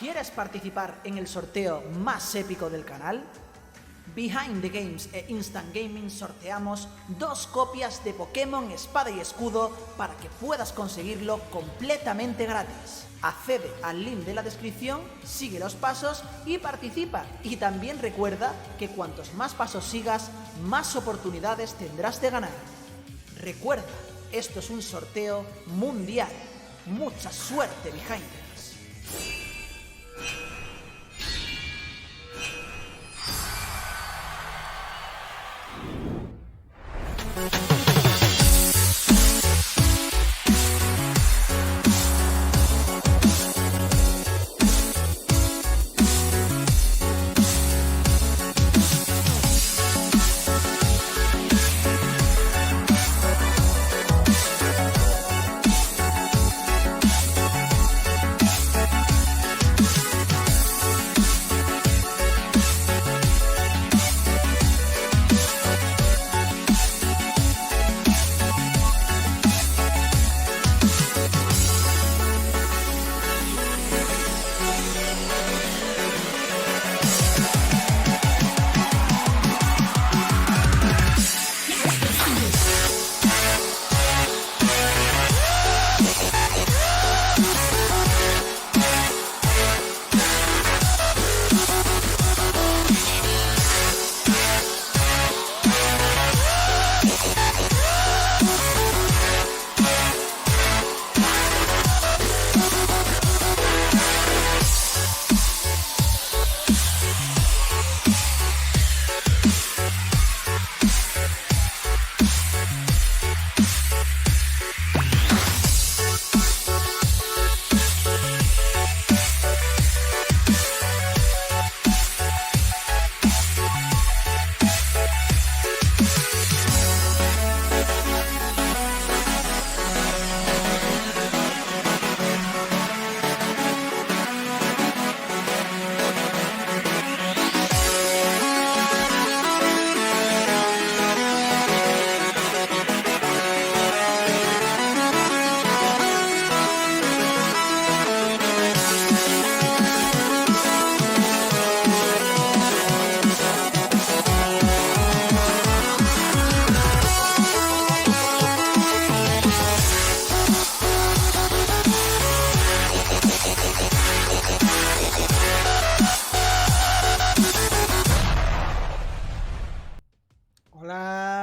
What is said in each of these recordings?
¿Quieres participar en el sorteo más épico del canal? Behind the Games e Instant Gaming sorteamos 2 copias de Pokémon Espada y Escudo para que puedas conseguirlo completamente gratis. Accede al link de la descripción, sigue los pasos y participa. Y también recuerda que cuantos más pasos sigas, más oportunidades tendrás de ganar. Recuerda, esto es un sorteo mundial. Mucha suerte, Behind Games.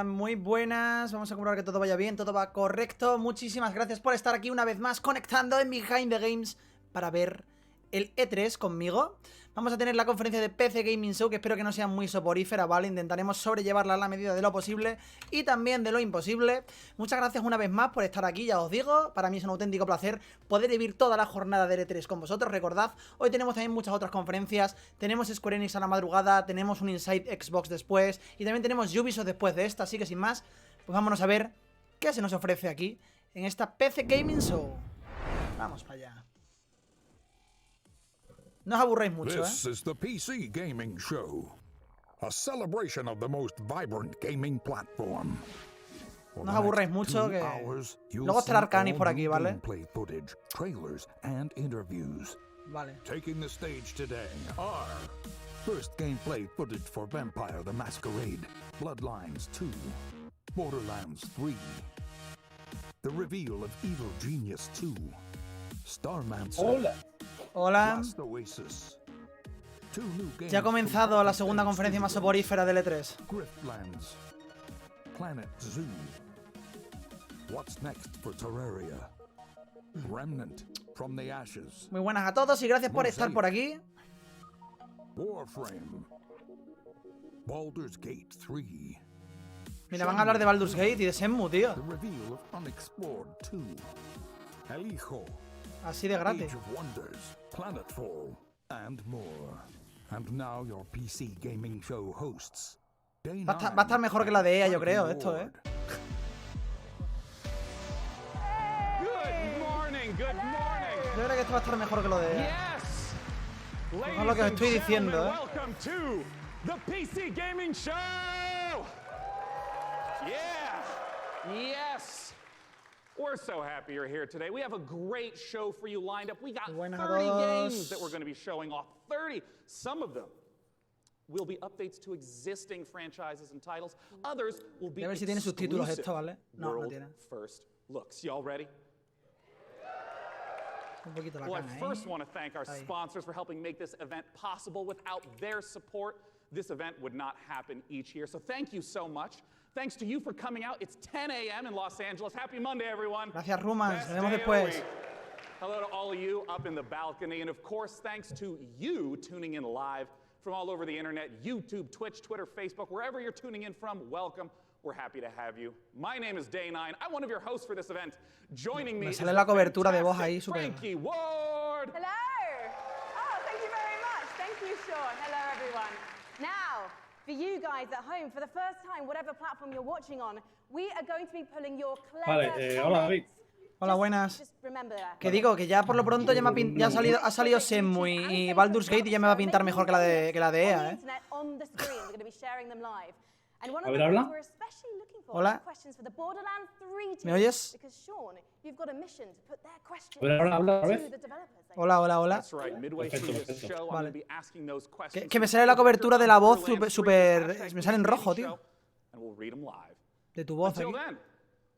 Muy buenas, vamos a comprobar que todo vaya bien, todo va correcto. Muchísimas gracias por estar aquí una vez más conectando en Behind the Games para ver el E3 conmigo. Vamos a tener la conferencia de PC Gaming Show, que espero que no sea muy soporífera, ¿vale? Intentaremos sobrellevarla a la medida de lo posible y también de lo imposible. Muchas gracias una vez más por estar aquí, ya os digo. Para mí es un auténtico placer poder vivir toda la jornada del E3 con vosotros. Recordad, hoy tenemos también muchas otras conferencias. Tenemos Square Enix a la madrugada, tenemos un Inside Xbox después y también tenemos Ubisoft después de esta. Así que sin más, pues vámonos a ver qué se nos ofrece aquí en esta PC Gaming Show. Vamos para allá. No os aburréis mucho, This is the PC Gaming Show, a celebration of the most vibrant gaming platform. No os aburréis mucho, que luego estará Arcanis por aquí, ¿vale? Trailers and interviews. Vale. Taking the stage today are first gameplay footage for Vampire the Masquerade, Bloodlines 2, Borderlands 3, the reveal of Evil Genius 2, Starmancer. Hola. Hola. Last Oasis. Ya ha comenzado la segunda conferencia más soporífera del E3. Griftlands. Planet Zoo. What's next for Terraria? Remnant from the Ashes. Muy buenas a todos y gracias por estar por aquí. Warframe. Baldur's Gate 3. Mira, van a hablar de Baldur's Gate y de Shenmue, tío. The reveal of Unexplored 2. El Hijo. Así de gratis. Age of Wonders, Planetfall, and more. And now your PC gaming show hosts. Va a estar mejor que la de EA, yo creo, esto, ¿eh? Yo creo que esto va a estar mejor que lo de EA. No es lo que os estoy diciendo, ¿eh? The PC Gaming Show! Yeah! Yes! We're so happy you're here today. We have a great show for you lined up. We got 30 Buenas a todos. games that we're going to be showing off. 30. Some of them will be updates to existing franchises and titles. Others will be A ver si tiene subtítulos exclusive esto, ¿vale? No, no world tiene. first looks. Y'all ready? Un poquito la Well, I cana, first ¿eh? want to thank our Ahí. sponsors for helping make this event possible. Without their support, this event would not happen each year. So thank you so much. Thanks to you for coming out. It's 10 a.m. in Los Angeles. Happy Monday, everyone. Gracias, Rumas. Best Nos vemos day of the después. week. Hello to all of you up in the balcony. And of course, thanks to you tuning in live from all over the internet, YouTube, Twitch, Twitter, Facebook, wherever you're tuning in from, welcome. We're happy to have you. My name is Day9. I'm one of your hosts for this event. Joining me Me is sale the la cobertura de voz fantastic ahí, súper. Frankie Ward. Hello! Oh, thank you very much. Thank you, Sean. Hello, everyone. Now, for you guys at home, for the first time, whatever platform you're watching on, we are going to be pulling your clever hola, David. Hola, buenas. Just remember that. Que digo que ya por lo pronto ya, ya ha salido Shenmue y Baldur's Gate y ya me va a pintar mejor que la de EA, ¿eh? A ver, habla. Hola. ¿Me oyes? A ver, habla otra vez. Hola, hola, hola. That's right. Midway Perfecto, through this perfecto. show, I'm Vale. going to be asking those questions. Que me sale la cobertura de la voz súper... Me sale en rojo, tío. And we'll read them live. De tu voz aquí. Until then,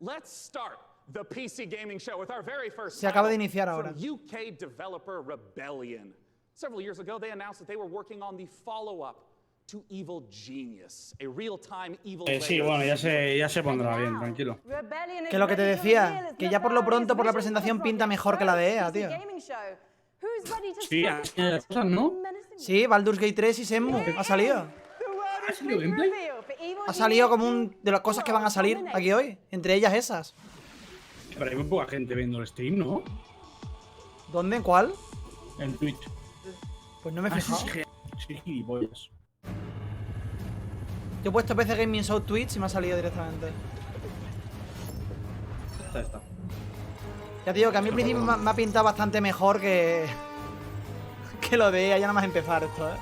let's start the PC gaming show with our very first Se acaba de title iniciar ahora. from UK developer Rebellion. Several years ago, they announced that they were working on the follow-up to Evil Genius, a real-time evil Sí, bueno, ya se pondrá bien, tranquilo. Que lo que te decía, que ya por lo pronto por la presentación pinta mejor que la de EA, tío. Sí, hay cosas, ¿no? Sí, Baldur's Gate 3 y Shenmue. Ha salido. ¿Ha salido gameplay? Ha salido como de las cosas que van a salir aquí hoy. Entre ellas esas. Pero hay muy poca gente viendo el stream, ¿no? ¿Dónde? ¿En cuál? En Twitch. Pues no me he fijado. Sí, gilipollas. Yo he puesto PC Gaming Show Twitch y me ha salido directamente. Está. Ya te digo que a mí al principio me ha pintado bastante mejor que lo de EA, ya nada más empezar esto, ¿eh?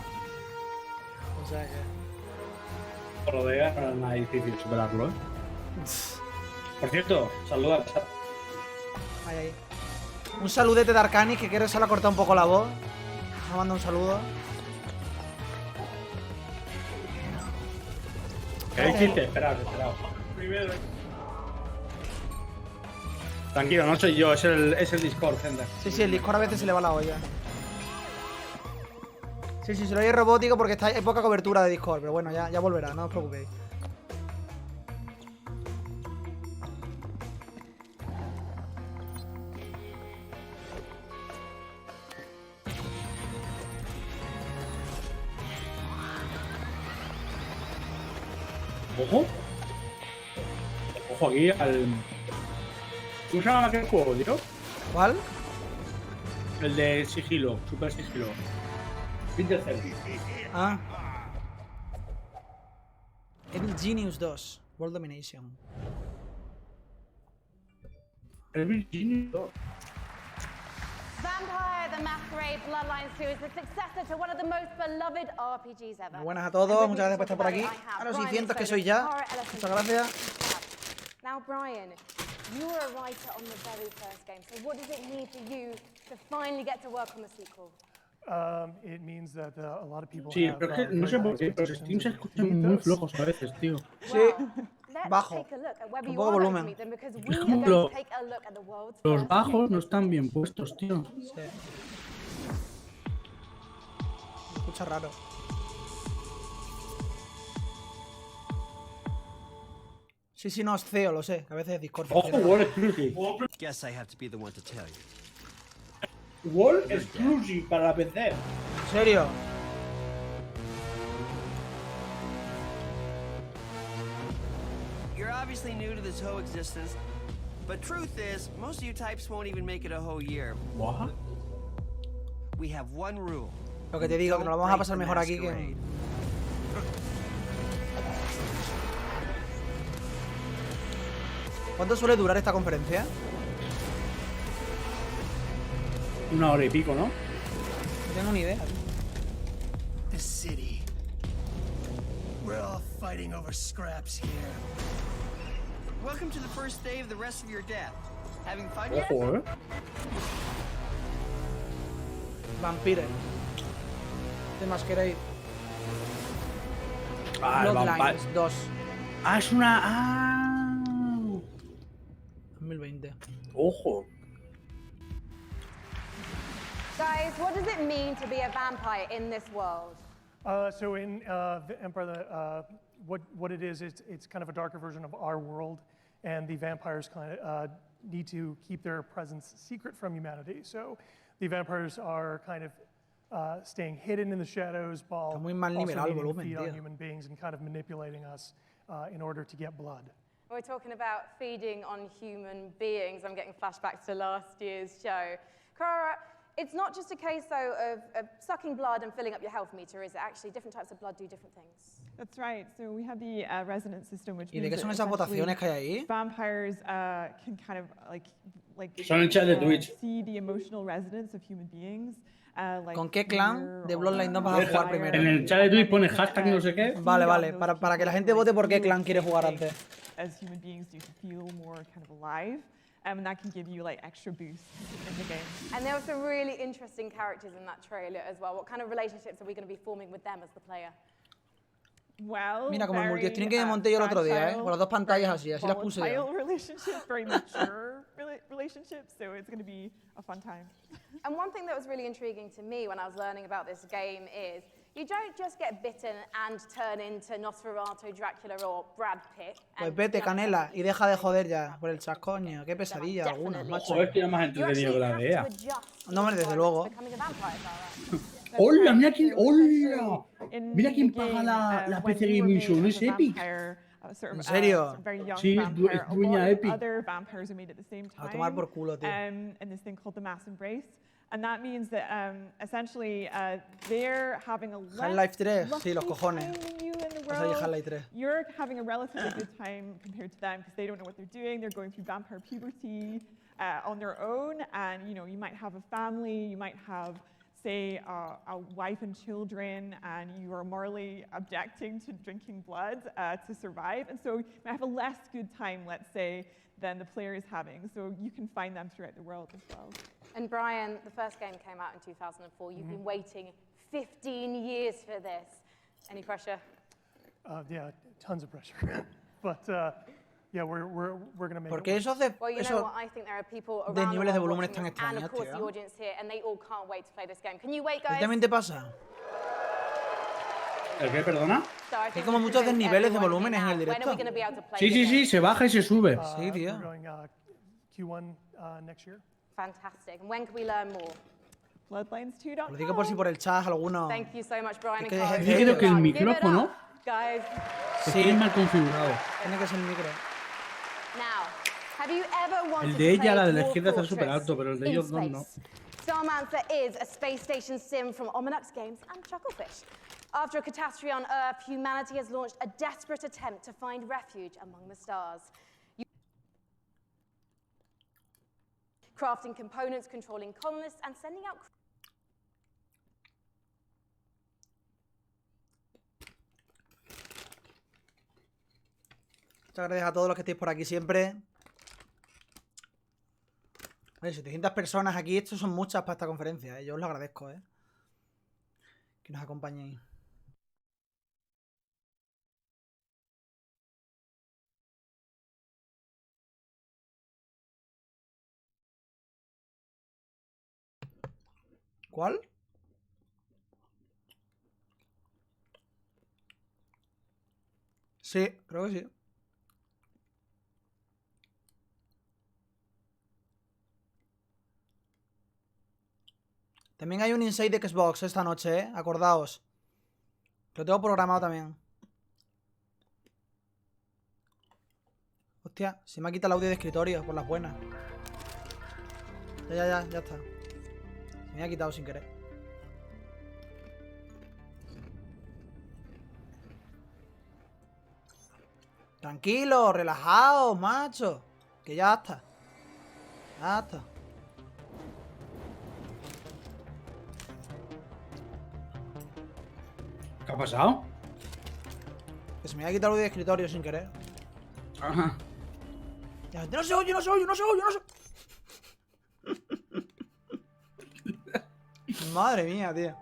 O sea que... Por lo de EA no es nada difícil superarlo, ¿eh? Por cierto, saluda al chat. Ahí. Un saludete de Arcanis, que creo que se le ha cortado un poco la voz. Me manda un saludo. ¿Queréis chiste? Esperad. Tranquilo, no soy yo, es el Discord, gente. Sí, el Discord a veces se le va la olla. Sí, se lo oye robótico porque hay poca cobertura de Discord, pero bueno, ya volverá, no os preocupéis. Ojo aquí al... ¿Cómo se llama aquel juego, tío? ¿Cuál? El de sigilo, super sigilo. Splinter Cell. Ah. Evil Genius 2, World Domination. Evil Genius 2. Vampire the Masquerade Bloodlines 2 is the successor to one of the most beloved RPGs ever. Muy buenas a todos, muchas gracias por estar por aquí. A los 600 que soy ya. Muchas gracias. Now, Brian, you were a writer on the very first game, so what does it mean for you to finally get to work on the sequel? It means that a lot of people Sí, have, pero es que no sé por qué, pero los streams se escuchan muy flojos a veces, tío. Sí, bajo. Un poco volumen. Los bajos no están bien puestos, tío. Sí. Se escucha raro. Sí, no es CEO, lo sé. A veces es Discord. Ojo, Wall Exclusive. Guess I have to be the one to tell you. Wall Exclusive para la PC. ¿En serio? You're obviously new to this whole existence, but truth is, most of you types won't even make it a whole year. What? We have one rule. Lo que te digo, que nos lo vamos a pasar mejor aquí que... ¿Cuánto suele durar esta conferencia? 1 hora y pico, ¿no? No tengo ni idea. The city. We're all fighting over scraps here. Welcome to the first day of the rest of your death. Having fun yet? Ojo, Vampire. ¿Qué más queréis? Ah, el Vampire. Bloodlines 2. Ah, es una. Ah. 2020. Ojo. Guys, what does it mean to be a vampire in this world? So in the Empire, what it is, it's kind of a darker version of our world, and the vampires kind of need to keep their presence secret from humanity. So the vampires are kind of staying hidden in the shadows while Está muy mal also nivelado el needing to volumen, feed on tío. human beings and kind of manipulating us in order to get blood. We're talking about feeding on human beings. I'm getting flashbacks to last year's show. Clara, it's not just a case, though, of sucking blood and filling up your health meter, is it? Actually, different types of blood do different things. That's right. So we have the resonance system, which ¿Y de means qué son that esas essentially votaciones que hay ahí? vampires can kind of like Son el chat de Twitch. see the emotional resonance of human beings. Like ¿Con qué clan de Bloodline 2 vas a jugar primero? En el chat de Twitch pone hashtag no sé qué. Vale, vale, para que la gente vote por qué clan quiere jugar antes. As human beings do to feel more kind of alive, and that can give you like extra boosts in the game. And there were some really interesting characters in that trailer as well. What kind of relationships are we going to be forming with them as the player? Well, Mira, como el very, multistream que monté yo el otro día, fragile, con las dos pantallas así las puse volatile yo. relationships, very mature relationships, so it's going to be a fun time. And one thing that was really intriguing to me when I was learning about this game is you don't just get bitten and turn into Nosferatu, Dracula or Brad Pitt. Pues vete, Canela, y deja de joder ya por el chat, coño. Qué pesadilla algunos, macho. Joder, que era más entretenido que la de EA. No, hombre, desde luego. ¡Hola! ¡Mira quién! ¡Hola! Mira quién paga la PC Gaming Show, ¿no es Epic? ¿En serio? Sí, es dueña Epic. A tomar por culo, tío. And this thing called the mass embrace. And that means that essentially they're having a Half-Life 3, sí, los lucky cojones. time than you in the Vas a ir world. Half-Life 3. You're having a relatively good time compared to them because they don't know what they're doing. They're going through vampire puberty on their own, and you might have a family, you might have, say, a wife and children, and you are morally objecting to drinking blood to survive, and so you might have a less good time, let's say, than the player is having. So you can find them throughout the world as well. And Brian, the first game came out in 2004. You've been waiting 15 years for this. Any pressure? Yeah, tons of pressure. But yeah, we're going to make ¿Por it qué work. eso hace Well, you know eso what? I think there are people de around the niveles de world volúmenes watching tan this, and of extraños, course the tío? audience here, and they all can't wait to play this game. Can you wait, ¿A ti guys? también te pasa? ¿El qué, perdona? So I Hay think como we muchos should know desniveles de everyone volúmenes en el here now. When are we directo. going to be able to play Sí, the sí, game? sí, se baja y se sube. Sí, tío. We're going Q1 next year. Fantastic. And when can we learn more? Bloodlines 2.0. Lo digo por si por el chat alguno. Thank you so much, Brian and que Cara. deje- Yo creo que el Give it up, micrófono guys. se Sí. tiene mal configurado. Tiene que ser el micro. Now, have you ever wanted El de ella, to la play de la Dwarf izquierda está Fortress súper alto, pero el de in ellos dos no. space? Starmancer is a space station sim from Ominux Games and Chucklefish. After a catastrophe on Earth, humanity has launched a desperate attempt to find refuge among the stars. Crafting components, controlling colonists, and sending out... Muchas gracias a todos los que estéis por aquí siempre. Oye, 700 personas aquí, esto son muchas para esta conferencia, ¿eh? Yo os lo agradezco, ¿eh? Que nos acompañéis. ¿Cuál? Sí, creo que sí. También hay un Inside de Xbox esta noche, ¿eh? Acordaos. Lo tengo programado también. Hostia, se me ha quitado el audio de escritorio, por las buenas. Ya está. Se me ha quitado sin querer. Tranquilo, relajaos, macho. Que ya está. Ya está. ¿Qué ha pasado? Que se me ha quitado el audio de escritorio sin querer. Ajá. Ya, no se oye. Madre mía, tío.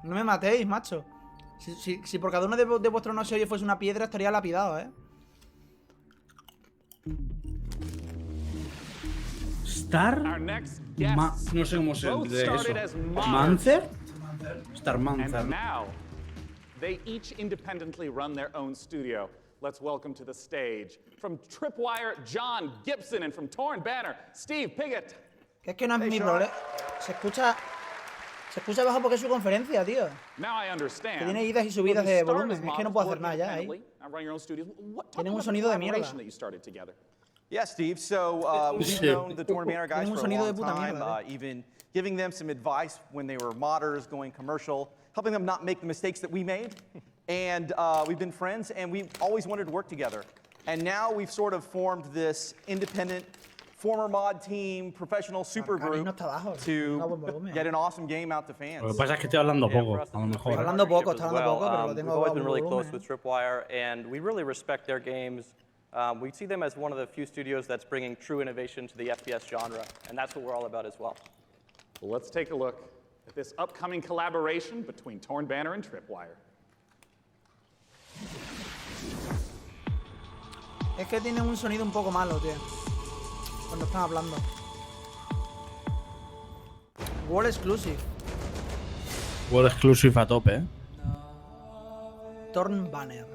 No me matéis, macho. Si por cada uno de vuestros no se oye fuese una piedra, estaría lapidado, ¿eh? Star... no sé cómo se dice eso. ¿Mancer? Star Mancer. And now, they each independently run their own studio. Let's welcome to the stage, from Tripwire, John Gibson, and from Torn Banner, Steve Piggott. Que es que no es mi rol, ¿eh? Se escucha bajo porque es su conferencia, tío. Now I understand. Que tiene idas y subidas de volumen. Es que no puedo hacer nada ya, ¿eh? Tienen un sonido de mierda. Yeah, Steve. So we've known the Torn Banner guys for a long time, even giving them some advice when they were modders, going commercial, helping them not make the mistakes that we made. And we've been friends, and we've always wanted to work together. And now we've sort of formed this independent, former mod team, professional super group to get an awesome game out to fans. Lo que pasa es que estoy hablando poco, a lo mejor. Está hablando poco, pero lo tengo. We've always been really close with Tripwire, and we really respect their games. We see them as one of the few studios that's bringing true innovation to the FPS genre, and that's what we're all about as well. Well, let's take a look at this upcoming collaboration between Torn Banner and Tripwire. Es que tienen un sonido un poco malo, tío. Cuando están hablando. World Exclusive. World Exclusive a tope, ¿eh? Torn Banner.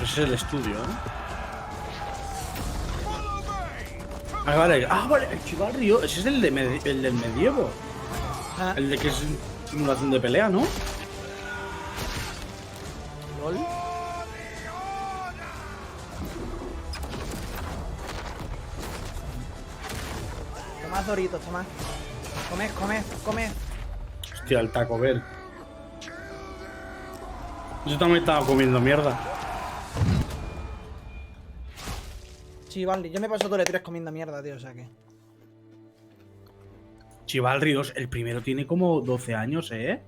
Ese es el estudio, ¿eh? Ah, vale. Ah, vale. El Chivalry. Ese es el del medievo. El de que es simulación de pelea, ¿no? ¿Lol? Tomad doritos, tomad. Comed. Hostia, el Taco Bell. Yo también estaba comiendo mierda. Chivalry, yo me paso todo el E3 comiendo mierda, tío, o sea que... Chivalry 2, el primero tiene como 12 años, ¿eh?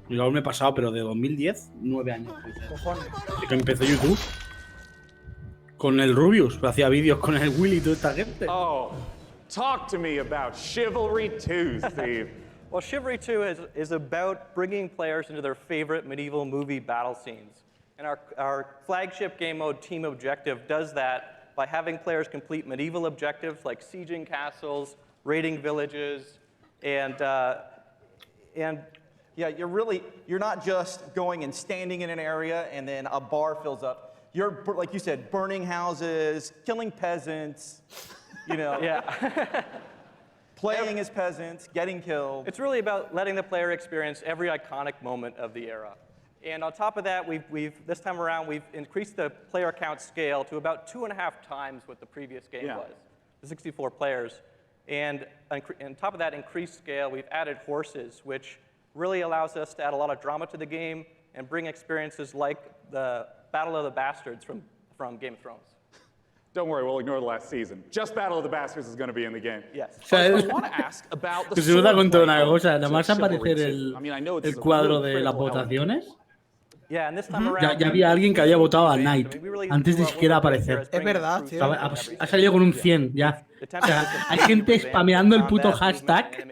Yo aún me he pasado, pero de 2010, 9 años. Cojones. Así que empezó YouTube. Con el Rubius, hacía vídeos con el Willy y toda esta gente. Oh, talk to me about Chivalry 2, Steve. Well, Chivalry 2 is about bringing players into their favorite medieval movie battle scenes. And our flagship game mode, Team Objective, does that by having players complete medieval objectives like sieging castles, raiding villages, and yeah, you're not just going and standing in an area and then a bar fills up. You're, like you said, burning houses, killing peasants, you know. Yeah. Playing as peasants, getting killed. It's really about letting the player experience every iconic moment of the era. And on top of that, this time around, we've increased the player count scale to about 2.5 times what the previous game was, the 64 players. And on top of that increased scale, we've added horses, which really allows us to add a lot of drama to the game and bring experiences like the Battle of the Bastards from Game of Thrones. Don't worry, we'll ignore the last season. Just Battle of the Bastards is going to be in the game. Yes. I want to ask about the Que se nota con toda una cosa, nada más aparecer el cuadro de las votaciones. Yeah, and this time around, Ya había alguien que había votado a Knight antes de siquiera aparecer. Es verdad, tío. Ha salido con un 100 ya. O sea, hay gente spameando el puto hashtag.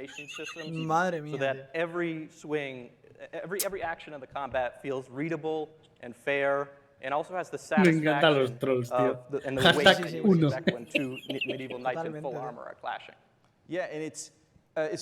Madre mía. So that every swing, every action of the combat feels readable and fair, and also has the Me encantan los satisfaction trolls, tío. and the Hashtag weight you uno. expect when two medieval knights in full armor are clashing. Yeah, and it's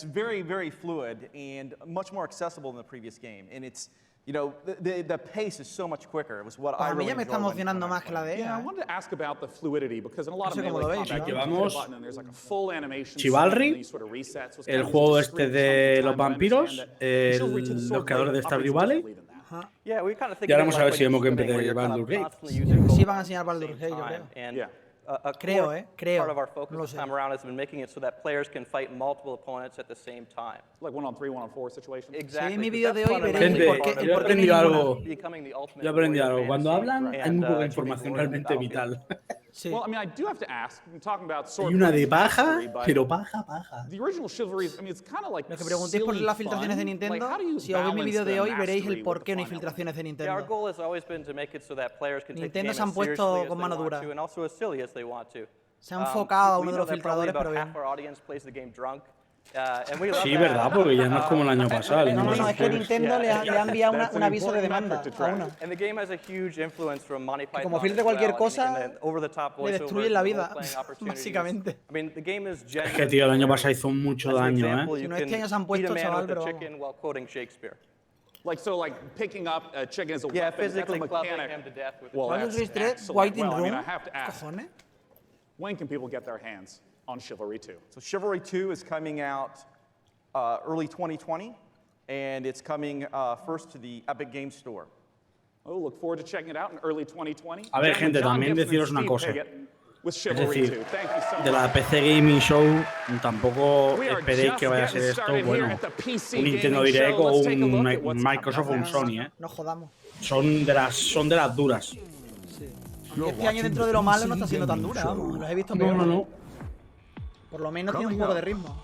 very, very fluid and much more accessible than the previous game. And it's, you know, the pace is so much quicker. It was what I A mí really ya me está enjoyed emocionando más que la de Yeah, I ella. wanted to ask about the fluidity because in a lot of No sé cómo melee lo veis, combat, ¿no? you hit a Llevamos button and there's like a full animation Chivalry, scene, and then sort of resets. So it's el kind of juego just este discrete de chunks of los time, but I vampiros, understand that Chivalry to the los sword creadores de blade Stardew operates Valley. differently than that. Yeah, we kind of think Y ahora of it vamos a ver like si vemos when you're gameplay spinning, where de you're kind of Baldur's Gate. constantly using both Sí van a at the enseñar Baldur's same Gate, yo time. creo. And Yeah. a Creo, core creo. part of our focus No lo this sé. time around has been making it so that players can fight multiple opponents at the same time. Like 1-on-3, 1-on-4 situation. Exactly. Sí, en mi 'cause vídeo de that's hoy veréis fundamentally Gente, por qué- part el yo of por qué aprendí ninguna. algo. becoming the ultimate Yo aprendí warrior algo. Cuando fantasy hablan, hay and, muy poca truly información glorious realmente battlefield. vital. Sí. Well, I mean, I do have to ask. I'm talking about sword Hay una de blades paja, mastery, but pero paja. the original Chivalry, I mean, it's kind of like Los que preguntéis por silly las filtraciones de fun. Nintendo, Like, how do you si os veis mi balance vídeo de the hoy veréis mastery el por with qué no the hay fun filtraciones de Yeah, our Nintendo. goal has always been to make it so that players can take the Nintendo game se han as puesto seriously as con they mano want dura. to, and also as silly as they want to. Se ha enfocado a uno de los filtradores, pero bien. Sí, verdad, porque ya no es como el año pasado. No, es que Nintendo le ha enviado un aviso de demanda a uno. Que como filtre cualquier cosa, le destruyen la vida, básicamente. Es que, tío, el año pasado hizo mucho daño, ¿eh? Si no, este año se han puesto, chaval, pero vamos. Like picking up a chicken as a weapon, that's a mechanic. Well, Wonders Planetfall, White in Room. I have to ask. Cojones. When can people get their hands on Chivalry 2? So Chivalry 2 is coming out early 2020, and it's coming first to the Epic Games Store. Oh, look forward to checking it out in early 2020. A ver, gente, también deciros una cosa. Es decir, de la PC Gaming Show tampoco esperéis que vaya a ser esto, bueno, un Nintendo Direct o un Microsoft o un Sony, ¿eh? No jodamos. Son de las duras. Sí. Aunque este año dentro de lo malo no está siendo tan dura, vamos. Los he visto peor. No. Por lo menos tiene un juego de ritmo.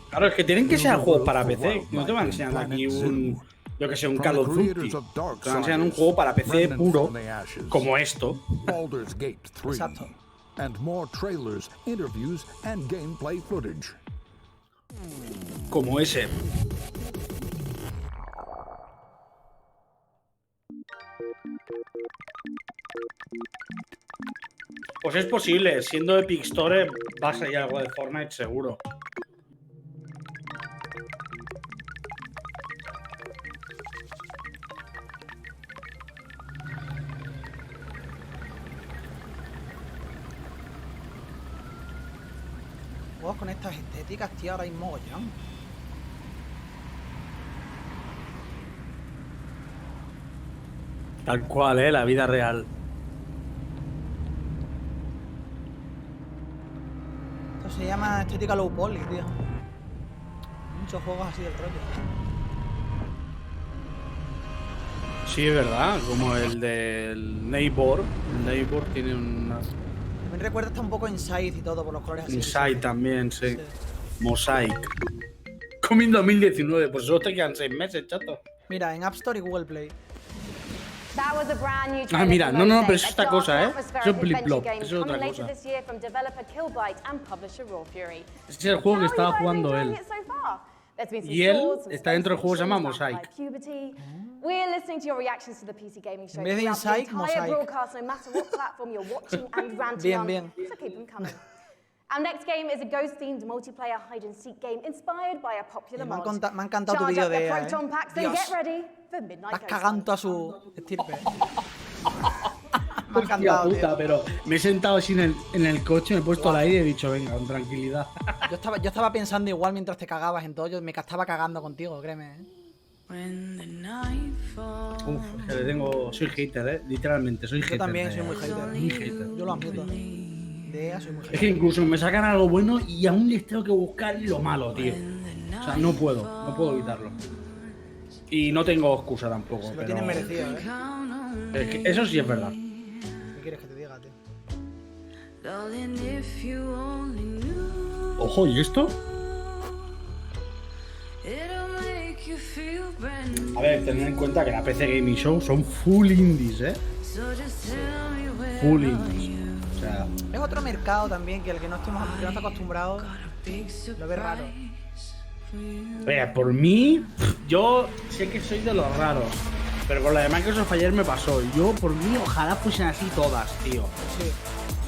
Claro, es que tienen que ser juegos para PC. No te van a enseñar aquí un Call of Duty. Te van a enseñar un juego para PC puro, como esto. Exacto. And more trailers, interviews, and gameplay footage. Como ese. Pues es posible, siendo Epic Store va a salir algo de Fortnite seguro. Juegos con estas estéticas, tío, ahora hay mogollón. Tal cual, la vida real. Esto se llama estética low poly, tío. Muchos juegos así del rollo. Sí, es verdad, como el del Neighbor. El Neighbor tiene una... Me recuerda hasta un poco Inside y todo por los colores así. Inside también, sí. Mosaic. Comiendo 2019, pues solo te quedan 6 meses, chato. Mira, en App Store y Google Play. Ah, mira, no, pero es esta cosa, ¿eh? Eso es Blip-Blop, eso es otra cosa. Ese es el juego que estaba jugando él. Y él está dentro del juego que se llama Mosaic. En vez de Inside, Mosaic. Bien. Our next game is a ghost-themed multiplayer hide-and-seek game inspired by a popular mod. Me ha encantado tu vídeo de Proton packs and get ready for Midnight Estás cagando a su estirpe. Me ha Hostia encantado, puta, tío. pero me he sentado así en el coche, me he puesto al aire y he dicho, venga, con tranquilidad. Yo estaba pensando igual mientras te cagabas en todo. Yo me estaba cagando contigo, créeme, ¿eh? Uf, es que le tengo... Soy hater, literalmente, soy hater. Yo también soy muy hater. Muy hater. Yo lo admito. Soy muy hater. Es que incluso me sacan algo bueno y aún les tengo que buscar lo malo, tío. O sea, no puedo evitarlo. Y no tengo excusa tampoco. Se lo tienes merecido, ¿eh? Es que eso sí es verdad. ¿Qué quieres que te diga, tío? Ojo, ¿y esto? A ver, tened en cuenta que la PC Gaming Show son full indies, ¿eh? Full indies. O sea... Es otro mercado también que el que no está acostumbrado lo ve raro. Vea, por mí, yo sé que soy de los raros. Pero con la de Microsoft ayer me pasó. Yo, por mí, ojalá fuesen así todas, tío. Sí.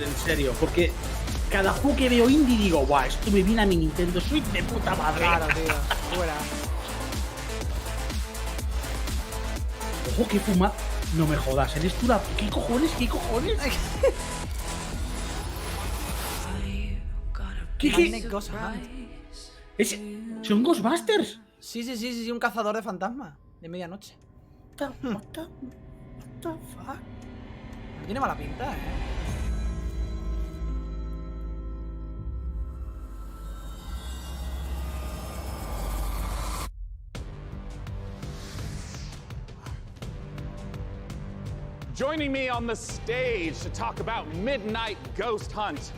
En serio, porque cada juego que veo indie digo, guau, esto me viene a mi Nintendo Switch de puta madre. Claro, tío. Fuera. Ojo, qué fuma. No me jodas, eres tú la... ¿Qué cojones? ¿Qué? ¿Son Ghostbusters? Sí, un cazador de fantasmas de medianoche. What the fuck? No tiene mala pinta, ¿eh? Joining me on the stage to talk about Midnight Ghost Hunt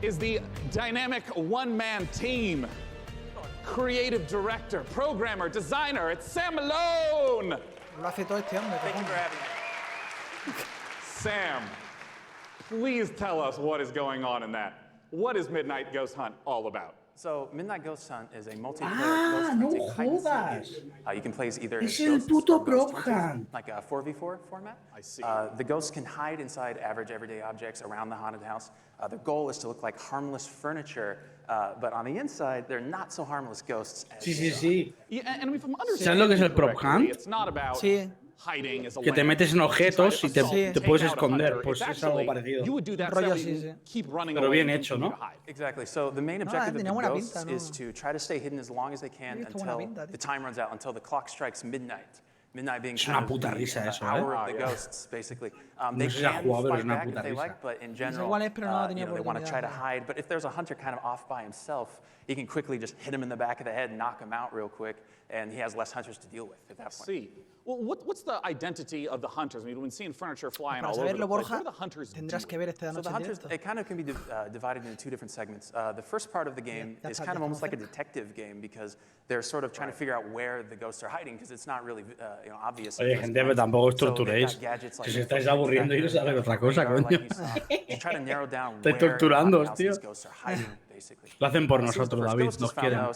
is the dynamic one-man team. Creative director, programmer, designer, it's Sam Malone! Lo hace todo este hombre. Thank you for having me. Sam, Please tell us what is going on in that. What is Midnight Ghost Hunt all about? So, Midnight Ghost Hunt is a multiplayer ghost hunting hide and seek game. You can play as either Es as el ghosts puto or ghost Prop hunters, Hunt. like a 4v4 format. I see. The ghosts can hide inside average everyday objects around the haunted house. The goal is to look like harmless furniture, but on the inside, they're not so harmless ghosts. As Sí. Yeah, and if I'm understanding ¿Sabes lo que es el prop correctly, hunt? it's not about Sí. hiding as a Que te lamp. metes en objetos y te Take puedes out a esconder. hunter. Pues It's es algo actually- parecido. You would do that Rollo so you así, can keep running Pero away bien and hecho, continue ¿no? to hide. Exactly. So the main objective of tenía the buena ghosts pinta, ¿no? is to try to stay hidden as long as they can Tiene buena until pinta, tío. the time runs out, until the clock strikes midnight. Midnight being Es kind una of puta the risa eso, hour ¿eh? of the ghosts, basically. No They sé si has can jugado, pero es fight una back if puta they risa. like, but in No sé general, cuál es, pero no he tenido they want to try to oportunidad. hide. But if there's a hunter kind of off by himself, you can quickly just hit him in the back of the head, knock him out real quick, and he has less hunters to deal with at that point. See. Well, what's the identity of the hunters? I mean, we've been seeing furniture flying Para all over the saberlo, place. Borja, What do the hunters tendrás do? que ver esta So noche the en hunters, directo. it kind of can be divided into two different segments. The first part of the game Ya is está, kind of ya almost like a estamos detective game because they're sort of trying to figure out where the ghosts are hiding because it's not really obvious. Oye, gente, pero tampoco os torturéis. Si os estáis aburriendo, iros a ver otra cosa, coño. Estáis torturándoos, tío. Lo hacen por nosotros, David, nos quieren. Yo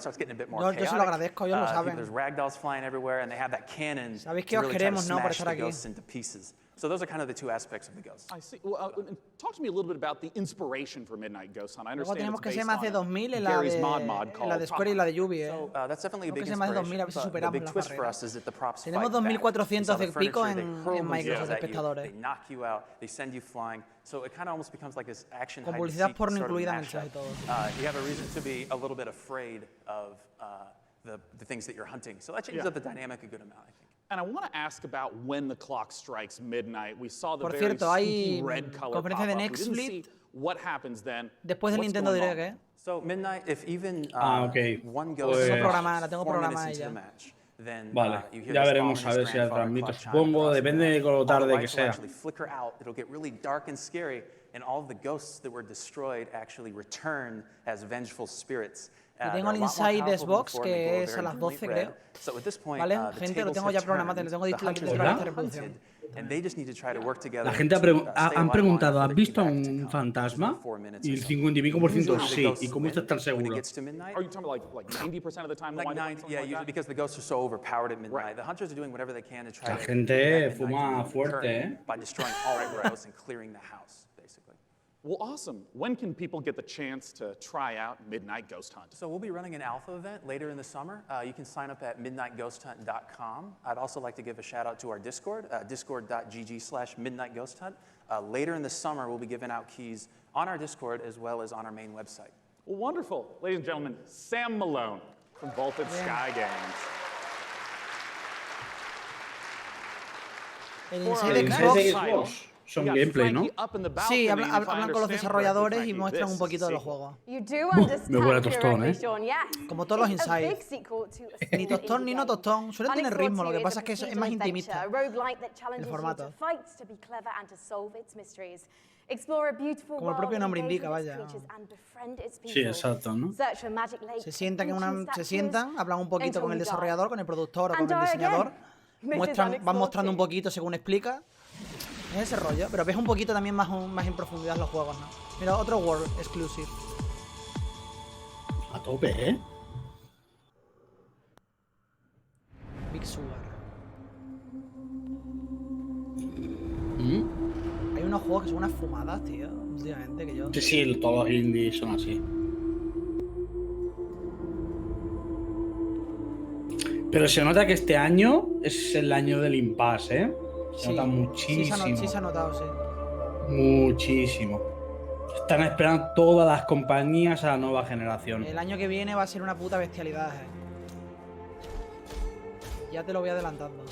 se lo agradezco, ellos lo saben. There's ragdolls flying everywhere, and they have that cannon Sabéis to que os really try to queremos, ¿no? Por smash estar the aquí. ghosts into pieces. So those are kind of the two aspects of the ghosts. I see. Well, talk to me a little bit about the inspiration for Midnight Ghost Hunt. I Luego understand tenemos it's que based ser más de on 2000 en la Gary's de, mod en la called de Square y la de Ubi, So that's definitely a Creo big que sea más de 2000, a inspiration. ver si But the superamos big las twist for barreras. us is that the props Tenemos fight back. 2400 So the y pico furniture, they en hurl Microsoft themselves at you, espectadores. they knock you out, they send you flying. So it kind of almost becomes like this action Con hide and publicidad seek porno sort of incluida en el mashup. chat y todo. You have a reason to be a little bit afraid of the things that you're hunting. So that changes up the dynamic a good amount, I think. And I want to ask about when the clock strikes midnight. We saw the Por very cierto, spooky hay red color pop conferencia de up. We Next didn't Flip see what happens then. después del What's Nintendo going Direct, on? ¿eh? So midnight, if even ok. one Pues- goes La tengo programada, la tengo 4 minutes programada into ya. the match, then Vale, you hear ya this veremos a ominous ver si la grandfather transmito. clock chime Supongo, across the depende map. de lo All the tarde que lights will sea. actually flicker out. It'll get really dark and scary, and all of the ghosts that were destroyed actually return as vengeful spirits. Y tengo They're a el lot more Inside powerful than Xbox, before, and they que glow es a very las brilliant 12, red. creo. So at this point, ¿Vale? the Gente, lo tables tengo have ya programado, turned. lo tengo The lista hunters para are esta reproducción. hunted, and they just need to try to work together La gente to, stay han alive preguntado, long ¿has enough visto for a the feedback to un come. fantasma? Usually 4 minutes Y or el so. 55% Usually the sí. ghosts ¿Y cómo win. estás tan When it seguro? gets to midnight, Are you talking about like 90% of the time? like wind up, 90, something yeah, like usually that? because the ghosts are so overpowered at midnight. The hunters are doing whatever they can to try La to gente prevent fuma midnight from fuerte, occurring ¿eh? by destroying all the ghosts and clearing the house, basically. Well, awesome. When can people get the chance to try out Midnight Ghost Hunt? So we'll be running an alpha event later in the summer. You can sign up at midnightghosthunt.com. I'd also like to give a shout out to our Discord, discord.gg/midnightghosthunt. Later in the summer, we'll be giving out keys on our Discord as well as on our main website. Well, wonderful. Ladies and gentlemen, Sam Malone from Vaulted Sky Games. El For our Inside next Xbox, title, Son we got gameplay, ¿no? Frankie up in the sí, balcony, and if I hablan con los understand desarrolladores correctly, y muestran Frankie, un poquito de los this is juegos. You do understand me huele a tostón, correctly, ¿eh? Sean, yes. Como todos los It's a Inside. big sequel to a Ni small tostón indie ni no game. tostón. Suelen tener Unexplored ritmo, lo que 2 pasa es is que a es más procedural intimista. adventure, a roguelike that challenges el you formato. to fight, to be clever and to solve its mysteries. Explore a beautiful Como el propio world, nombre engage indica, with its vaya. creatures and befriend its Sí, people. exacto, ¿no? Search for magic lakes, Se sientan, ancient se statues, sientan, hablan un poquito con el until you desarrollador, con el productor o And con el die diseñador. again. Van mostrando un poquito según explica. Es ese rollo, pero ves un poquito también más en profundidad los juegos, ¿no? Mira, otro World Exclusive. A tope, ¿eh? Big Sugar. Mm. Hay unos juegos que son unas fumadas, tío, últimamente, que yo... Sí, sí, todos los indies son así. Pero se nota que este año es el año del impasse, ¿eh? Se nota muchísimo. Sí se ha notado, sí. Muchísimo. Están esperando todas las compañías a la nueva generación. El año que viene va a ser una puta bestialidad, Ya te lo voy adelantando.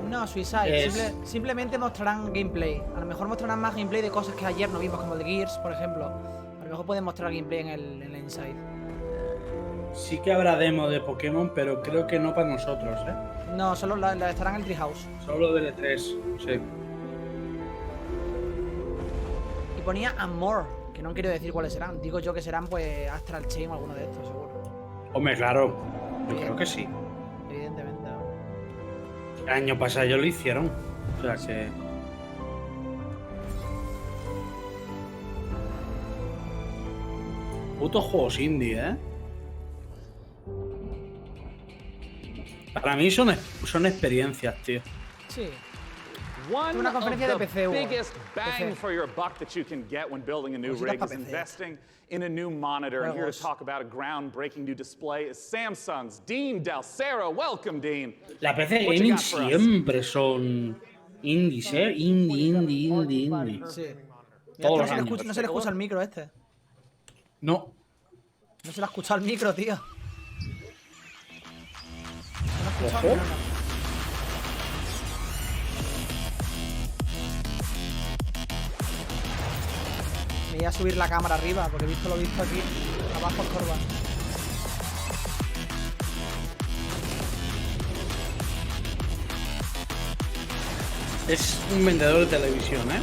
No, Suicide. Simplemente mostrarán gameplay. A lo mejor mostrarán más gameplay de cosas que ayer no vimos, como el de Gears, por ejemplo. A lo mejor pueden mostrar gameplay en el Inside. Sí que habrá demo de Pokémon, pero creo que no para nosotros, ¿eh? No, solo la estarán en el Treehouse. Solo del E3, sí. Y ponía and more. Que no quiero decir cuáles serán. Digo yo que serán, pues, Astral Chain o alguno de estos, seguro. Hombre, claro. Yo creo que sí. Evidentemente. El año pasado ellos lo hicieron. O sea que... Putos juegos indie, ¿eh? Para mí son experiencias, tío. Sí. One una conferencia de of the PC, biggest bang for your buck that you can get when building a new rig is investing in a new monitor. And here to talk about a groundbreaking new display is Samsung's Dean Dalcero. Welcome, Dean. La PC Gaming siempre son indies, ¿eh? Indie. Sí. Todos No los años. se le escucha el micro este. No. No se le ha escuchado el micro, tío. Ojo. Me voy a subir la cámara arriba, porque he visto lo visto aquí. Abajo estorba. Es un vendedor de televisión, ¿eh?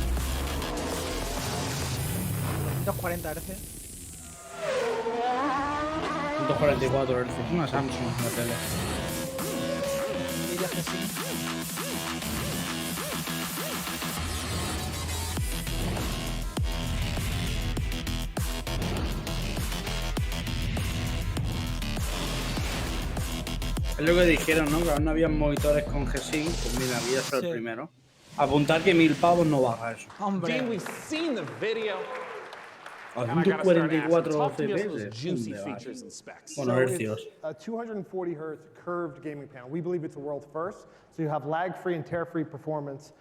240 Hz. 144 Hz. Una Samsung, una tele. Diría que sí. Es lo que dijeron, ¿no? Que aún no había monitores con G-Sync. Pues mira, voy a ser el primero. Apuntar que 1000 pavos no baja eso. Hombre. Dean, we've seen the video. A 144 FPS. Bueno, hercios. A 240 Hz curved gaming panel. We believe it's a world first. So you have lag-free and tear-free performance.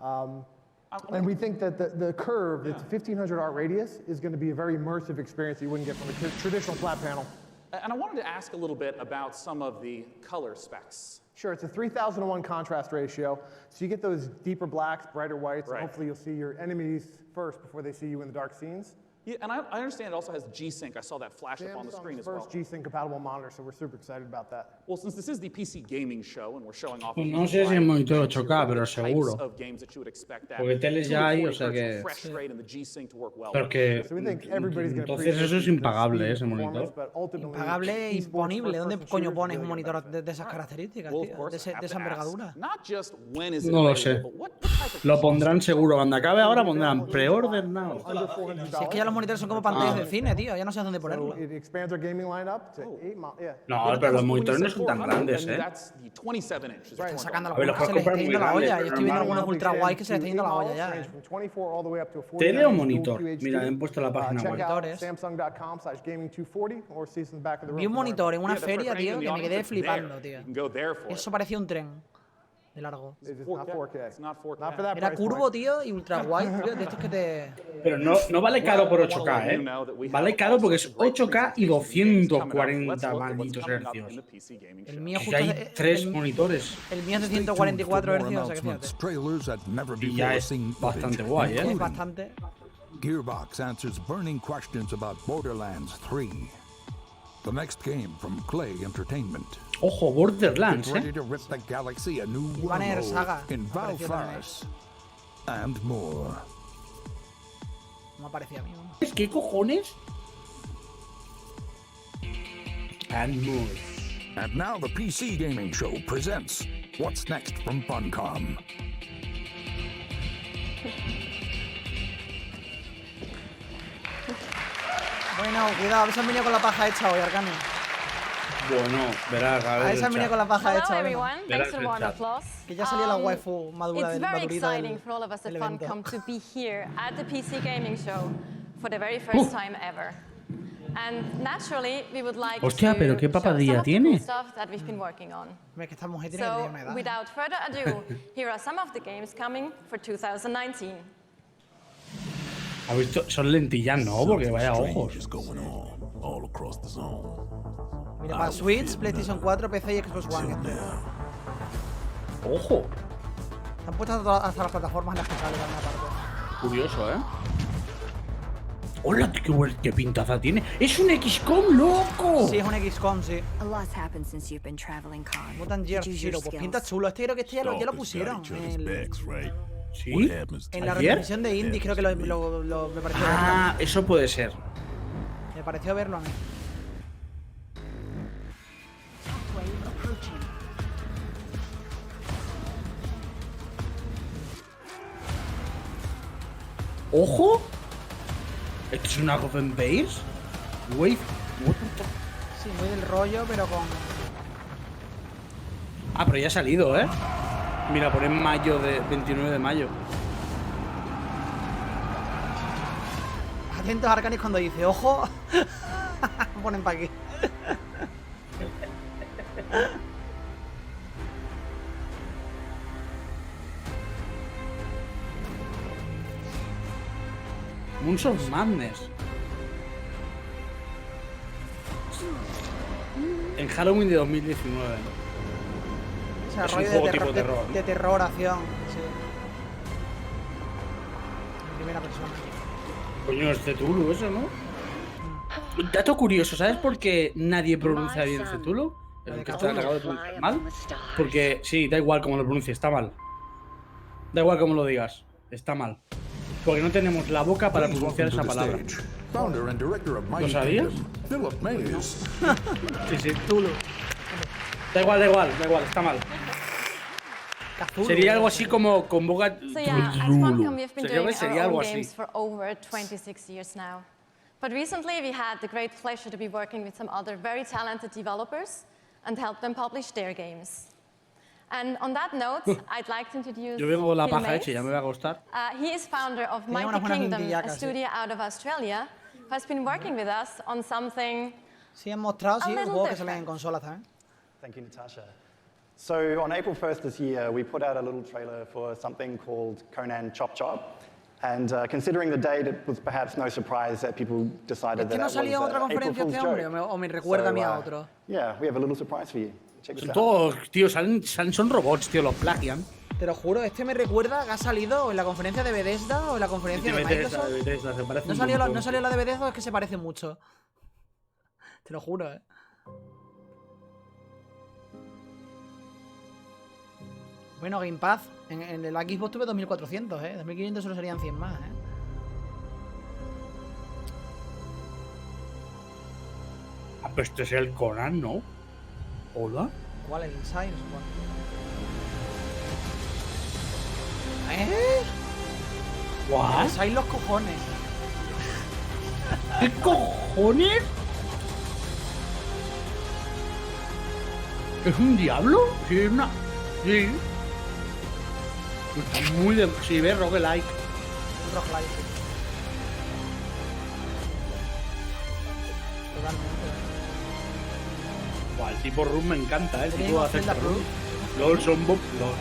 And we think that the curve, it's 1500 art radius, is going to be a very immersive experience that you wouldn't get from a traditional flat panel. And I wanted to ask a little bit about some of the color specs. Sure, it's a 3000:1 contrast ratio, so you get those deeper blacks, brighter whites, Right. and hopefully you'll see your enemies first before they see you in the dark scenes. Yeah, and I understand it also has G-Sync. I saw that flash up on the screen as well. First G-Sync compatible monitor, so we're super excited about that. Well, since this is the PC gaming show and we're showing off Pues no sé si en monitor 8K, pero seguro. of games that you would expect that Porque teles ya hay, o sea que... refresh rate and the G-Sync to work well. Pero que... So we think everybody's going to Entonces eso es impagable, ese monitor. Impagable e imponible. ¿Dónde coño pones un monitor de esas características, tío? De esa envergadura. No lo sé. Lo pondrán seguro. Cuando acabe ahora pondrán pre-order now. Si es que ya los monitores son como pantallas de cine, tío. Ya no sé dónde ponerlo. No, pero los monitores no son tan grandes, ¿eh? Sacando A ver, los se les está yendo la muy olla. grandes. Yo estoy viendo algunos ultra guay que se les está yendo la olla ya. ¿Tele o monitor? Mira, han puesto la página web. Monitores. Vi un monitor en una feria, tío, que me quedé flipando, tío. Eso parecía un tren. De largo. Era curvo, tío, y ultra guay, tío, de estos que te... Pero no vale caro por 8K, ¿eh? Vale caro porque es 8K y 240 malditos hercios. El mío Y justo hay es... 3 monitores. El mío es de 144 hercios, o sea que fíjate. Y ya es bastante guay, ¿eh? Es bastante. Gearbox answers burning questions about Borderlands 3. The next game from Clay Entertainment. Ojo, Borderlands, Ready to rip the galaxy a new Banner Saga. in Valfaris. And more. No me aparecía a mí. ¿No? ¿Qué cojones? And more. And now the PC Gaming Show presents What's Next from Funcom. Bueno, cuidado, a ver si han venido con la paja hecha hoy, Arcane. Bueno, verás, a ver. A ver si han venido con la paja Hello hecha hoy. everyone, thanks for the warm chat. applause. Que ya salió la waifu madura It's del very madurita exciting for all of us at del evento. Funcom to be here at the PC Gaming Show for the very first time ever. And naturally, we would like Hostia, to pero qué show some papadía of the tiene. cool stuff that we've been working on. Hombre, que esta mujer tiene que tener una So, edad. without further ado, here are some of the games coming for 2019. ¿Has visto? Son lentillas, no, porque vaya ojos. Mira, para Switch, PlayStation 4, PC y Xbox One. Ojo. Están puestas hasta las plataformas en las que sale también aparte. Curioso, ¿eh? ¡Hola! ¡Qué pintaza tiene! ¡Es un XCOM, loco! Sí, es un XCOM, sí. A lot's happened since you've been traveling, Con. Mutant Year Did you use your Zero, pues skills? pinta chulo. Este creo que este ya lo pusieron. ¿Sí? En la ¿Ayer? retransmisión de Indie creo que me pareció Ah, eso puede ser. Me pareció verlo a mí. ¡Ojo! ¿Esto es una open base? Wait, Sí, muy del rollo, pero con... Ah, pero ya ha salido, ¿eh? Mira, por en mayo, 29 de mayo. Atentos a Arcanis cuando dice, ojo. Ponen para aquí. Moons of Madness. En Halloween de 2019. O sea, Es un rollo juego de tipo terror, ¿no? de terror, acción. Sí. En primera persona. Coño, es Cthulhu eso, ¿no? Dato curioso, ¿sabes por qué nadie pronuncia bien Cthulhu? El que está acabado de pronunciar mal. Porque, sí, da igual cómo lo pronuncie, está mal. Da igual cómo lo digas, está mal. Porque no tenemos la boca para pronunciar esa palabra. ¿Lo sabías? Sí, sí. Da igual, está mal. Sería algo así como con boca. So yeah, at Funcom we've been doing Sería our algo own así. games for over 26 years now. But recently we had the great pleasure to be working with some other very talented developers and help them publish their games. And on that note, I'd like to introduce Yo vengo la Phil paja Mays. hecha, ya me va a costar. He is founder of Mighty Kingdom, a studio out of Australia, who has been working with us on something. Sí, han mostrado, sí, A un little juego que different. sale en consolas también. Thank you, Natasha. So on April 1st this year, we put out a little trailer for something called Conan Chop Chop. And considering the date, it was perhaps no surprise that people decided ¿Es que that no that salía en was otra April conferencia Fool's este hombre? joke. ¿O me recuerda a mí a So, otro? Yeah, we have a little surprise for you. Check this Son out. todos, tío, son robots, tío, los plagian. Te lo juro, este me recuerda que ha salido en la conferencia de Bethesda o en la conferencia de Microsoft. Se parece ¿No un salió, montón. ¿No salió la de Bethesda o es que se parece mucho? Te lo juro, ¿eh? Bueno, Game Pass. En el Xbox tuve 2400, ¿eh? 2500 solo serían 100 más, ¿eh? Ah, pero este es el Conan, ¿no? ¿Hola? ¿Cuál es el Science? ¿Eh? ¿What? El Science los cojones. ¿Qué cojones? ¿Es un diablo? Sí, es una... Sí. Está muy de... Sí, ves, roguelike. Un roguelike, sí. Totalmente. Buah, el tipo Room me encanta, ¿eh? El Tenemos tipo hace Zelda Room. Pro. LOL son Bob. LOL.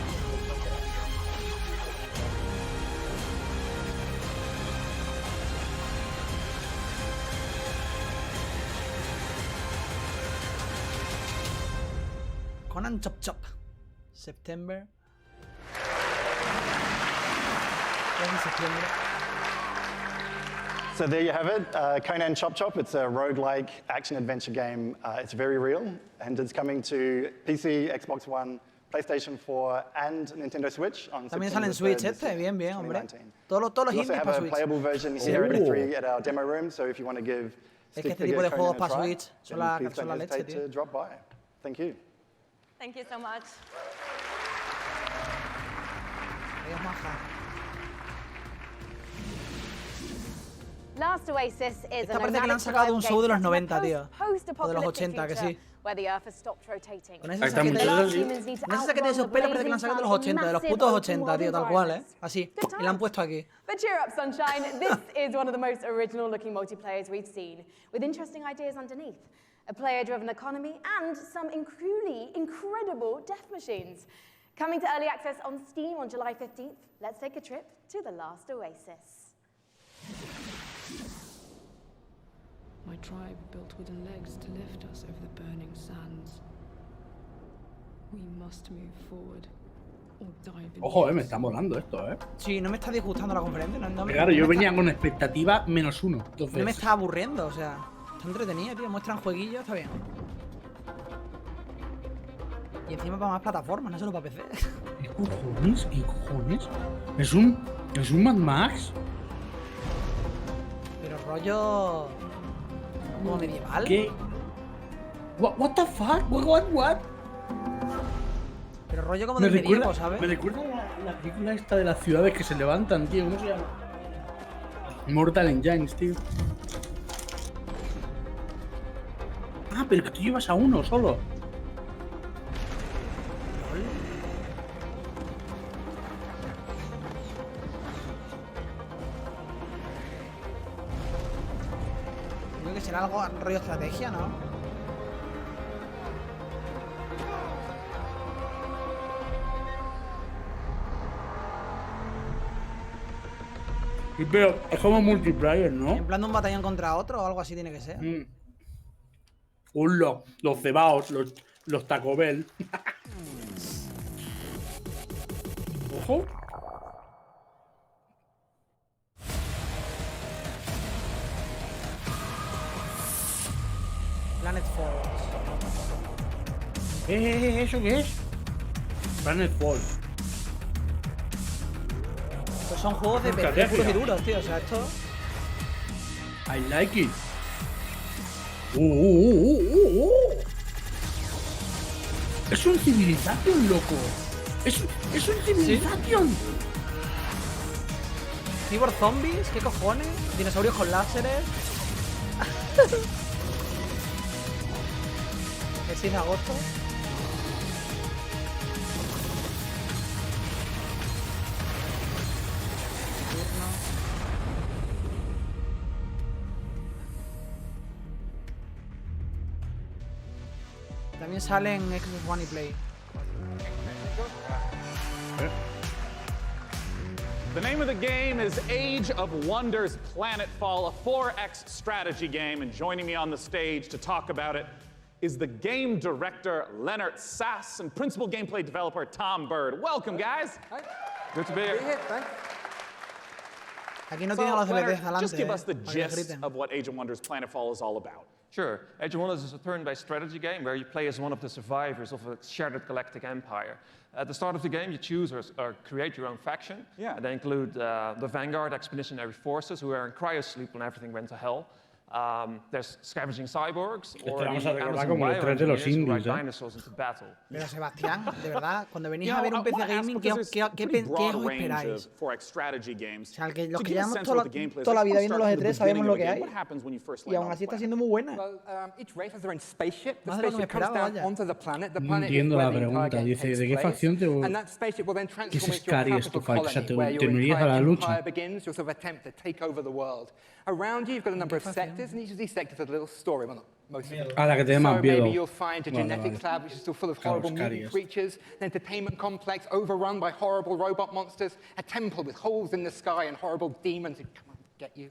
Conan Chop Chop. September. Septiembre. So there you have it, Conan Chop Chop. It's a roguelike action-adventure game. It's very real, and it's coming to PC, Xbox One, PlayStation 4, and Nintendo Switch on También sale en Switch este, bien, bien, hombre. Todos los We also indies have para a Switch. playable version here at E3 at our demo room, so if you want to give Es que stick este tipo de figure juegos Conan a para try, Switch son then la, please son la don't leche, hesitate tío. to drop by. Thank you. Thank you so much. Adiós, maja. Last Oasis is Esta parece que le han sacado un show de los 90, tío. O de los 80, que sí. Where the Earth has stopped rotating. Con esa saqueta de esos pelos parece que le han sacado de los 80, de los putos 80, tío, tal cual, ¿eh? Así. Y la han puesto aquí. But cheer up, Sunshine. This is one of the most original-looking multiplayers we've seen, with interesting ideas underneath, a player-driven economy, and some truly incredible death machines. Coming to early access on Steam on July 15th, let's take a trip to the Last Oasis. My tribe built wooden legs to lift us over the burning sands. We must move forward or die beneath. Ojo, me está molando esto, Sí, no me está disgustando la conferencia. No Claro, yo venía con expectativa -1. Entonces... No me está aburriendo, o sea. Está entretenido, tío. Muestran jueguillos, está bien. Y encima para más plataformas, no solo para PC. ¿Qué cojones? ¿Qué cojones? ¿Es un Mad Max? Pero rollo... ¿como medieval? ¿Qué? What the fuck? What? Pero rollo como del medievo, ¿sabes? Me recuerda la película esta de las ciudades que se levantan, tío. ¿Cómo se llama? Mortal Engines, tío. Ah, pero que tú llevas a uno solo. Creo que será algo rollo estrategia, ¿no? Pero es como multiplayer, ¿no? En plan de un batallón contra otro o algo así tiene que ser. Los cebaos, los Taco Bell. Ojo. Planetfall. ¿Eso qué es? Planetfall. Pues son juegos de PC puros y duros, tío. O sea, esto... I like it. Es un Civilization, loco. Es un Civilization. ¿Cyborg zombies? ¿Qué cojones? ¿Dinosaurios con láseres? ¿El 6 de agosto? También sale en Xbox One y Play. The name of the game is Age of Wonders Planetfall, a 4X strategy game, and joining me on the stage to talk about it is the game director Leonard Sass and principal gameplay developer Tom Bird. Welcome, guys. Hi. Good to be here. Thanks. Aquí no tienen a los de Bethesda delante. Just give us the gist of what Age of Wonders Planetfall is all about. Sure. Age of Wonders is a turn-based strategy game where you play as one of the survivors of a shattered galactic empire. At the start of the game, you choose or create your own faction. Yeah. And they include the Vanguard Expeditionary Forces, who are in cryosleep when everything went to hell. There's scavenging cyborgs, or the Amazon bioengineers who ride dinosaurs into battle. Pero Sebastián, de verdad, cuando venís a ver un PC Gaming, ¿qué os esperáis? O sea, los que llevamos toda la vida viendo los E3 sabemos lo que hay. Y aún así está siendo muy buena. Más de lo que me esperaba, vaya. No entiendo la pregunta. Dice, ¿de qué facción te voy? ¿Qué es Scary esto? O sea, ¿te unirías a la lucha? Around you, you've got a number of sectors, and each of these sectors has a little story. Well, not most of them. La que te dé más miedo. So maybe you'll find a genetics lab which is still full of horrible mutant creatures, an entertainment complex overrun by horrible robot monsters, a temple with holes in the sky and horrible demons who come and get you.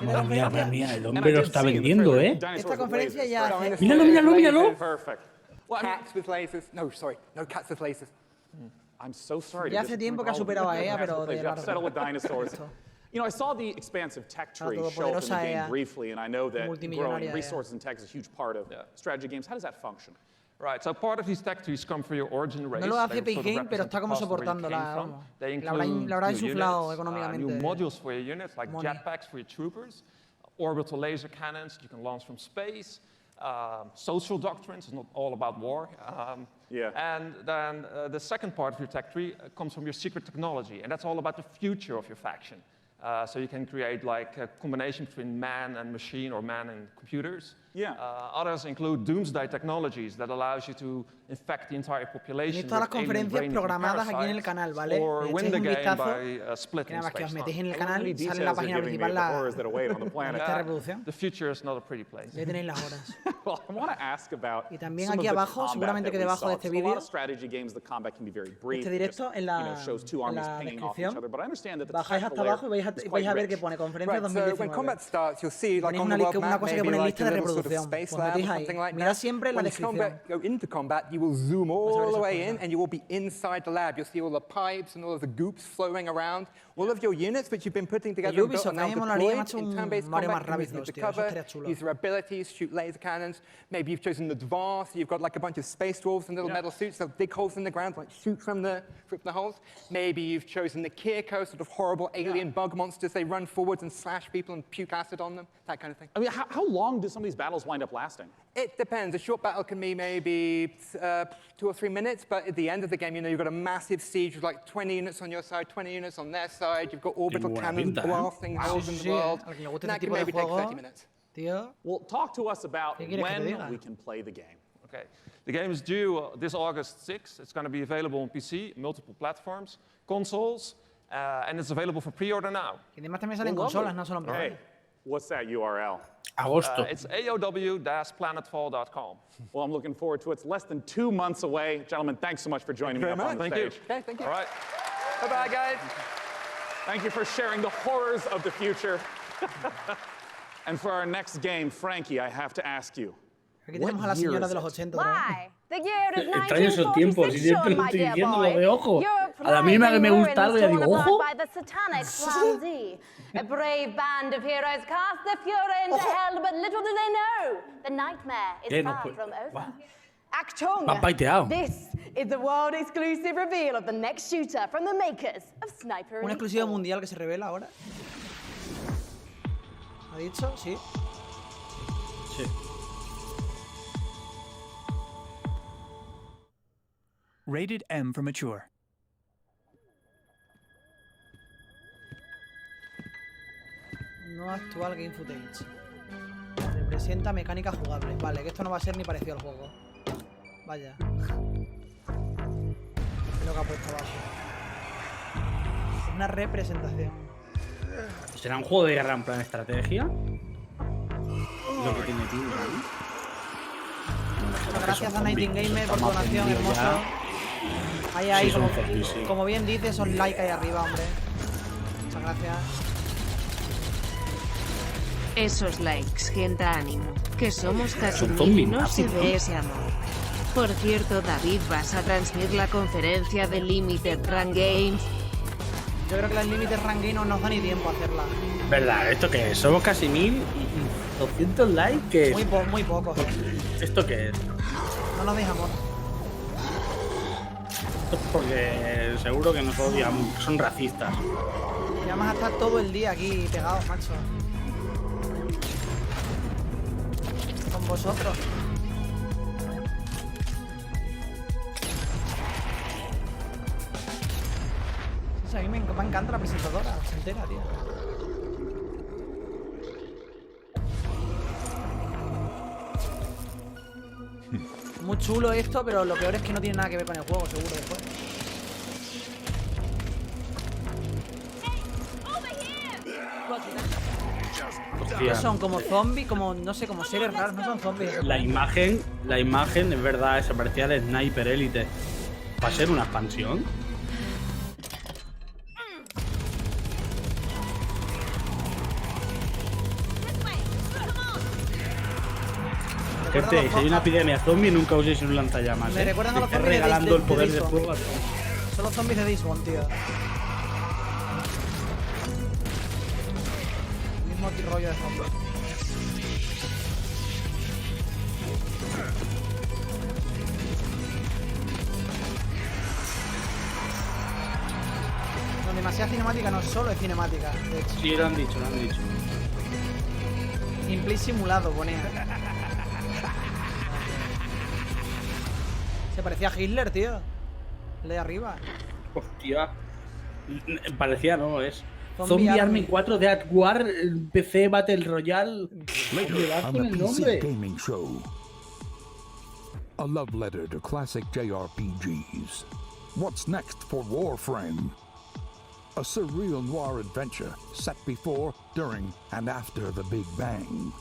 Madre mía, el hombre lo está vendiendo, ¿eh? Esta conferencia ya hace... Míralo. Perfect. Cats with lasers. No, sorry, no cats with lasers. I'm so sorry. Ya hace tiempo que ha superado a EA, pero de largo. Settle with dinosaurs. You know, I saw the expansive tech tree show up in the game briefly, and I know that growing resources and tech is a huge part of strategy games. How does that function? Right, so part of these tech trees come from your origin race. No lo hace Epic Game, pero está como soportándola, vamos. La habrá insuflado económicamente. New modules for your units, like jetpacks for your troopers, orbital laser cannons you can launch from space, social doctrines, it's not all about war. And then the second part of your tech tree comes from your secret technology, and that's all about the future of your faction. So you can create like a combination between man and machine or man and computers. Others include doomsday technologies that allows you to infect the entire population. Tenéis todas las conferencias programadas aquí en el canal, ¿vale? Echáis un vistazo, que nada más que os metéis en el canal, sale en la página principal esta reproducción. The future is not a pretty place. Ya tenéis las horas. I want to ask about y también aquí abajo, seguramente que debajo de este vídeo, este directo, en la descripción, bajáis hasta abajo y vais a ver que pone Conferencia 2019. Tenéis una cosa que pone lista de reproducción. introducción. Pues metéis ahí. Mirad siempre la descripción. Go into combat, you will zoom all the way in, and you will be inside the lab. You'll see all the pipes and all of the goops flowing around. All of your units, which you've been putting together and built, are now deployed in turn-based combat. You can move to cover, use their abilities, shoot laser cannons. Maybe you've chosen the dwarves, so you've got like a bunch of space dwarves in little metal suits. They'll dig holes in the ground, like shoot from the holes. Maybe you've chosen the Kirko, sort of horrible alien bug monsters. They run forwards and slash people and puke acid on them, that kind of thing. I mean, how long do some of these battles wind up lasting? It depends. A short battle can be maybe 2 or 3 minutes, but at the end of the game, you know, you've got a massive siege with like 20 units on your side, 20 units on their side. You've got orbital cannons blasting holes in the world. And that can maybe take 30 minutes. Well, talk to us about when we can play the game. Okay. The game is due this August 6th. It's going to be available on PC, multiple platforms, consoles, and it's available for pre-order now. Y además también salen consolas, no solo en Hey, what's that URL? Agosto. It's aow-planetfall.com. Well, I'm looking forward to it. It's less than 2 months away. Gentlemen, thanks so much for joining me up on the stage. Okay, thank you. All right. Bye-bye, guys. Thank you for sharing the horrors of the future. And for our next game, Frankie, I have to ask you. Aquí tenemos a la señora de los 80. Why? The year is Extraño esos tiempos, y 1946, siempre lo my estoy dear diciendo, lo boy. de ojo. Europe A la mínima que me lies in gusta algo, ya ruins digo, torn ojo. apart by the satanic Plan Z. A brave band of heroes cast the Fuhrer into hell, but little do they know, the nightmare is far from over. Achtung! Va paiteado. This is the world exclusive reveal of the next shooter from the makers of Sniper Un Elite exclusivo 4. mundial que se revela ahora. ¿Ha dicho? Sí. Sí. Rated M for mature. No actual game footage. Representa mecánicas jugables. Vale, que esto no va a ser ni parecido al juego. Vaya. Es lo que ha puesto abajo. Es una representación. ¿Será un juego de guerra en plan estrategia? Lo que tiene pinta, ¿no? Gracias a Nightingale por tu donación, hermoso. Ahí, como bien dices, son like ahí arriba, hombre. Muchas gracias. Esos likes, gente, ánimo. Que somos casi Son mil y zombies no se nazis, ¿no? ve ese amor. Por cierto, David, ¿vas a transmitir la conferencia de Limited Run Games? Yo creo que la Limited Run Game no nos da ni tiempo a hacerla. ¿Verdad? ¿Esto qué es? Somos casi 1000 y 200 likes. ¿Qué es? Muy pocos. ¿Esto qué es? No nos deis amor. Esto es porque seguro que nos odian, son racistas. Y vamos a estar todo el día aquí pegados, macho. Con vosotros. Sí, a mí me encanta la presentadora, se entera, tío. Muy chulo esto, pero lo peor es que no tiene nada que ver con el juego, seguro, después. Hostia. Son como zombies, como, no sé, como seres raros, no son zombies. La imagen es verdad, se parecía al Sniper Elite. ¿Va a ser una expansión? Gente, si hay una epidemia zombie, nunca uséis un lanzallamas. Me recuerdan a los Estás zombies regalando el poder de Days fuego a Gone. todos. Son los zombies de Days Gone, tío. El mismo rollo de zombies. No, demasiada cinemática no solo es cinemática, de hecho. Sí, lo han dicho, lo han dicho. Gameplay simulado, ponía. Se parecía a Hitler, tío. El de arriba. Hostia. Parecía, no, es. Zombie Zombie Army. Army 4 de War, PC Battle Royale. Later on con the el PC nombre. Gaming Show. A love letter to classic JRPGs. What's next for Warframe? A surreal noir adventure set before, during, and after the Big Bang.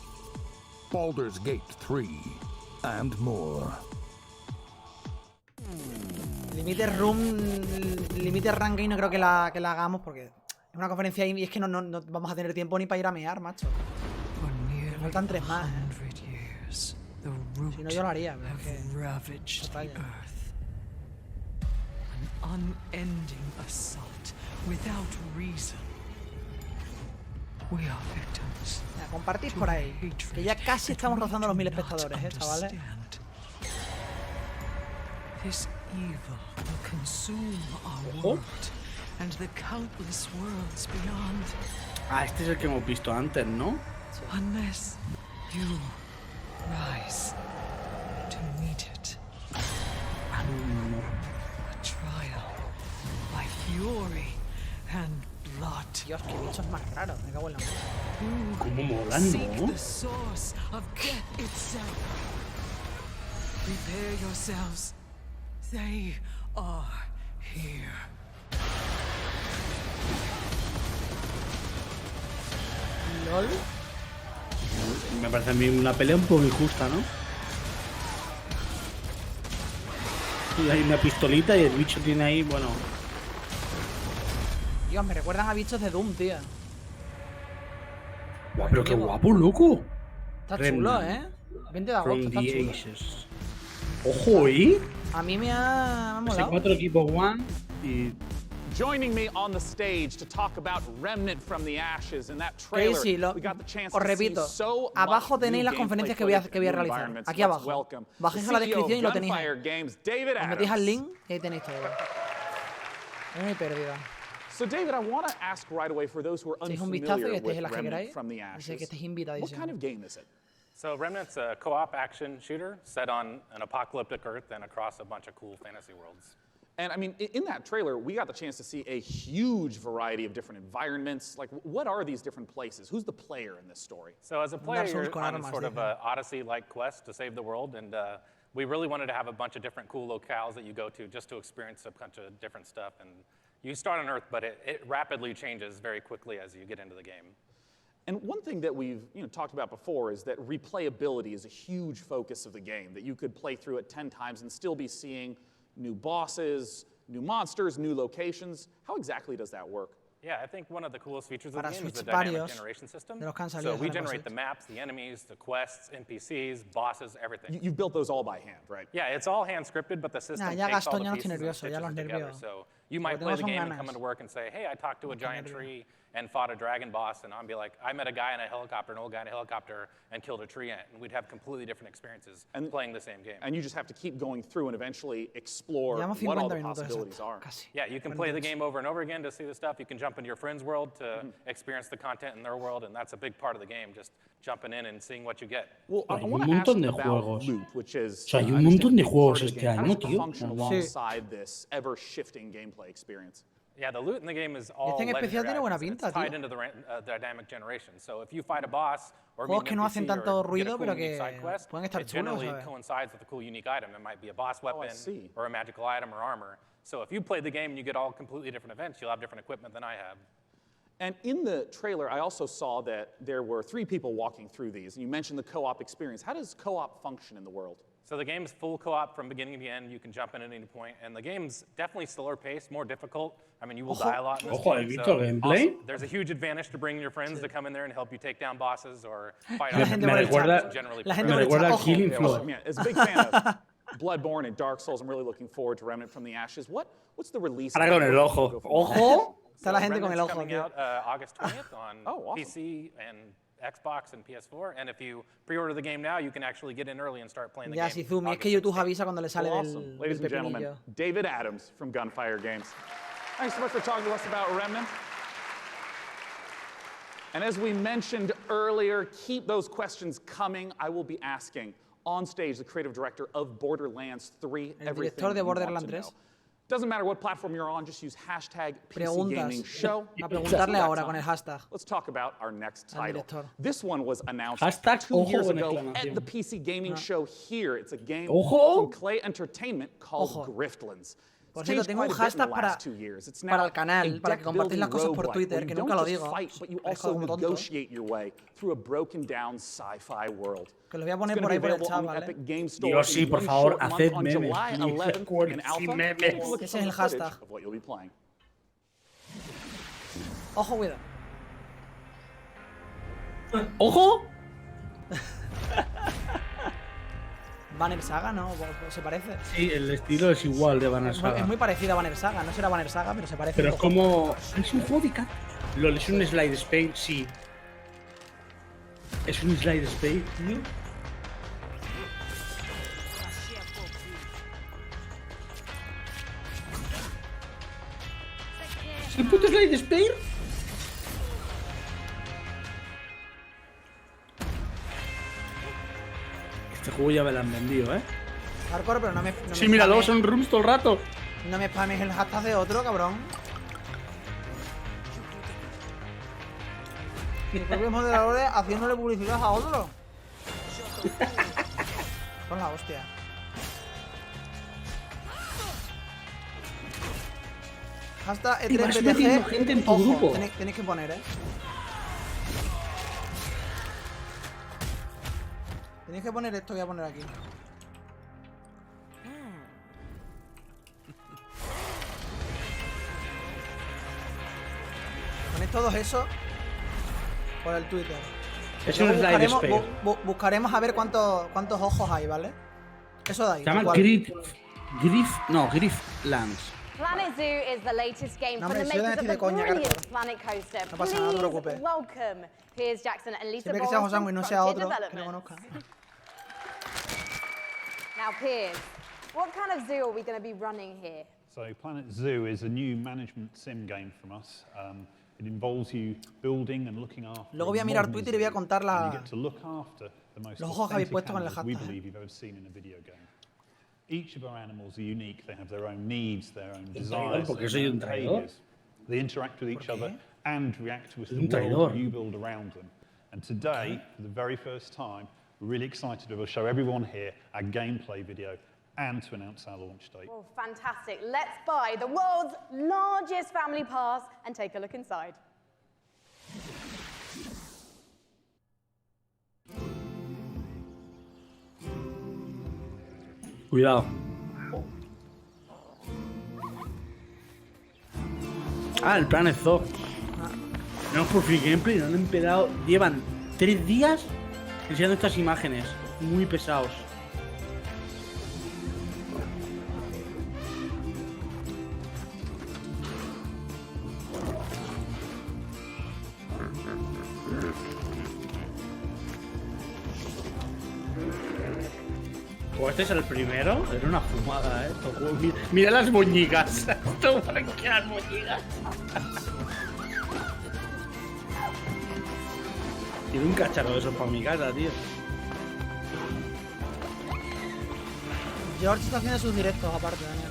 Baldur's Gate 3, and more. Limited Run Game no creo que la hagamos porque es una conferencia y es que no vamos a tener tiempo ni para ir a mear, macho. Me faltan 3 más, root Si no, yo lo haría, pero es have que ravaged the earth. An unending assault without reason. We are victims. Compartís por ahí, que ya casi estamos rozando los 1000 espectadores, chavales. This evil will consume our world and the countless worlds beyond. Ah, este es el que hemos visto antes, ¿no? Unless you rise to meet it. A trial by fury and blood. Dios, qué bichos más raros, me cago en la mano. Cómo molan, Seek ¿no? the source of death itself. Prepare yourselves. They are here. LOL. Me parece a mí una pelea un poco injusta, ¿no? Y hay una pistolita y el bicho tiene ahí, bueno... Dios, me recuerdan a bichos de Doom, tío. Guau, pero qué guapo, loco. Está chulo, ¿eh? 20 de agosto, está chulo. Ojo, ¿eh? A mí me ha molado. 4 equipos One y... Joining me on the stage to talk about Remnant from the Ashes and that trailer. Sí, we got the chance os to repito, see so abajo much tenéis new las conferencias que gameplay voy a footage, realizar. new Aquí environments. abajo. Welcome Bajéis the a la CEO descripción y lo of tenéis Gunfire ahí. Games, David Os Adams. metéis al link y ahí tenéis todo. Es muy pérdida. So David, I want to ask right away for those who are Echéis un vistazo y unfamiliar estéis with en las que Remnant queráis. from the Así que Ashes. estéis What invitadísimos. kind of game is it? So Remnant's a co-op action shooter set on an apocalyptic Earth and across a bunch of cool fantasy worlds. And I mean, in that trailer, we got the chance to see a huge variety of different environments. Like, what are these different places? Who's the player in this story? So as a player, you're on sort of an Odyssey-like quest to save the world, and we really wanted to have a bunch of different cool locales that you go to just to experience a bunch of different stuff. And you start on Earth, but it rapidly changes very quickly as you get into the game. And one thing that we've talked about before is that replayability is a huge focus of the game, that you could play through it 10 times and still be seeing new bosses, new monsters, new locations. How exactly does that work? Yeah, I think one of the coolest features of Para the game is the Switch dynamic varios generation system. de los que han salido So we salen generate the cosas. maps, the enemies, the quests, NPCs, bosses, everything. You've built those all by hand, right? Yeah, it's all hand scripted, but the system Nah, ya takes all Gastón, ya the no pieces estoy and nervioso, ya stitches los it together. nervios. So you might Porque play tengo the son game and ganas. come into work and say, hey, I talked to a Qué giant nervio. tree and fought a dragon boss, and I'll be like, I met a guy in a helicopter, an old guy in a helicopter, and killed a tree ant, and we'd have completely different experiences playing the same game. And you just have to keep going through and eventually explore Llevamos what all 50 the minutos possibilities exacto, are. casi. Yeah, you can play the game over and over again to see the stuff. You can jump into your friend's world to experience the content in their world, and that's a big part of the game, just jumping in and seeing what you get. Well, I Hay want un to montón ask de about juegos. Loop, which is, O sea, hay I un montón de understand, juegos part of the este game. How año, does it tío. function Sí. alongside this ever-shifting gameplay experience? Yeah, the loot in the game is all Este en especial legendary tiene buena items, and pinta, it's tied tío. into the dynamic generation. So if you fight a boss or Juegos meet que an no NPC hacen tanto or get a ruido, cool pero unique que side quest, pueden estar it chulos, generally ¿sabes? coincides with a cool unique item. It might be a boss weapon see. or a magical item or armor. So if you play the game and you get all completely different events, you'll have different equipment than I have. And in the trailer, I also saw that there were 3 people walking through these, and you mentioned the co-op experience. How does co-op function in the world? So the game's full co-op from beginning to end. You can jump in at any point, and the game's definitely slower paced, more difficult. I mean, you will die a lot in this Ojo, game. ¿has visto So gameplay? also, there's a huge advantage to bringing your friends to come in there and help you take down bosses or fight La off gente Me por el recuerda, chat. generally La gente me por el recuerda chat. al Ojo. Killing Floor. Well, yeah, as a big fan of Bloodborne and Dark Souls, I'm really looking forward to Remnant from the Ashes. What's the release? Ahora con el ojo. ¡Ojo! Está la gente con el Remnant's ojo, coming tío. out August 20th on awesome. PC and Xbox and PS4. And if you pre-order the game now, you can actually get in early and start playing the Ya, game. si Zumi, es August que YouTube 16th. avisa cuando le sale Well, del, awesome. del Ladies and gentlemen, pepinillo. David Adams from Gunfire Games. Thanks so much for talking to us about Remnant. And as we mentioned earlier, keep those questions coming. I will be asking on stage the creative director of Borderlands 3 El everything director de you want Borderlands to 3. know. Doesn't matter what platform you're on, just use hashtag Preguntas. PCGamingShow. A preguntarle ahora con el hashtag. Let's talk about our next Al title. director. This one was announced Hashtag 2 ojo years con ago exclamación. at the PC Gaming Show here. It's a game Ojo. from Clay Entertainment called Ojo. Griftlands. Por It's cierto, changed tengo un quite a bit in hashtag the para, last 2 years. It's para now el canal, a para que compartáis deck-building las cosas por roguelike Twitter, where que you nunca lo don't just digo. fight, but you Parezco also como tonto. negotiate your way through a broken down sci-fi world. Que lo voy a It's poner gonna por be ahí por el available chat, on the ¿vale? Epic Game Store Dios, sí, in por one favor, short month haced on memes, July please. 11th Recuerden, in sí, alpha. memes. Take a look at Ese some es el of the footage hashtag. of what you'll be playing. Ojo, cuidado. ¡Ojo! Banner Saga, ¿no? ¿Se parece? Sí, el estilo es igual de Banner Saga. Es muy parecido a Banner Saga. No será Banner Saga, pero se parece. Pero es como... Es un juego de cat. LOL, es un slide space, sí. Es un slide space, tío. ¿Es el puto slide space? Este juego ya me lo han vendido, ¿eh? Hardcore, pero no me sí, míralo, son rooms todo el rato. No me spames el hashtag de otro, cabrón. Mis propios moderadores haciéndole publicidad a otro. Con la hostia. Hashtag E3BTG. Gente en tu Ojo, grupo. Tenéis que poner, Tenéis que poner esto que voy a poner aquí. Ponéis todos eso por el Twitter. Es un slide space. Buscaremos a ver cuántos ojos hay, ¿vale? Eso de ahí. Se llama Grifflands. Planet Zoo is the latest game No, from the hombre, makers of the coña, brilliant Planet Coaster. No pasa nada, no te preocupes. Please welcome Piers Jackson and Lisa Siempre que sea Bowles José y from no sea Frontier otro que no Development. conozca. Now, Piers, what kind of zoo are we going to be running here? So Planet Zoo is a new management sim game from us. It involves you building and looking after. Luego voy a mirar Twitter y voy a contar you get to look after the most los ojos que habéis puesto con el we hashtag. believe you've ever seen in a video game. Each of our animals are unique. They have their own needs, their own desires, Porque their soy own un traidor. behaviors. They interact with each other and react to the Un world traidor. you build around them. And today, for the very first time, we're really excited to show everyone here our gameplay video and to announce our launch date. Well, fantastic. Let's buy the world's largest family pass and take a look inside. Cuidado. El Planet Zoo. No, por free gameplay, no han empezado. Llevan 3 días enseñando estas imágenes. Muy pesados. Este es el primero, era una fumada, Mira las moñigas. Esto para que las moñigas. Tiene un cacharro de esos para mi casa, tío. George está haciendo sus directos aparte, Daniel.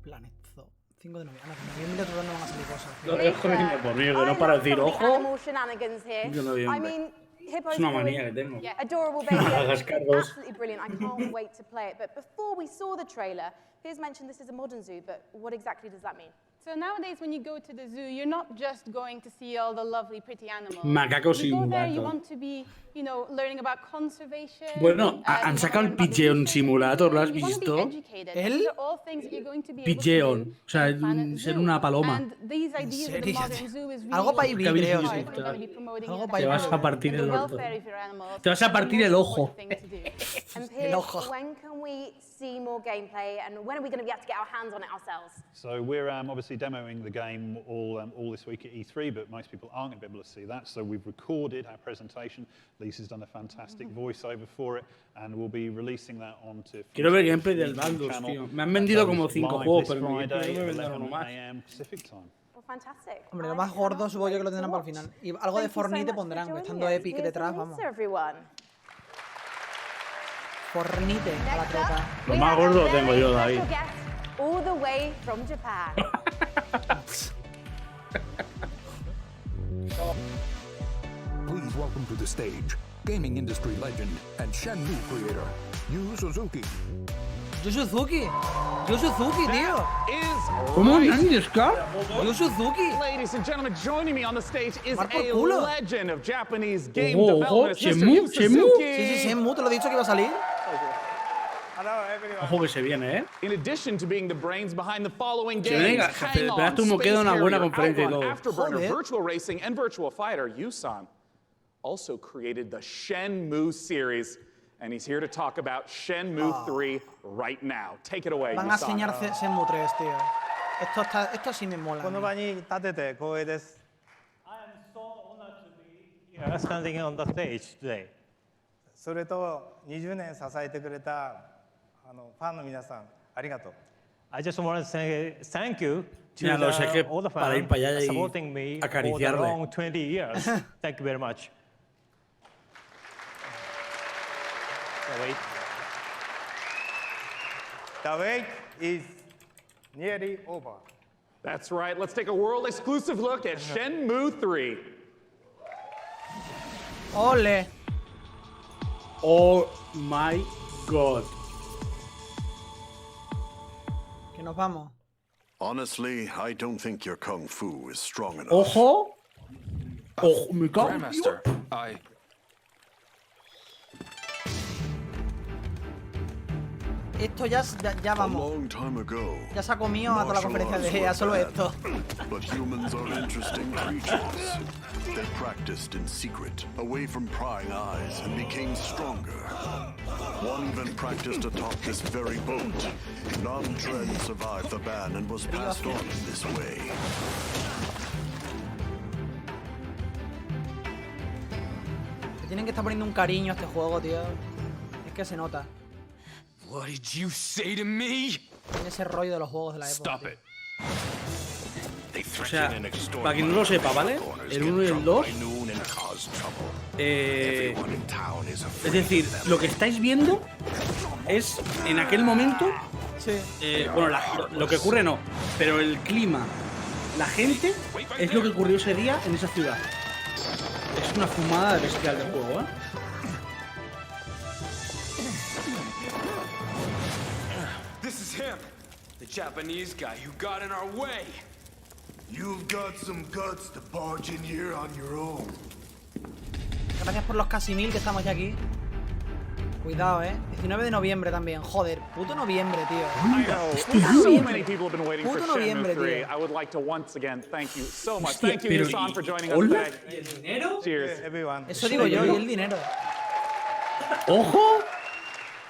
Planet Zoo. 5 de noviembre. En noviembre todos no van a salir cosas. No dejo de irme por mí, que no para decir ojo. Yo no noviembre. Es una manía que tengo. Adorable baby. Madagascar 2. Absolutely brilliant. I can't wait to play it. But before we saw the trailer, Piers mentioned this is a modern zoo, but what exactly does that mean? So nowadays, when you go to the zoo, you're not just going to see all the lovely, pretty animals. Macacos you go there, you simulator. want to be, you know, learning about conservation. Bueno, han sacado el Pigeon Simulator, ¿lo has visto? ¿El? Pigeon, o sea, ser una paloma. ¿En serio? Algo para ir creo, sí. Algo para Te vas a partir el orto. Te vas a partir el ojo. El ojo. When can we see more gameplay, and when are we going to be able to get our hands on it ourselves? So we're obviously demoing the game all this week at E3, but most people aren't going to be able to see that. So we've recorded our presentation. Lisa's done a fantastic voiceover for it, and we'll be releasing that onto. Quiero ver gameplay del Baldur's, tío. Me han vendido como 5 juegos, pero me vendieron uno más. Hombre, lo más gordo supongo yo que lo tendrán para el final. Y algo de Fortnite pondrán, estando Epic detrás, vamos. Fortnite a la tropa. Lo más gordo lo tengo yo, David. All the way from Japan. Please welcome to the stage, gaming industry legend and Shenmue creator, Yu Suzuki. Yu Suzuki, tío. ¿Cómo? ¿Nani desu ka? Yu Suzuki. Ladies and gentlemen, joining me on the stage is Mar por a culo. legend of Japanese game Ojo, development. It's Mr. Shenmue, Yu Shenmue. Suzuki. Sí, Shenmue, te lo he dicho que iba a salir. Ojo que se viene, ¿eh? In addition to being the brains behind the following Se games, venga, Hang On, espérate como Space queda una buena Harrier, conferencia y Outrun, todo. Afterburner, Joder. Virtual Racing, and Virtual Fighter, Yusan also created the Shenmue series, and he's here to talk about Shenmue 3 right now. Take it away, Van a Yusan. enseñar Shenmue 3, tío. Esto sí me mola. この場に立てて光栄です。I am so honored to be here standing on the stage today. それと20年支えてくれたファンの皆さんありがとう。I just want to say thank you to Mira, lo sé que all the para ir fans para allá y supporting me for the acariciarle. long 20 years. Thank you very much. The wait is nearly over. That's right. Let's take a world exclusive look at Shenmue 3. ¡Ole! Oh my god. Que nos vamos. Honestly, I don't think your kung fu is strong enough. Ojo. Ojo, me cago en Dios. Grandmaster, I... Esto ya vamos. Ya se ha comido a toda la conferencia de EA, solo esto. But humans are interesting creatures. They practiced in secret, away from prying eyes, and became stronger. One even practiced atop this very boat. None Dread survived the ban and was passed on in this way. Le tienen que estar poniendo un cariño a este juego, tío. Es que se nota. What did you say to me? Tiene ese rollo de los juegos de la época. Stop it. O sea, para quien no lo sepa, ¿vale? El 1 y el 2. Es decir, lo que estáis viendo es en aquel momento. Bueno, lo que ocurre no, pero el clima, la gente, es lo que ocurrió ese día en esa ciudad. Es una fumada bestial del juego, ¿eh? This is him, the Japanese guy who got in our way. You've got some guts to barge in here on your own. Gracias por los casi 1000 que estamos ya aquí. Cuidado, 19 de noviembre también. Joder, puto noviembre, tío. So many people have been waiting for Puto noviembre, Shenmue 3. tío. I would like to once again thank you so much. Hostia, Thank you, pero Yusan, for joining us ¿hola? today. ¿Y el dinero? Cheers. Eso digo yo, y el dinero. ¡Ojo!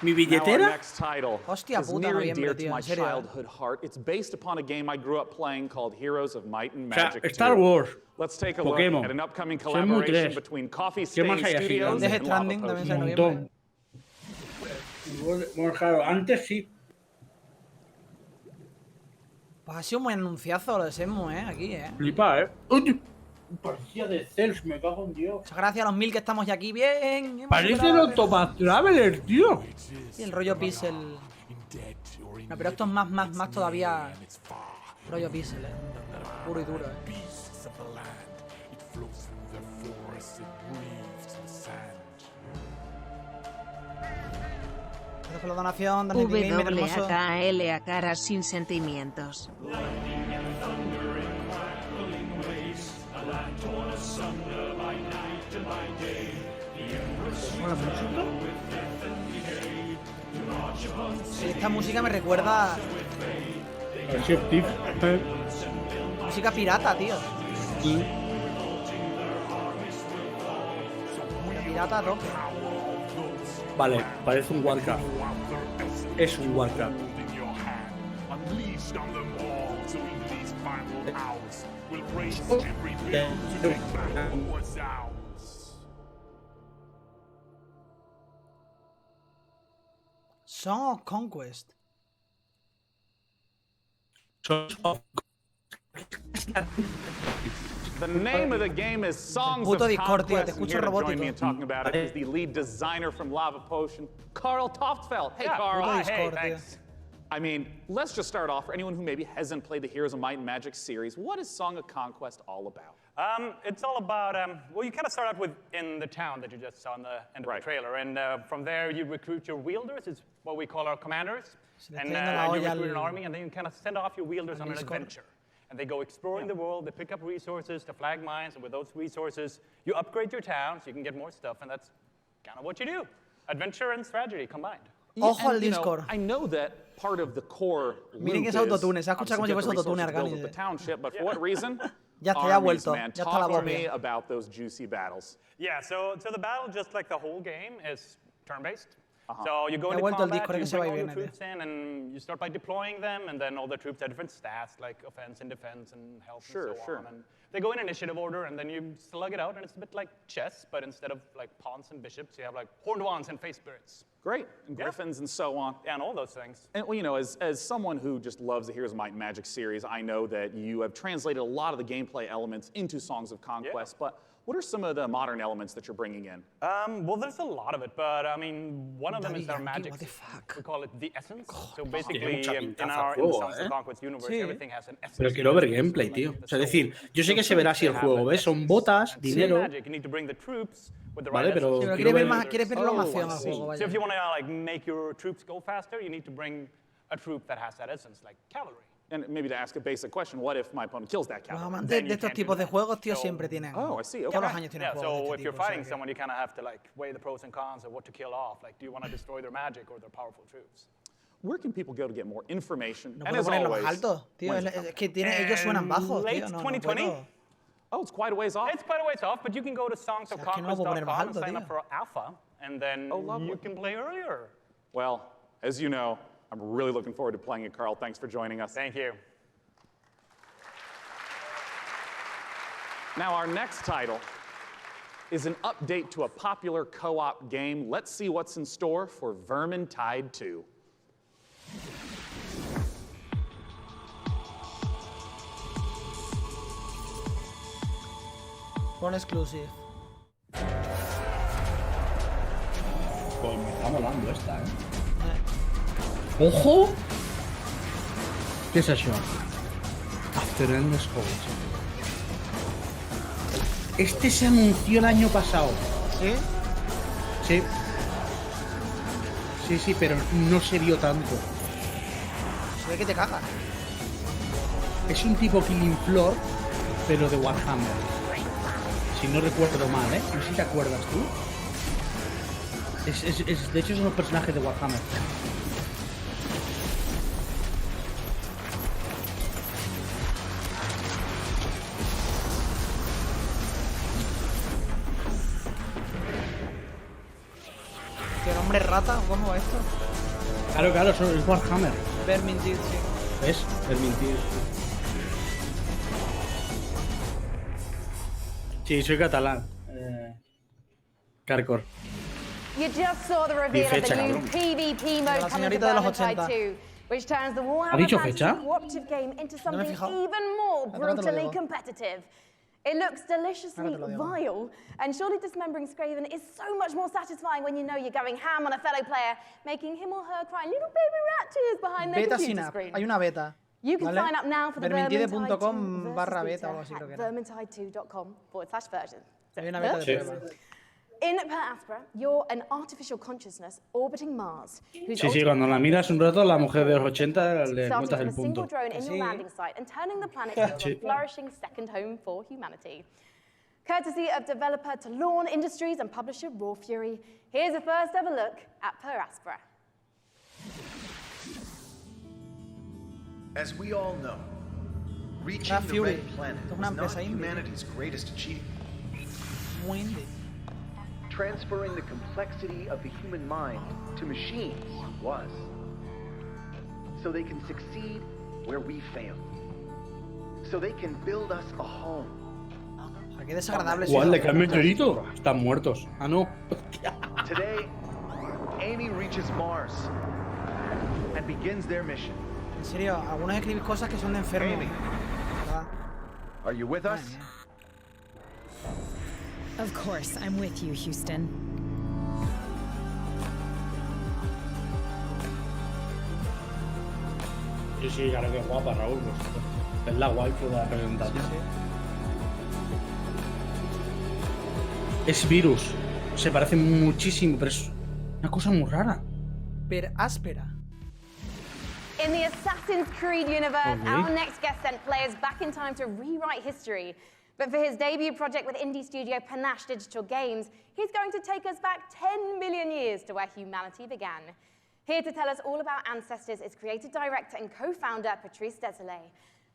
¿Mi Now our billetera? next title Hostia is puta, near and noviembre, dear to tío, my en serio. childhood heart. It's based upon a game I grew up playing called Heroes of Might and O sea, Magic 2. Star Wars, Let's take a Pokémon, look at an upcoming Shenmue collaboration 3. between Coffee ¿Qué más Stain hay así? Studios Death and Lava Stranding también sale en Potion. noviembre. Bueno, claro, antes sí. Pues ha sido un buen anunciazo lo de Shenmue, aquí, Flipa, Oye, parecía de Cels, me cago en Dios. Muchas gracias a los 1000 que estamos ya aquí. Bien. hemos Parece superado el Octopath Traveler, tío. Y el rollo pixel. No, pero esto es más todavía. Rollo pixel, puro y duro, Gracias por la donación, Daniel Gamer, hermoso. WKL a caras sin sentimientos. Sí, esta música me recuerda. Música pirata, tío. Pirata a tope. Vale, parece un Warcraft. Es un Warcraft. Song of Conquest. The name of the game is Songs of Puto Discord, tío, te Conquest, and escucho here to join robótico. me in talking about it is the lead designer from Lava Potion, Carl Toftfeld. Hey, Yeah, Carl. puto Hey, Discord, tío. thanks. I mean, let's just start off for anyone who maybe hasn't played the Heroes of Might and Magic series. What is Song of Conquest all about? It's all about, well, you kind of start out with in the town that you just saw in the end of the trailer. And from there, you recruit your wielders. It's what we call our commanders. And you recruit an army, and then you kind of send off your wielders on an adventure. And they go exploring the world. They pick up resources to flag mines. And with those resources, you upgrade your town so you can get more stuff. And that's kind of what you do. Adventure and strategy combined. Ojo al Discord. I know that part of the core Miren que es autotune, se ha escuchado como si fuese autotune Arcani. But for what reason? Ya está, ya ha vuelto. Man, ya está la talk to voz me about those juicy battles. Yeah, so the battle, just like the whole game, is turn-based. So you go into vuelto el combat, Discord, you que se va bring y all the viene, troops in, and you start by deploying them, and then all the troops have different stats, like offense and defense and health and so on. And they go in initiative order, and then you slug it out, and it's a bit like chess, but instead of like pawns and bishops, you have like horned wands and face spirits. Great, and griffins and so on. Yeah, and all those things. And well, you know, as someone who just loves the Heroes of Might and Magic series, I know that you have translated a lot of the gameplay elements into Songs of Conquest, but what are some of the modern elements that you're bringing in? Well, there's a lot of it, but I mean, one of them is our magic. We call it the essence. So basically, in the Songs of Conquest universe, everything has an essence. Pero quiero ver gameplay, tío. O sea, es decir, yo sé que se verá así el juego, ¿ves? Son botas, dinero. Vale, pero quiere ver más, quiere ver la acción al juego, vaya. So if you want to like make your troops go faster, you need to bring a troop that has that essence, like cavalry. And maybe to ask a basic question, what if my opponent kills that cavalry? Los amantes de estos tipos de juegos, tío, siempre tienen. Oh, I see. Okay. Todos los años tienen juegos. So if you're fighting someone, you kind of have to like weigh the pros and cons of what to kill off. Like, do you want to destroy their magic or their powerful troops? Where can people go to get more information? No puedo ponerlo más alto, tío. Es que ellos suenan bajos, tío. No, 2020. Oh, it's quite a ways off. It's quite a ways off, but you can go to songsofconquest.com and sign up for alpha, and then you can play earlier. Well, as you know, I'm really looking forward to playing it, Carl. Thanks for joining us. Thank you. Now, our next title is an update to a popular co-op game. Let's see what's in store for Vermintide 2. Con exclusive. Pues me está molando esta, ¡Ojo! ¿Qué es eso? After Endless Holes. Este se anunció el año pasado. ¿Sí? Sí. Sí, sí, pero no se vio tanto. Se ve que te cagas. Es un tipo Killing Floor, pero de Warhammer. Si no recuerdo mal, ¿eh? No sé si te acuerdas tú. De hecho, son los personajes de Warhammer. ¿Qué nombre rata? ¿Cómo va esto? Claro, claro, es Warhammer. Vermintide, sí. ¿Ves? Vermintide. Sí, soy catalán. Carcor. You just saw the reveal of the new PvP mode coming to Vermintide 2, which turns the Warhammer Fantasy cooperative game into something even more brutally competitive. It looks deliciously vile, and surely dismembering Scraven is so much more satisfying when you know you're going ham on a fellow player, making him or her cry little baby rat tears behind their computer screen. Hay una beta. You can sign up now for the Vermintide.com/beta o algo así creo que era. Vermintide2.com/version. Hay una beta de prueba. In Per Aspera, you're an artificial consciousness orbiting Mars. Sí, sí, cuando la miras un rato, la mujer de los 80 le notas el punto. Drone in your landing site and turning the planet into a flourishing second home for humanity. Courtesy of developer Talon Industries and publisher Raw Fury, here's a first ever look at Per Aspera. As we all know, reaching the Red Planet was not humanity's greatest achievement. Transferring the complexity of the human mind to machines was. So they can succeed where we failed. So they can build us a home. Qué desagradable. ¿Cuál? ¿De qué meteorito? Están muertos. Ah, no. Today, Amy reaches Mars and begins their mission. En serio, algunos escribís cosas que son de enfermo. Are you with us? Of course, I'm with you, Houston. Sí, sí, claro que guapa, Raúl. Es la waifu de la presentación. Es Virus. Se parece muchísimo, pero es una cosa muy rara. Per Aspera. In the Assassin's Creed universe, our next guest sent players back in time to rewrite history. But for his debut project with indie studio Panache Digital Games, he's going to take us back 10 million years to where humanity began. Here to tell us all about Ancestors is creative director and co-founder Patrice Desolé.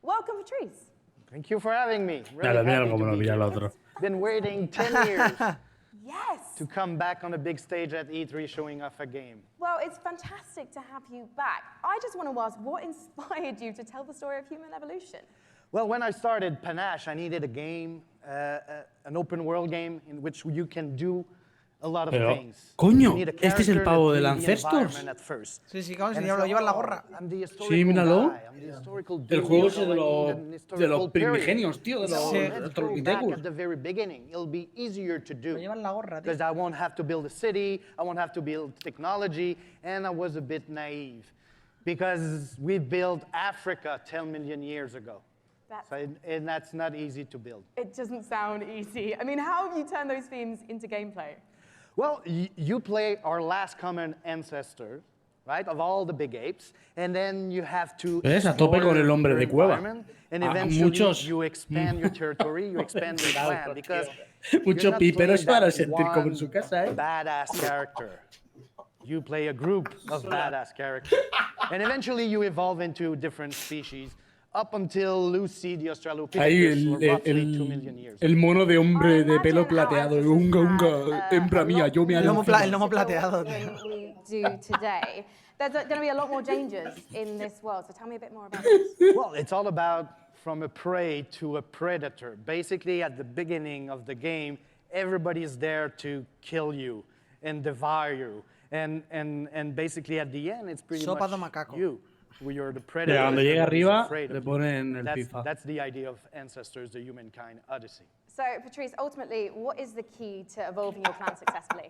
Welcome, Patrice. Thank you for having me. Really happy to be here. Been waiting 10 years to come back on a big stage at E3 showing off a game. Well, it's fantastic to have you back. I just want to ask, what inspired you to tell the story of human evolution? Well, when I started Panache, I needed a game, an open world game in which you can do a lot of things. Coño, este es el pavo del Ancestors. Sí, sí, claro, si lo lleva en la gorra. Sí, míralo. El juego es de los primigenios, tío, de los Trollitecus. It'll be easier to do. Lo lleva en la gorra, tío. Because I won't have to build a city, I won't have to build technology, and I was a bit naive. Because we built Africa 10 million years ago. And that's not easy to build. It doesn't sound easy. I mean, how have you turned those themes into gameplay? Well, you play our last common ancestor, right, of all the big apes, and then you have to a tope con el hombre de cueva. And eventually you expand your territory, you expand your clan, because muchos piperos para sentir como en su casa, badass character. You play a group of badass characters. And eventually you evolve into different species. Up until Lucy, the Australopithecus, were roughly 2 million years. El mono de hombre de pelo plateado. Unga, unga, hembra mía, yo me El lomo plateado. We do today. There's going to be a lot more changes in this world, so tell me a bit more about this. Well, it's all about from a prey to a predator. Basically, at the beginning of the game, everybody is there to kill you and devour you. And basically, at the end, it's pretty much you. You're the predator. Cuando llega arriba, le ponen el FIFA. That's the idea of Ancestors, the Humankind Odyssey. So, Patrice, ultimately, what is the key to evolving your clan successfully?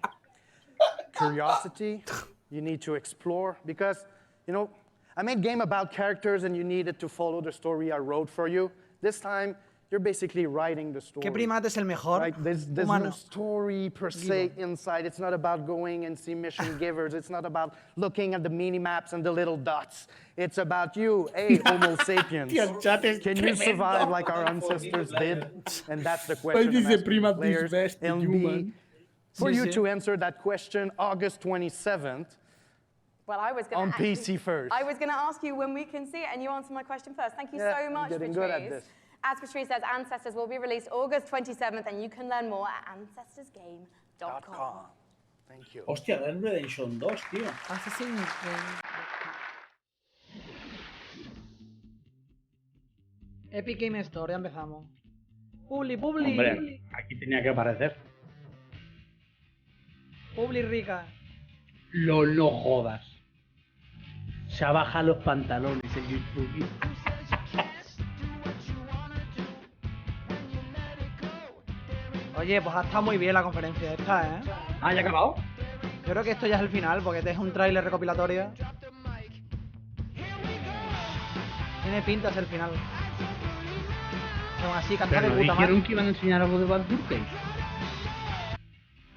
Curiosity. You need to explore. Because, you know, I made a game about characters and you needed to follow the story I wrote for you. This time, you're basically writing the story. ¿Qué primate es el mejor? Right? There's no story per se inside. It's not about going and see mission givers. It's not about looking at the mini-maps and the little dots. It's about you, hey, Homo sapiens. Can you survive like our ancestors did? And that's the question I'm asking the players. And for you to answer that question, August 27th, well, I was on PC first. I was going to ask you when we can see it, and you answered my question first. Thank you so much, getting Patrice. Good at this. As Patrice says, Ancestors will be released August 27th, and you can learn more at ancestorsgame.com. Thank you. Hostia, Red Redemption 2, tío. Assassin's Creed. Epic Game Store, ya empezamos. Publi. Hombre, aquí tenía que aparecer. Publi rica. No jodas. Se ha bajado los pantalones en YouTube. Oye, pues ha estado muy bien la conferencia esta, ¿eh? Ah, ¿ya ha acabado? Yo creo que esto ya es el final, porque este es un tráiler recopilatorio. Tiene pinta de ser el final. Aún así, canta de puta madre. ¿Dijeron que iban a enseñar algo de Baldur's Gate?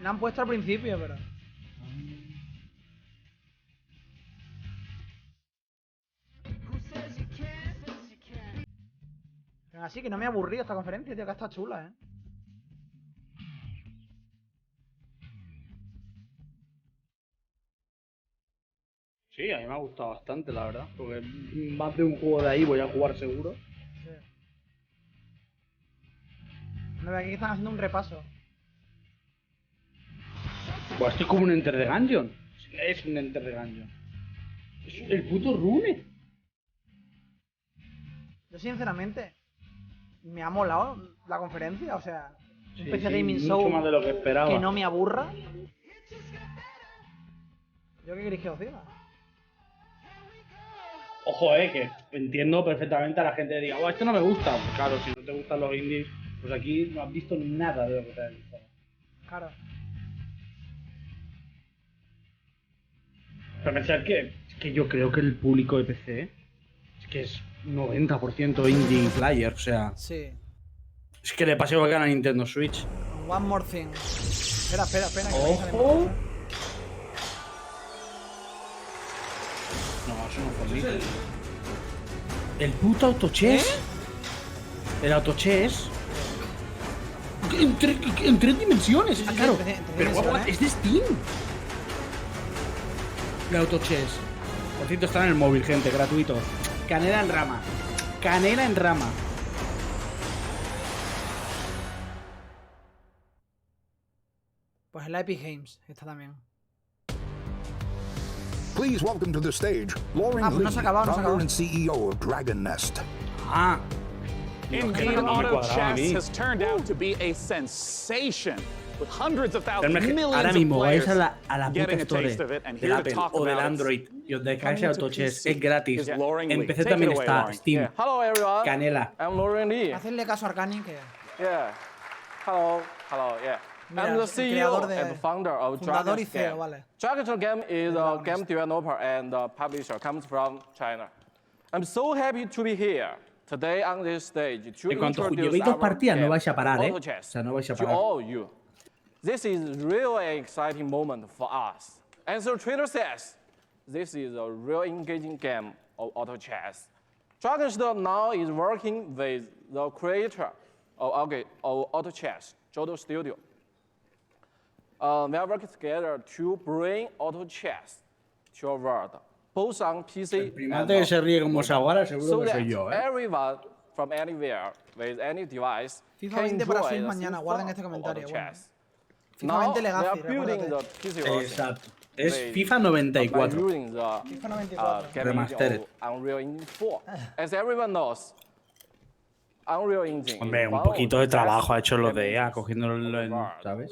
La han puesto al principio, pero... Aún así, que no me ha aburrido esta conferencia, tío, que está chula, ¿eh? Sí, a mí me ha gustado bastante, la verdad. Porque más de un juego de ahí voy a jugar seguro. Sí. No, aquí están haciendo un repaso. Pues esto es como un Enter the Gungeon. Es un Enter the Gungeon. Es el puto Rune. Yo sinceramente me ha molado la conferencia, o sea, Sí, un PC sí, Gaming mucho Show más de lo que esperaba. que no me aburra. ¿Yo qué queréis que os diga? Ojo, que entiendo perfectamente a la gente que diga, oh, esto no me gusta. Pues claro, si no te gustan los indies, pues aquí no has visto nada de lo que te ha gustado. Claro. Pero pensar que yo creo que el público de PC es que es 90% indie player, o sea... Sí. Es que le pasé bacán a Nintendo Switch. One more thing. Espera. ¡Ojo! No, eso no es por mí. El puto autochess. El autochess. En tres dimensiones. Ah, claro. Pero guapo, es de Steam. de autochess. Por cierto, está en el móvil, gente, gratuito. Canela en rama. Canela en rama. Pues en la Epic Games está también. Please welcome to the stage, Lauren Lee, founder and CEO of Dragon Nest. Ah. In-game auto chess has turned out to be a sensation. With hundreds of thousands, millions ahora of mismo vais players a la getting puta a taste of store it, and del here to Apple talk o del about Android y os descargáis Coming to autochess, PC es gratis. is Lauren En Lee. PC Take también it away, está, Lauren. Steam. Yeah. Hello everyone. Canela. I'm Lauren Lee. Hacedle caso a Arcani que... Yeah. Hello. Yeah. Mira, I'm the CEO de, and founder of fundador Dragon's y CEO, Game. vale. Dragon's Game is a game developer and publisher, comes from China. I'm so happy to be here today on this stage to En cuanto introduce llevéis dos our partidas no game, vais a parar, Auto Chess, O sea, no vais a to parar. all you. This is really an exciting moment for us. As the trailer says, this is a real engaging game of auto chess. Dragon's Den now is working with the creator of auto chess, Jodo Studio. We are working together to bring auto chess to your world, both on PC and que se ríe como Saguara, seguro so que soy yo, that everyone from anywhere with any device FIFA can 20 para enjoy Switch the mañana, guarden este system of comentario. auto Bueno. chess. FIFA 20 Now, we are Legacy, building the recuérdate. PC version Exacto. Es with- FIFA 94. by using the, FIFA 94. game Remastered. engine of Unreal Engine 4. As everyone knows, Unreal Engine Hombre, is un one poquito of de the trabajo ha best hecho los game de EA, engines cogiéndolo in the en, world. ¿sabes?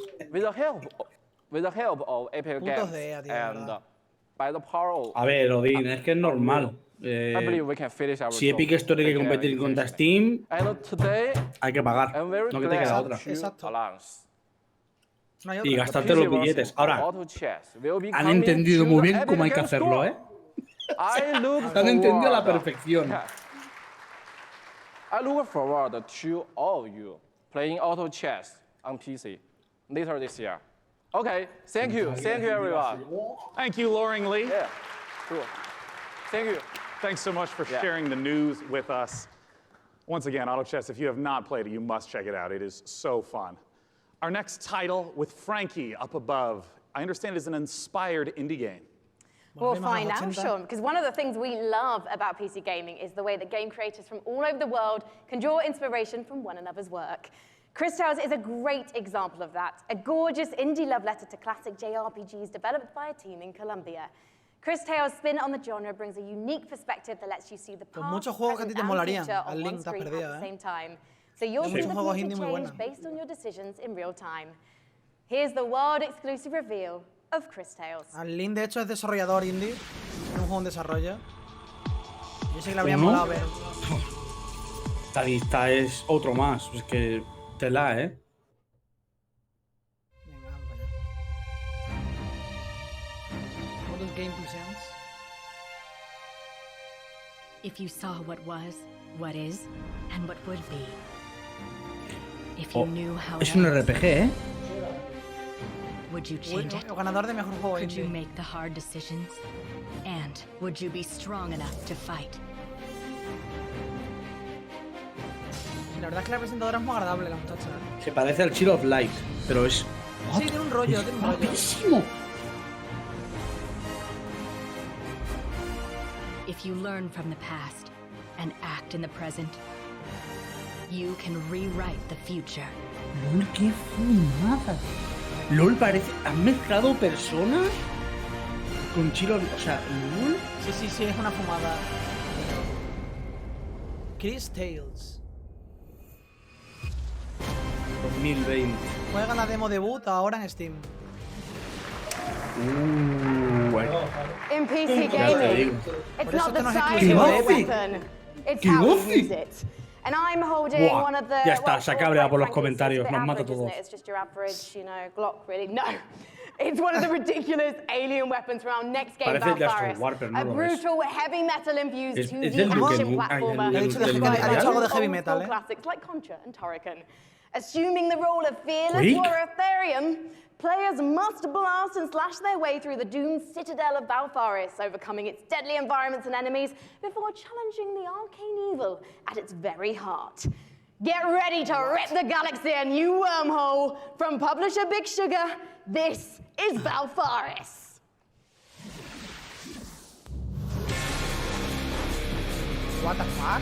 With the help of Epic Putos Games de EA, tío, de and verdad. by the power of A ver, Odín, es que es normal. I believe we can finish our Si job. Epic Store hay que competir contra Steam, And today, hay que pagar. I'm very No que te queda glad otra. to announce No hay Y otra. gastarte los billetes. Ahora, Auto Chess will be han coming entendido to muy the bien cómo hay Epic que Games hacerlo, Store. ¿eh? I look Han entendido a la forward- perfección. I look forward to all of you playing auto chess on PC later this year. Okay, thank you everyone. Thank you, Lauren Lee. Yeah, cool. Thank you. Thanks so much for sharing the news with us. Once again, Auto Chess, if you have not played it, you must check it out. It is so fun. Our next title, with Frankie up above, I understand is an inspired indie game. We'll find out, Sean, because one of the things we love about PC gaming is the way that game creators from all over the world can draw inspiration from one another's work. Chris Tales is a great example of that, a gorgeous indie love letter to classic JRPGs developed by a team in Colombia. Chris Tales' spin on the genre brings a unique perspective that lets you see the past, muchos juegos que a ti present, te and molarían. future Al on link one te has screen perdido, at the ¿eh? same time. So you'll see Muchos the juegos future indie muy change buenos. based on your decisions in real time. Here's the world-exclusive reveal of Chris Tales. Al link, de hecho, es desarrollador indie. Es un juego en desarrollo. Yo sé que le habría ¿Cómo? molado ver. Esta lista es otro más. Es que tela, ¿eh? Model Game Presents. If you saw what was, what is, and what would be. If Oh, you knew how es it un ends, RPG, ¿eh? would you change it? El ganador de mejor juego Could you indie. make the hard decisions? And would you be strong enough to fight? La verdad es que la presentadora es muy agradable, la muchacha. Se parece al Chill of Light, pero es Sí, tiene un rollo, tiene un rollo. guapísimo. If you learn from the past and act in the present, you can rewrite the future. LOL, qué fumada. LOL parece... ¿Han mezclado personas con Chill of... O sea, LOL... Sí, es una fumada. Chris Tales. 2020. Juega la demo debut ahora en Steam. Bueno. In PC Ya te gaming, digo. it's Por eso not the esto no es size exclusivo of de the Epic. weapon, it's ¿Qué how you hace? use it. And I'm holding Buah, one of the... ya está, well, se ha well, cabreado por los frankly, it's comentarios, a bit nos mata a average, isn't todos. it? It's just your average, Glock, really. No. It's one of the ridiculous alien weapons from our next game, Parece Last Valfaris. War, pero no A lo es. brutal, heavy metal-infused Es 2D del action Duke platformer. Nukem. Ha dicho algo de heavy metal, Old classics like Contra and Turrican. Assuming the role of fearless Quake? warrior Therian, players must blast and slash their way through the doomed citadel of Valfaris, overcoming its deadly environments and enemies before challenging the arcane evil at its very heart. Get ready to rip the galaxy a new wormhole. From publisher Big Sugar, this is Valfaris. What the fuck?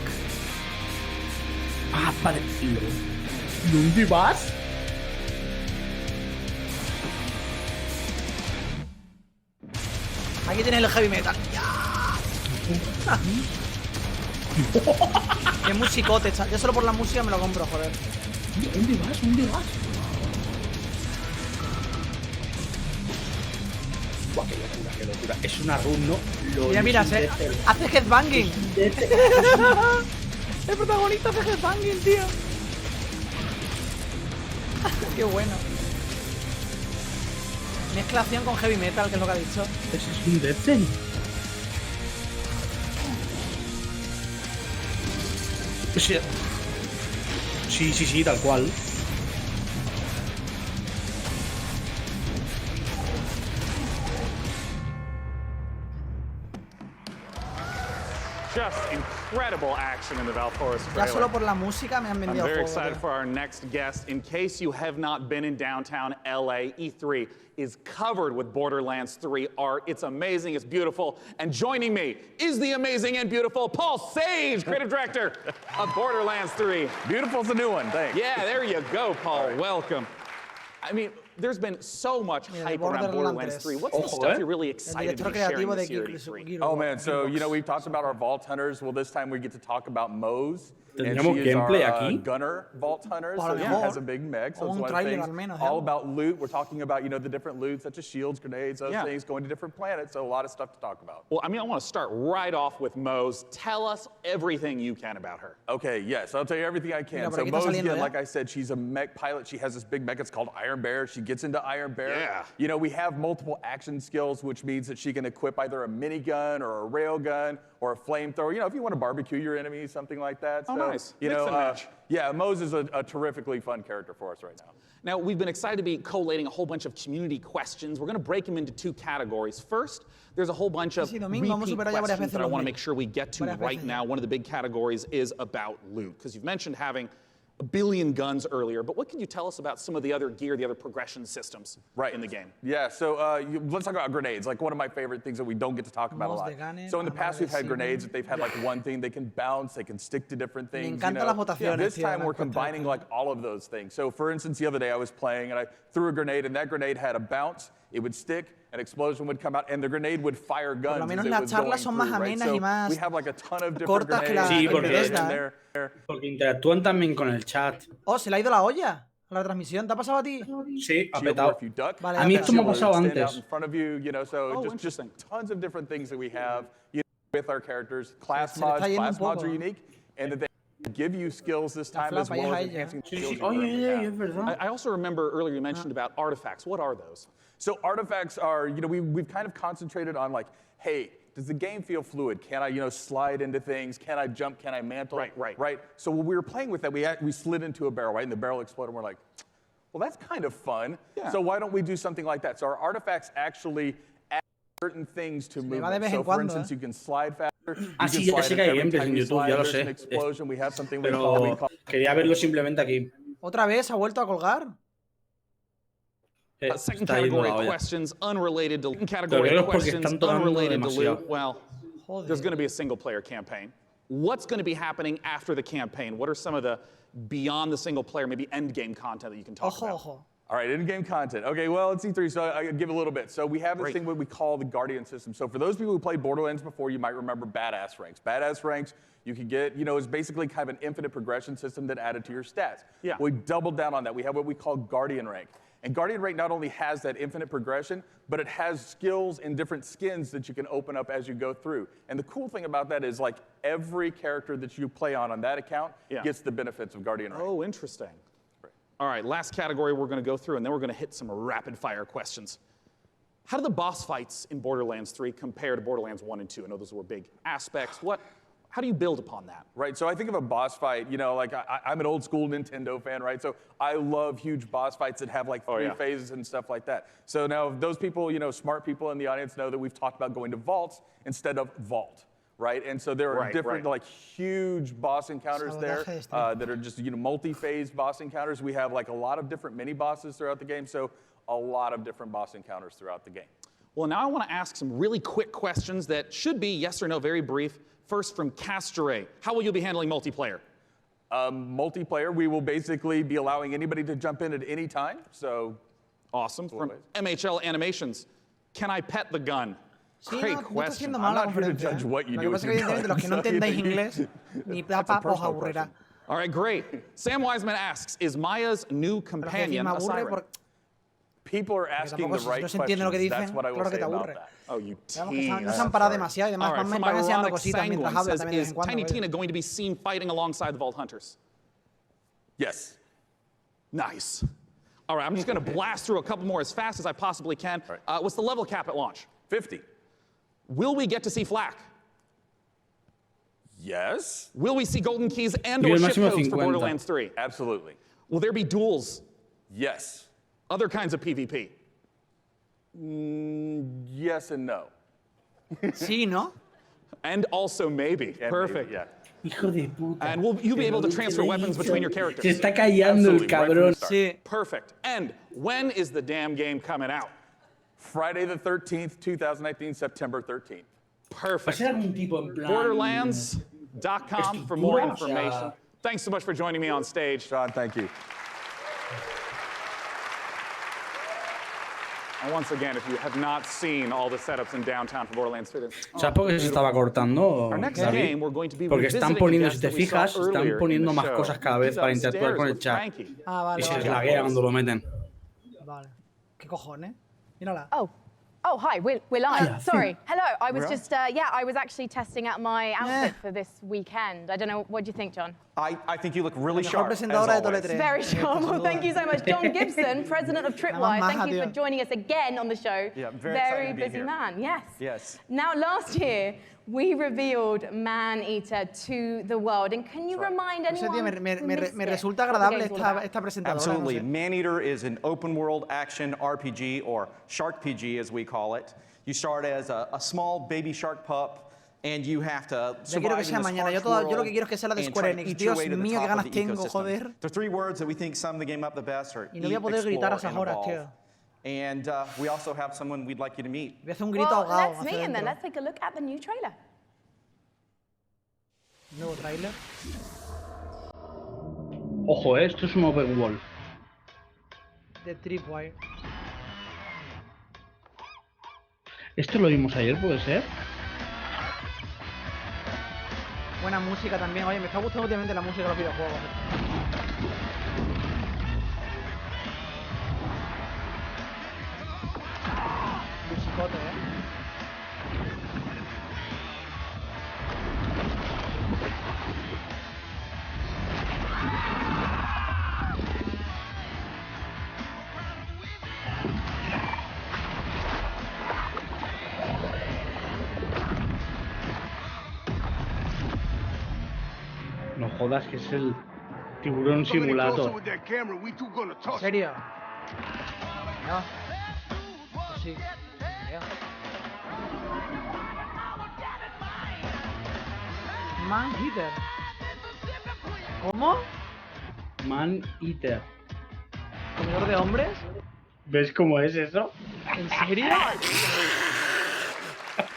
Ah, vale. ¿Dónde vas? Aquí tienes el heavy metal. Qué musicote, chaval. Yo solo por la música me lo compro, joder. ¿Dónde vas? ¿Dónde vas? Buah, qué locura, qué locura. Es una run, ¿no? Mira, hace headbanging. El protagonista hace headbanging, tío. Qué bueno. Mezclación con heavy metal, que es lo que ha dicho. Ese es un Death Cell. Sí, tal cual. Just incredible action in the Valforest Ya trailer. solo por la música me han vendido I'm very juego, excited tío. for our next guest. In case you have not been in downtown LA, E3 is covered with Borderlands 3 art. It's amazing, it's beautiful. And joining me is the amazing and beautiful Paul Sage, creative director of Borderlands 3. Beautiful's a new one, thanks. Yeah, there you go, Paul. Right. Welcome. I mean, there's been so much hype around Borderlands 3. What's the stuff you're really excited to be sharing this year at E3? Oh man, so we've talked about our Vault Hunters. Well, this time we get to talk about Moze. And Tenemos she is gameplay our aquí. gunner Vault Hunter, so she has a big mech. So it's one of the things all about loot. We're talking about, the different loot, such as shields, grenades, those things, going to different planets. So a lot of stuff to talk about. Well, I mean, I want to start right off with Moze. Tell us everything you can about her. Okay, yes, I'll tell you everything I can. So Moze, again, like I said, she's a mech pilot. She has this big mech. It's called Iron Bear. She gets into Iron Bear. Yeah. We have multiple action skills, which means that she can equip either a minigun or a railgun or a flamethrower. If you want to barbecue your enemies, something like that. Oh, so, nice. Yeah, Moze is a terrifically fun character for us right now. Now, we've been excited to be collating a whole bunch of community questions. We're going to break them into two categories. First, there's a whole bunch of repeat questions that I want to make sure we get to right now. One of the big categories is about loot, because you've mentioned having a billion guns earlier, but what can you tell us about some of the other gear, the other progression systems in the game? Yeah, so let's talk about grenades, like one of my favorite things that we don't get to talk about a lot. So in the past, we've had grenades that they've had like one thing, they can bounce, they can stick to different things. This time we're combining like all of those things. So for instance, the other day I was playing and I threw a grenade and that grenade had a bounce, it would stick, an explosion would come out, and the grenade would fire guns as it was going through, right? So we have like a ton of different grenades in there. Porque interactúan también con el chat. Oh, se le ha ido la olla a la transmisión. ¿Te ha pasado a ti? Sí, ha petado. Vale, a mí esto me ha pasado antes. So just tons of different things that we have with our characters. Class mods are unique, and that they give you skills this time as well as enhancing skills. I also remember earlier you mentioned about artifacts. What are those? So artifacts are, we've kind of concentrated on like, hey, does the game feel fluid? Can I, slide into things? Can I jump? Can I mantle? Right. So when we were playing with that, we slid into a barrel, right? And the barrel exploded, and we're like, well, that's kind of fun. Yeah. So why don't we do something like that? So our artifacts actually add certain things to movement. So for instance, you can slide faster. Sí, ya sé que hay gameplays en YouTube, ya lo sé. Pero quería verlo simplemente aquí. ¿Otra vez ha vuelto a colgar? Second category questions unrelated to loot. Category questions unrelated to loot. Well, there's going to be a single-player campaign. What's going to be happening after the campaign? What are some of the beyond the single-player, maybe end-game content that you can talk about? All right, in-game content. Okay, well, it's E3, so I give a little bit. So we have this thing what we call the Guardian system. So for those people who played Borderlands before, you might remember Badass Ranks. Badass Ranks, you can get, is basically kind of an infinite progression system that added to your stats. Yeah. We doubled down on that. We have what we call Guardian Rank. And Guardian Rank not only has that infinite progression, but it has skills and different skins that you can open up as you go through. And the cool thing about that is like every character that you play on that account gets the benefits of Guardian Rank. Oh, interesting. All right, last category we're going to go through, and then we're going to hit some rapid-fire questions. How do the boss fights in Borderlands 3 compare to Borderlands 1 and 2? I know those were big aspects. How do you build upon that? Right, so I think of a boss fight, like I'm an old school Nintendo fan, right? So I love huge boss fights that have like three phases and stuff like that. So now those people, smart people in the audience know that we've talked about going to vaults instead of vault, right? And so there are different like huge boss encounters there that are just, multi-phase boss encounters. We have like a lot of different mini bosses throughout the game, so a lot of different boss encounters throughout the game. Well, now I want to ask some really quick questions that should be yes or no, very brief. First from Castore. How will you be handling multiplayer? Multiplayer, we will basically be allowing anybody to jump in at any time, so... Awesome. From MHL Animations. Can I pet the gun? Sí, Great no, question. I'm not here to judge what you do. Lo que pasa es que evidentemente los que no entendéis inglés, ni papa os aburrirá. All right, great. Sam Wiseman asks, is Maya's new companion a siren? People are asking the right questions. That's what I will say about that. Oh, you no se han parado demasiado y además van enseñando cositas mientras habla también de vez en cuando. Is Tiny Tina going to be seen fighting alongside the Vault Hunters? Yes. Nice. All right, I'm just going to blast through a couple more as fast as I possibly can. What's the level cap at launch? 50. Will we get to see flak? Yes. Will we see golden keys and or ship codes for Borderlands 3? Absolutely. Will there be duels? Yes. Other kinds of PvP? Yes and no. Sí, ¿no? And also maybe. Perfect. Yeah. Hijo de puta. And will you be able to transfer weapons between your characters? Se está callando el cabrón. Sí. Perfect. And when is the damn game coming out? Friday the 13th, 2019, September 13th. Perfect. Tipo en plan... Borderlands.com for more information. Thanks so much for joining me on stage. Sean, thank you. And once again, if you have not seen all the setups in downtown for Borderlands 3, ¿Sabes por qué se estaba cortando, David? Porque están poniendo, si te fijas, están poniendo más cosas cada vez para interactuar con el chat. Y se laguea cuando lo meten. Vale. ¿Qué cojones? Mírala. Oh, hi, we're live. Sorry. Hello, I was just, I was actually testing out my outfit for this weekend. I don't know, what do you think, John? I think you look really sharp, as always. Very sharp. Well, thank you so much. John Gibson, president of Tripwire, thank you for joining us again on the show. Yeah, very busy man, yes. Yes. Now, last year, we revealed Man-Eater to the world. And can you remind anyone me resulta agradable esta presentadora. Absolutely. Man-Eater is an open-world action RPG, or Shark-PG as we call it. You start as a small baby shark pup, and you have to survive in this harsh world yo lo que quiero es que sea la de Square Enix. Dios mío, qué ganas tengo, joder. The three words that we think sum the game up the best are y no voy a poder gritar a esas horas, tío. And we also have someone we'd like you to meet. Voy a hacer un grito ahogado. Let's meet him then. Let's take a look at the new trailer. Nuevo trailer. Ojo, esto es un open world. De Tripwire. ¿Esto lo vimos ayer, puede ser? Buena música también. Oye, me está gustando últimamente la música de los videojuegos. Musicote, No jodas, que es el tiburón simulator. ¿En serio? No. Sí. Man-Eater. ¿Cómo? Man-Eater. ¿Comedor de hombres? ¿Ves cómo es eso? ¿En serio?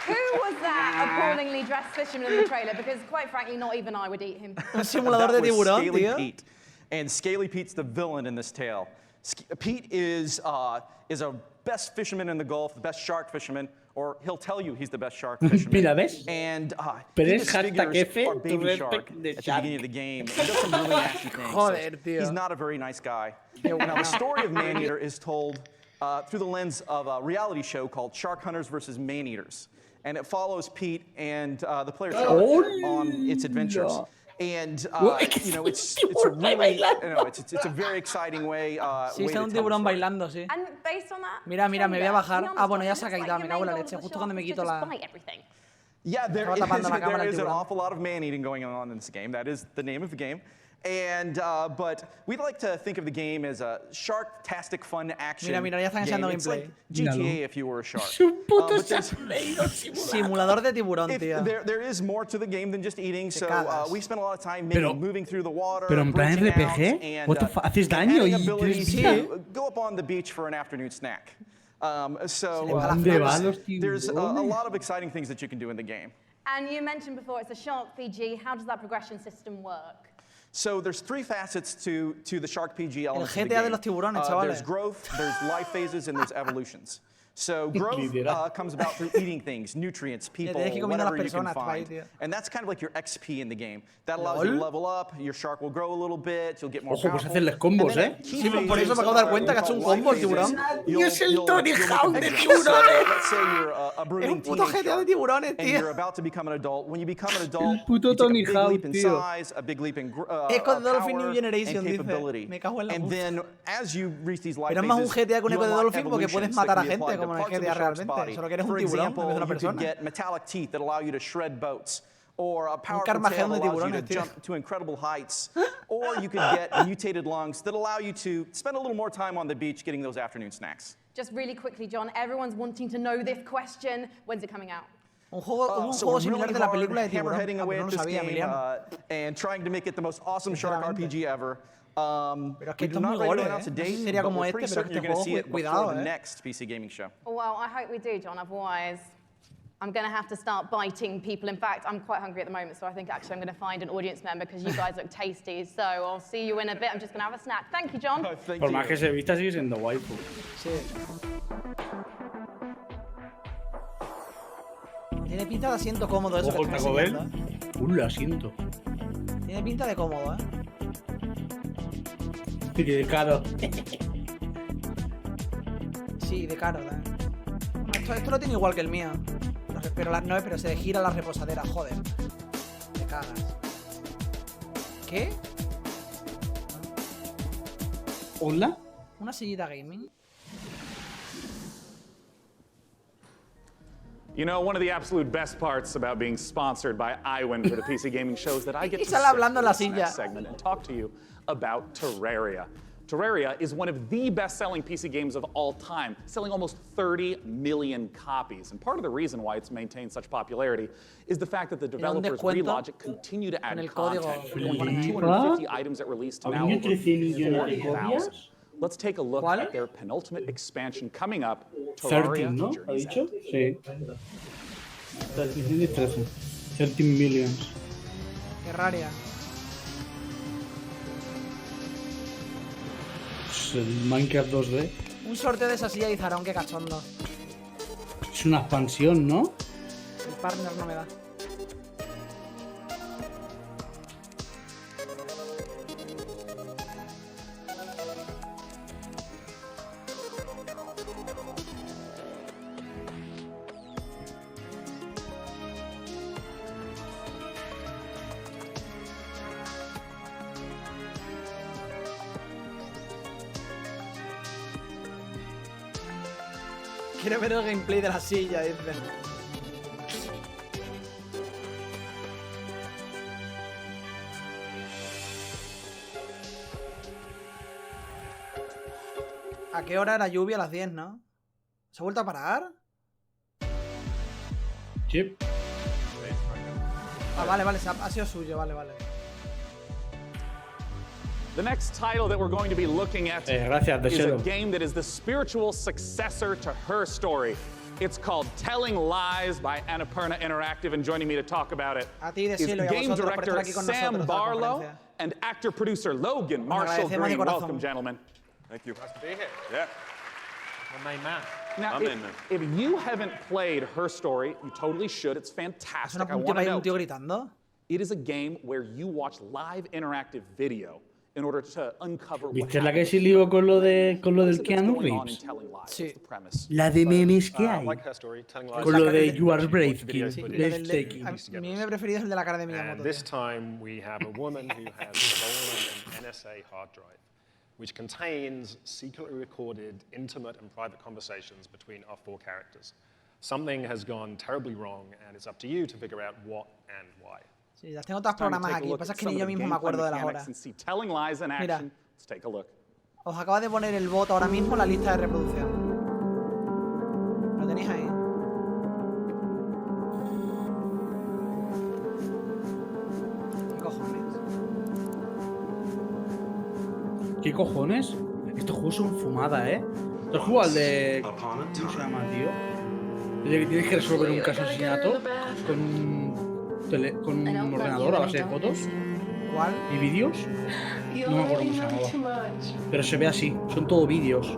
Who was that appallingly dressed fisherman in the trailer? Because quite frankly, not even I would eat him. Un simulador de tiburón, tío. Pete. And Scaly Pete's the villain in this tale. Pete is a best fisherman in the Gulf, the best shark fisherman, or he'll tell you he's the best shark fisherman. Mira, ¿ves? And Pero he es disfigures F, our baby shark at the beginning of the game. He does some really nasty things. Joder, tío. He's not a very nice guy. Now, the story of Man-Eater is told through the lens of a reality show called Shark Hunters versus Man-Eaters. And it follows Pete and the player shark on its adventures. And you know, it's a really, you know, it's a very exciting way. Sí, está un tiburón bailando, sí. And based on that, Mira, me voy a bajar. Ah, bueno, ya se ha caído, me cago en la leche. Justo cuando me quito la... Yeah, there is an awful lot of man-eating going on in this game. That is the name of the game. And but we'd like to think of the game as a shark-tastic fun action ya están enseñando game. It's like GTA if you were a shark. Simulador de tiburón, tío. There is more to the game than just eating, so we spend a lot of time moving through the water. Pero en plan RPG, what the fuck, haces daño y tienes to go up on the beach for an afternoon snack. There's a lot of exciting things that you can do in the game. And you mentioned before it's a shark PG. How does that progression system work? So there's 3 facets to the shark PG elements El GTA de los tiburones, chavales. There's growth, there's life phases, and there's evolutions. So growth comes about through eating things, nutrients, people, whatever you can find. And that's kind of like your XP in the game. That allows you to level up, your shark will grow a little bit, you'll get more powerful. Ojo, pues hacerles combos, Sí, por eso me acabo de dar cuenta que ha hecho un combo el tiburón. Y es el Tony Hawk de tiburones. Es un puto GTA de tiburones, tío. You're about to become an adult. When you become an adult, el puto Tony Hawk, leap in size, a big leap in power and capability. And then as you reach these life phases, pero es más un GTA con eco de Dolphin porque puedes matar a gente como en el GTA realmente. Solo que eres un tiburón en vez de una persona. You could get metallic teeth that allow you to shred boats, or a powerful tail that allows you to jump to incredible heights, or you could get mutated lungs that allow you to spend a little more time on the beach getting those afternoon snacks. Just really quickly, John, everyone's wanting to know this question. When's it coming out? Un juego similar de la película de tiburón. Hammerheading away at this game and trying to make it the most awesome shark RPG ever. Pero es que esto es muy gore, ¿eh? No sé si sería como este, pero este juego, cuidado, ¿eh? Next PC gaming show. Well, I hope we do, John. Otherwise, I'm going to have to start biting people. In fact, I'm quite hungry at the moment, so I think actually I'm going to find an audience member because you guys look tasty. So I'll see you in a bit. I'm just going to have a snack. Thank you, John. Por más que se vista, sigue siendo waifu. Sí. Tiene pinta de asiento cómodo eso. Ojo, el Taco Bell. El asiento. Tiene pinta de cómodo, ¿eh? Y de caro. Sí, de caro, ¿eh? Esto lo tiene igual que el mío. Pero se gira la reposadera, joder. Te cagas. ¿Qué? ¿Hola? ¿Una sillita gaming? You know, one of the absolute best parts about being sponsored by iWin for the PC Gaming Show is that I get to sit hablando en la silla. Next segment and talk to you about Terraria. Terraria is one of the best-selling PC games of all time, selling almost 30 million copies. And part of the reason why it's maintained such popularity is the fact that the developers Relogic continue to add content, going from 250 items at release to now over 40,000. Let's take a look at their penultimate expansion coming up, Terraria 13, ¿no? ¿Ha Journey's dicho? End. Sí. 13 millions. Terraria. El Minecraft 2D. Un sorteo de esa silla y Zarón, qué cachondo. Es una expansión, ¿no? El partner no me da. Quiero ver el gameplay de la silla, dice. ¿A qué hora era lluvia? A las 10, ¿no? ¿Se ha vuelto a parar? Sí. Ah, vale, ha sido suyo, vale. The next title that we're going to be looking at is a game that is the spiritual successor to Her Story. It's called Telling Lies by Annapurna Interactive, and joining me to talk about it is game director Sam Barlow and actor-producer Logan Marshall Green. Welcome, gentlemen. Thank you. Nice to be here. Yeah. My main man. Now, if you haven't played Her Story, you totally should. It's fantastic. I want to know. It is a game where you watch live interactive video in order to uncover what ¿Viste la que se lió con lo del Keanu Reeves? Sí. La de memes que hay. Con lo de You Are Brave, a mí me preferido es el de la cara de Miyamoto. This time we have a woman who has stolen an NSA hard drive, which contains secretly recorded intimate and private conversations between our 4 characters. Something has gone terribly wrong, and it's up to you to figure out what and why. Sí, las tengo todas programadas aquí. Lo que pasa es que ni yo mismo me acuerdo de las horas. Mira, os acaba de poner el bot ahora mismo en la lista de reproducción. ¿Lo tenéis ahí? ¿Qué cojones? ¿Qué cojones? Estos juegos son fumada, ¿eh? ¿Te has jugado al de... ¿Cómo se llama, tío? El de que tienes que resolver un caso de asesinato con un ordenador a base de fotos. ¿Cuál? ¿Y vídeos? No me acuerdo cómo se llamaba. Pero se ve así, son todo vídeos.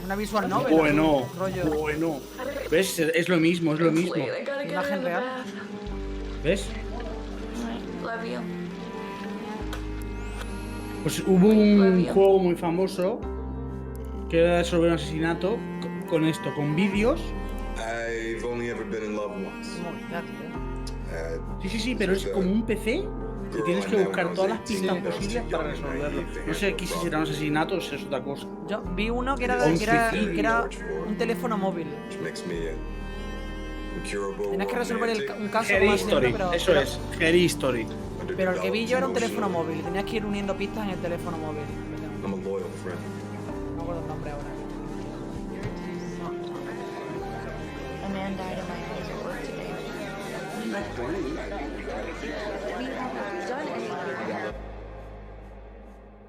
Una visual novel. Bueno, rollo. bueno. ¿Ves? Es lo mismo, es lo mismo. Imagen real. ¿Ves? Pues hubo un juego muy famoso que era sobre un asesinato con esto, con vídeos. Sí, pero es como un PC y tienes que buscar todas las pistas posibles para resolverlo. No sé aquí si será un asesinato o si es otra cosa. Yo vi uno que era un teléfono móvil. Tenías que resolver un caso Her más History, pero, eso es, Her History. Pero el que vi yo era un teléfono móvil, tenías que ir uniendo pistas en el teléfono móvil. No me acuerdo el nombre ahora.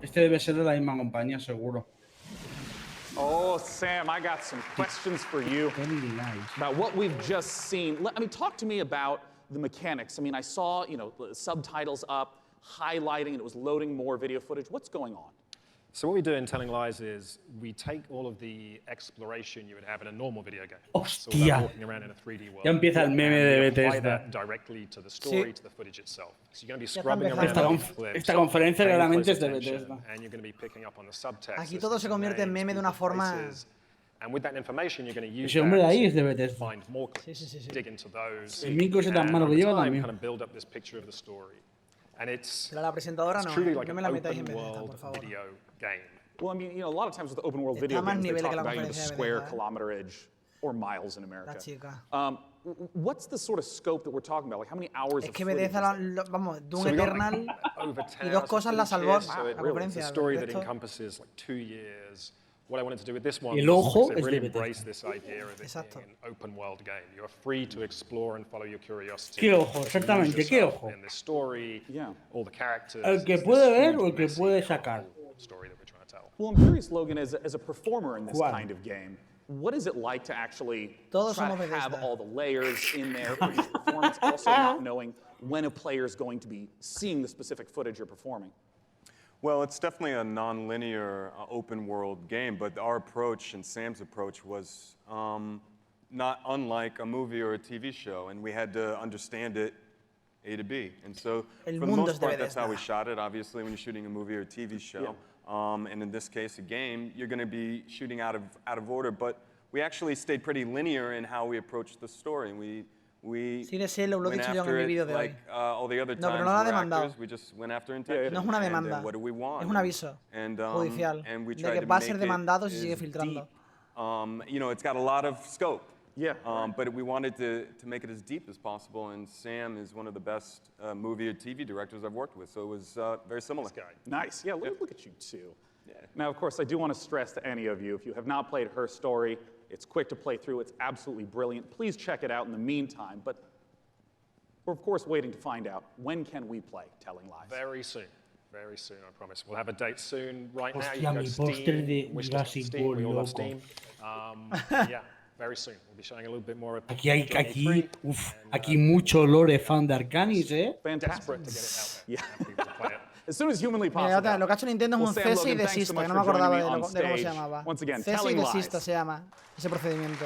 Este debe ser de la misma compañía, seguro. Oh, Sam, I got some questions for you about what we've just seen. I mean, talk to me about the mechanics. I mean, I saw, the subtitles up, highlighting, and it was loading more video footage. What's going on? So what we do in Telling Lies is we take all of the exploration you would have in a normal video game. ¡Hostia! So walking around in a 3D world. Ya empieza el meme de Bethesda. That directly to the story, to the footage itself. So you're going to be scrubbing esta conferencia claramente es de Bethesda. And you're going to be picking up on the subtext. Aquí todo se convierte en meme de una forma. And with that information, you're going to use ese hombre de ahí es de Bethesda. Find more clues, dig into those. El micro ese tan malo que lleva también. Kind of build up this picture of the story. And Pero la presentadora no, no me la metáis en Bethesda, por favor. Well, I mean, a lot of times with open world video games, they talk about the square kilometerage or miles in America. What's the sort of scope that we're talking about? Like, how many hours of footage? Es que Bethesda, vamos, Doom Eternal y dos cosas la salvó la conferencia. It's a story that encompasses like 2 years. What I wanted to do with this one el ojo was really embrace this idea of it being an open world game. You are free to explore and follow your curiosity. ¿Qué ojo? Exactamente, ¿qué ojo? In this story, all the characters. El que puede ver o el que puede sacar. Story that we're trying to tell. Well, I'm curious, Logan, as a performer in this kind of game, what is it like to actually try to have all the layers in there for each performance, also not knowing when a player is going to be seeing the specific footage you're performing? Well, it's definitely a non-linear open world game, but our approach and Sam's approach was not unlike a movie or a TV show, and we had to understand it A to B. And so, for the most part, that's how we shot it. Obviously, when you're shooting a movie or a TV show, and in this case, a game, you're going to be shooting out of order. But we actually stayed pretty linear in how we approached the story. We went after it like all the other times we're actors. We just went after intention. No es una demanda, what do we want? Es un aviso judicial de que va a ser demandado si sigue filtrando. You know, it's got a lot of scope. But we wanted to make it as deep as possible, and Sam is one of the best movie or TV directors I've worked with, so it was very similar. Nice. Yeah, look at you too. Now, of course, I do want to stress to any of you, if you have not played Her Story, it's quick to play through. It's absolutely brilliant. Please check it out in the meantime. But we're, of course, waiting to find out, when can we play Telling Lies? Very soon. Very soon, I promise. We'll have a date soon. Right now, you Hostia, can go mi to póster de Steam. Wish list on Jurassic Steam. World, We all love loco. Steam. Yeah, very soon. We'll be showing a little bit more of Aquí mucho lore fan de Arcanis, Desperate to get it out there. Yeah. People to play it. As soon as humanly Mira, possible. lo que ha hecho Nintendo es un Sam, cese y Logan, thanks so desista, much que no me for joining acordaba me de on cómo se stage. llamaba. Once again, Cese y Telling desista Lies. se llama ese procedimiento.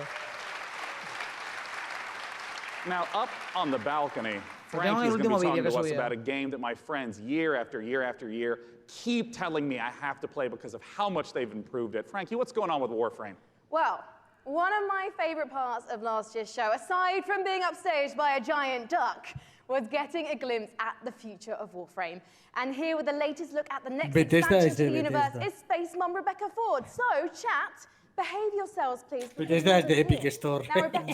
Now, up on the balcony, Frankie's going to be talking to us about a game that my friends, year after year after year, keep telling me I have to play because of how much they've improved it. Frankie, what's going on with Warframe? Well, one of my favorite parts of last year's show, aside from being upstaged by a giant duck, was getting a glimpse at the future of Warframe. And here with the latest look at the next Bethesda expansion to the de universe Bethesda. is Space Mom Rebecca Ford. So, chat, behave yourselves, please. Bethesda es de Epic Store. Now, Rebecca,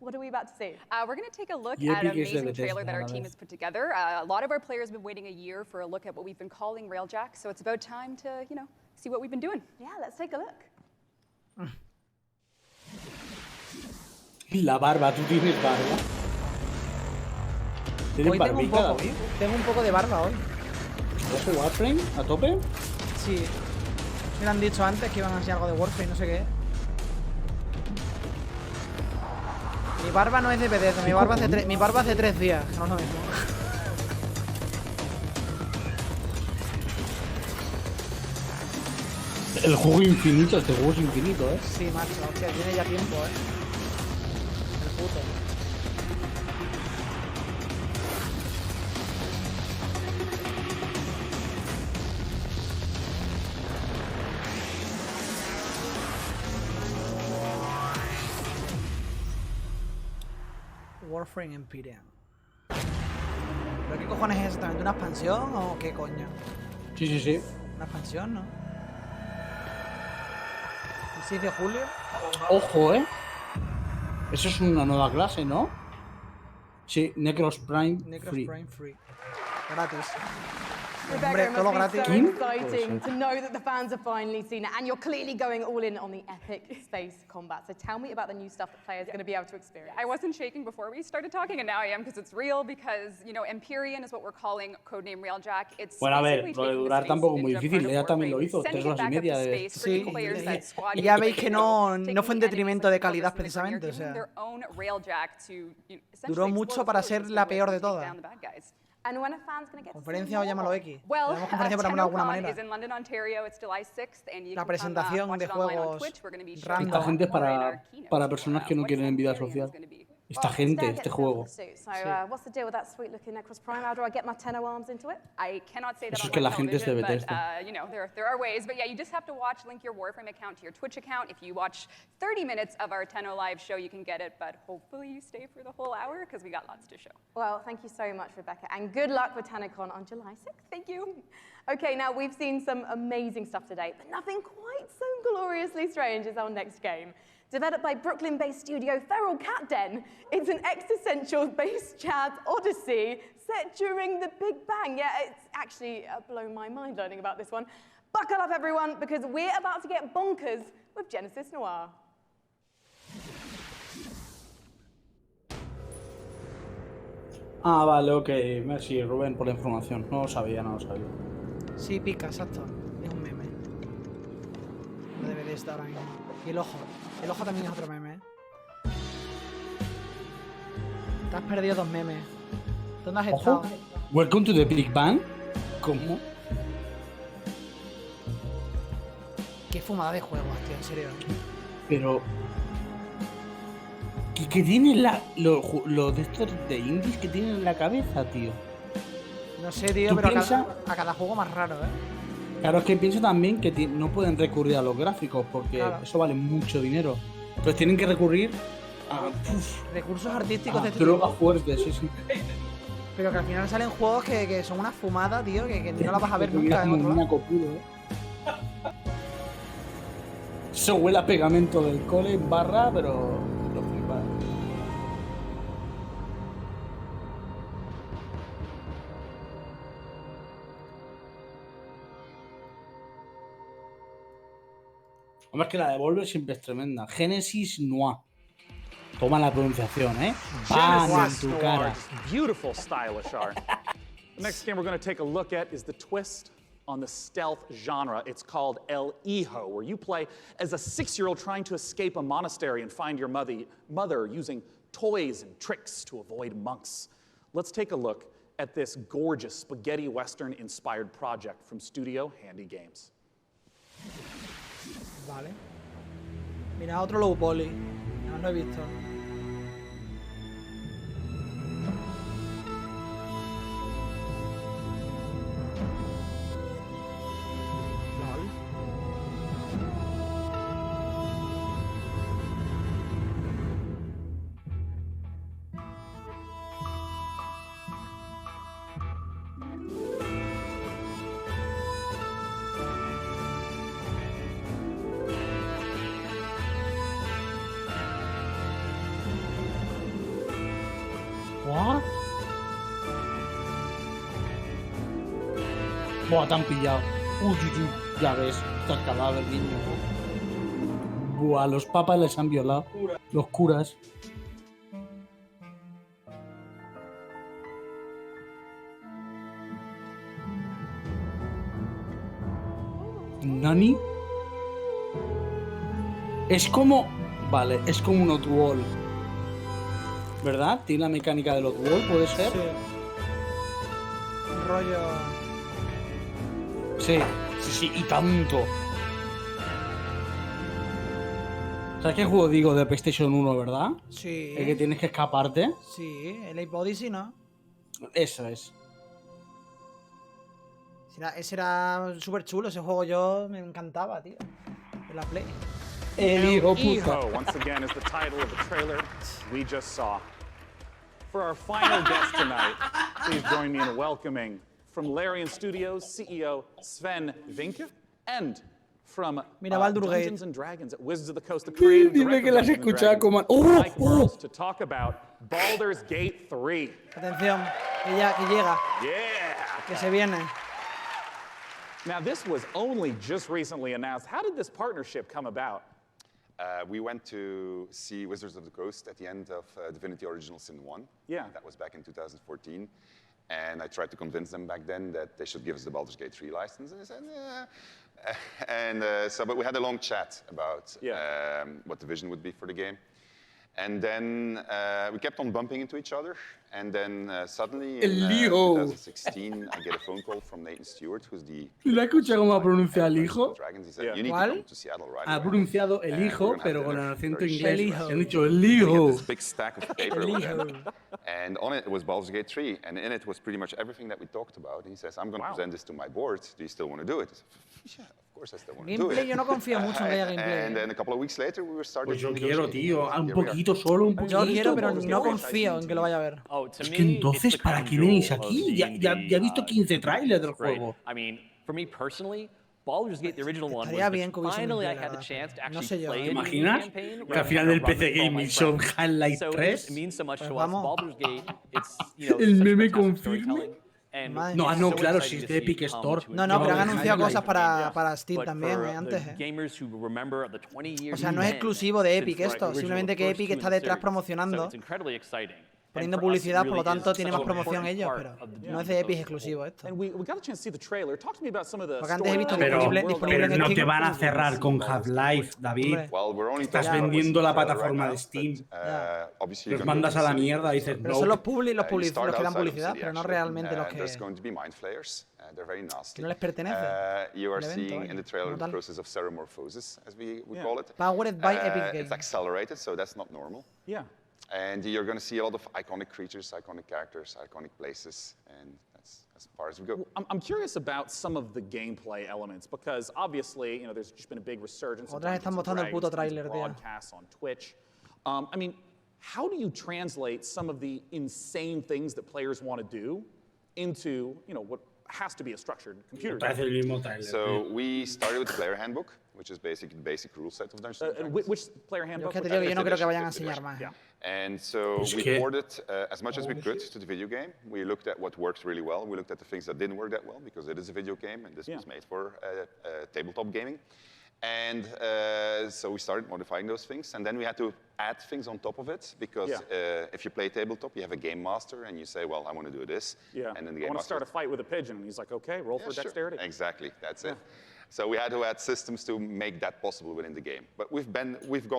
what are we about to see? We're going to take a look Y at an Epic es de amazing Bethesda, trailer that our la team verdad. has put together. A lot of our players have been waiting a year for a look at what we've been calling Railjack, so it's about time to, see what we've been doing. Yeah, let's take a look. La barba, ¿tú tienes barba? ¿Tienes Hoy tengo un barbica, poco, David? tengo un poco de barba hoy. ¿Vas a Warframe a tope? Sí. Me han dicho antes que iban a enseñar algo de Warframe, no sé qué. Mi barba no es de Bethesda, mi barba hace 3 días, no es lo mismo. El juego infinito, este juego es infinito, ¿eh? Sí, macho, hostia, tiene ya tiempo, ¿eh? El puto. Warframe Empyrean. ¿Pero qué cojones es exactamente? ¿Una expansión o qué coño? Sí, sí, sí. Una expansión, ¿no? ¿El 6 de julio? Ojo, ¿eh? Eso es una nueva clase, ¿no? Sí, Necros Prime Free. Prime Free. Gratis. Rebecca, it todo lo must be gratis. so exciting to know that the fans have finally seen it, and you're clearly going all in on the epic space combat. So tell me about the new stuff that players are going to be able to experience. I wasn't shaking before we started talking, and now I am because it's real. Because you know, Empyrean is what we're calling codename Railjack. It's bueno, a ver, lo de durar tampoco muy difícil. Ella también lo hizo, 3 horas y media de... Sí, y ya veis que no fue en detrimento de calidad precisamente, o sea. Duró mucho para ser la peor de todas. Conferencia o llámalo X. Llamamos conferencia por alguna manera. La presentación de juegos random. Esta gente es para personas que no quieren vida social. Esta gente, este juego. So, what's the deal with that sweet-looking Necros Prime? How do I get my tenno arms into it? I cannot say that Eso es on que my la gente es de television, Bethesda. but, you know, there are ways. But yeah, you just have to link your Warframe account to your Twitch account. If you watch 30 minutes of our Tenno live show, you can get it. But hopefully you stay for the whole hour because we got lots to show. Well, thank you so much, Rebecca, and good luck with TennoCon on July 6th. Thank you. Okay, now we've seen some amazing stuff today, but nothing quite so gloriously strange as our next game. Developed by Brooklyn-based studio Feral Cat Den, it's an existential-based jazz odyssey set during the Big Bang. Yeah, it's actually blown my mind learning about this one. Buckle up, everyone, because we're about to get bonkers with Genesis Noir. Ah, vale, ok. Merci, Rubén, por la información. No lo sabía. Sí, pica, exacto. Es un meme. No debe de estar ahora mismo. Y el ojo. El ojo también es otro meme. Te has perdido 2 memes. ¿Dónde has estado? Welcome to the Big Bang. ¿Cómo? Qué fumada de juegos, tío, en serio. Pero... ¿Qué tienen los de estos de indies que tienen en la cabeza, tío? No sé, tío, pero a cada juego más raro, ¿eh? Claro, es que pienso también que no pueden recurrir a los gráficos porque eso vale mucho dinero. Entonces tienen que recurrir a recursos artísticos de este drogas fuertes, sí. Pero que al final salen juegos que son una fumada, tío, que no la vas a ver nunca en otro lado. Eso huele a pegamento del cole en barra, pero lo flipas. Hombre, es que la de Volver siempre es tremenda. Genesis Noir. Toma la pronunciación, ¿eh? ¡Pam! En tu cara. Beautiful, stylish art. The next game we're going to take a look at is the twist on the stealth genre. It's called El Hijo, where you play as a 6-year-old trying to escape a monastery and find your mother using toys and tricks to avoid monks. Let's take a look at this gorgeous spaghetti western-inspired project from Studio Handy Games. Vale. Mira, otro low poly. No lo he visto. ¿What? Buah, te han pillado. Uy, ya ves, está el cadáver, niño. Buah, los papas les han violado. Los curas. ¿Nani? Es como... Vale, es como un Outwall. ¿Verdad? Tiene la mecánica del Outwall, ¿puede ser? Sí. Un rollo... Sí, y tanto. ¿Sabes qué juego digo de PlayStation 1, verdad? Sí. El que tienes que escaparte. Sí, el Ape Odyssey, ¿no? Eso es. Ese era súper chulo, ese juego yo me encantaba, tío. De la Play. El hijo puta. Once again is the title of the trailer we just saw. For our final guest tonight, please join me in welcoming from Larian Studios CEO Sven Vinke and from Dungeons and Dragons at Wizards of the Coast, the creative director of Dungeons and Dragons, Mike Morris, to talk about Baldur's Gate 3. Atención, que llega. Yeah. Que se viene. Now, this was only just recently announced. How did this partnership come about? We went to see Wizards of the Coast at the end of Divinity Original Sin 1. Yeah. That was back in 2014. And I tried to convince them back then that they should give us the Baldur's Gate 3 license. And they said, but we had a long chat about what the vision would be for the game. And then we kept on bumping into each other. And then suddenly in 2016, I get a phone call from Nathan Stewart, who's the... ¿La escucha cómo ha pronunciado el hijo? He said, you need to come to Seattle right away. Ha pronunciado el hijo, pero con el acento inglés. Han dicho el We hijo. had this big stack of paper with him, and on it was Baldur's Gate 3, and in it was pretty much everything that we talked about. And he says, I'm going to present this to my board. Do you still want to do it? I said, yeah, of course I still want to do it. Yo no confío mucho en que haya gameplay. And then a couple of weeks later, we were starting. Pues yo quiero, tío, un poquito solo, un poquito. Yo quiero, pero no confío en que lo vaya a ver. Es que entonces, ¿para qué venís aquí? Ya he visto 15 trailers del juego. I mean, for me personally, Baldur's Gate, the original one, Estaría bien que was hubiese finally I un had the chance to actually sé yo, play ¿Te it in imaginas? campaign. Que al final del PC Gaming Show Highlight 3. It means so much Pues to us. vamos. Baldur's Gate, it's, you know, El such meme fantastic confirme. storytelling. And No, so claro, exciting si es to de see Epic it come Store. to No, a pero han new anunciado highlight. cosas para Steam But también, for antes. the gamers who remember the 20 years O sea, no es then exclusivo de Epic since, esto, like, simplemente que original Epic first está two in the detrás series. promocionando, So it's incredibly exciting. poniendo And for us, it publicidad, por lo really tanto is tiene such más an promoción important ellos, part pero of the no es journey de of Epic those exclusivo esto. And we got a chance to see the trailer. Talk to me about some of the Porque antes he visto Pero disponible en no Steam. te van a cerrar con Half-Life, David. Estás vendiendo la plataforma de Steam. Los mandas a la mierda y dices Pero no. son los que dan publicidad, pero no realmente los que no les pertenece. You are el evento, seeing in the trailer the process of ceremorphosis, as we call it. Powered by Epic Games. It's accelerated, so that's not normal. Yeah. And you're going to see a lot of iconic creatures, iconic characters, iconic places, and that's as far as we go. I'm curious about some of the gameplay elements because obviously, you know, there's just been a big resurgence of Otra vez están mostrando el puto tráiler, tío. broadcasts on Twitch. I mean, how do you translate some of the insane things that players want to do into, you know, what has to be a structured computer game? So we started with the player handbook, which is basically the basic rule set of Dungeons and Dragons. Which player handbook? Yo no creo que vayan a enseñar más. And so we ported as much as we could to the video game. We looked at what worked really well. We looked at the things that didn't work that well because it is a video game and this was made for tabletop gaming. And so we started modifying those things, and then we had to add things on top of it because if you play tabletop, you have a game master, and you say, "Well, I want to do this." Yeah. And then the I game want to master start a fight with a pigeon, and he's like, "Okay, roll for dexterity." Exactly, that's it. So we had to add systems to make that possible within the game. But we've gone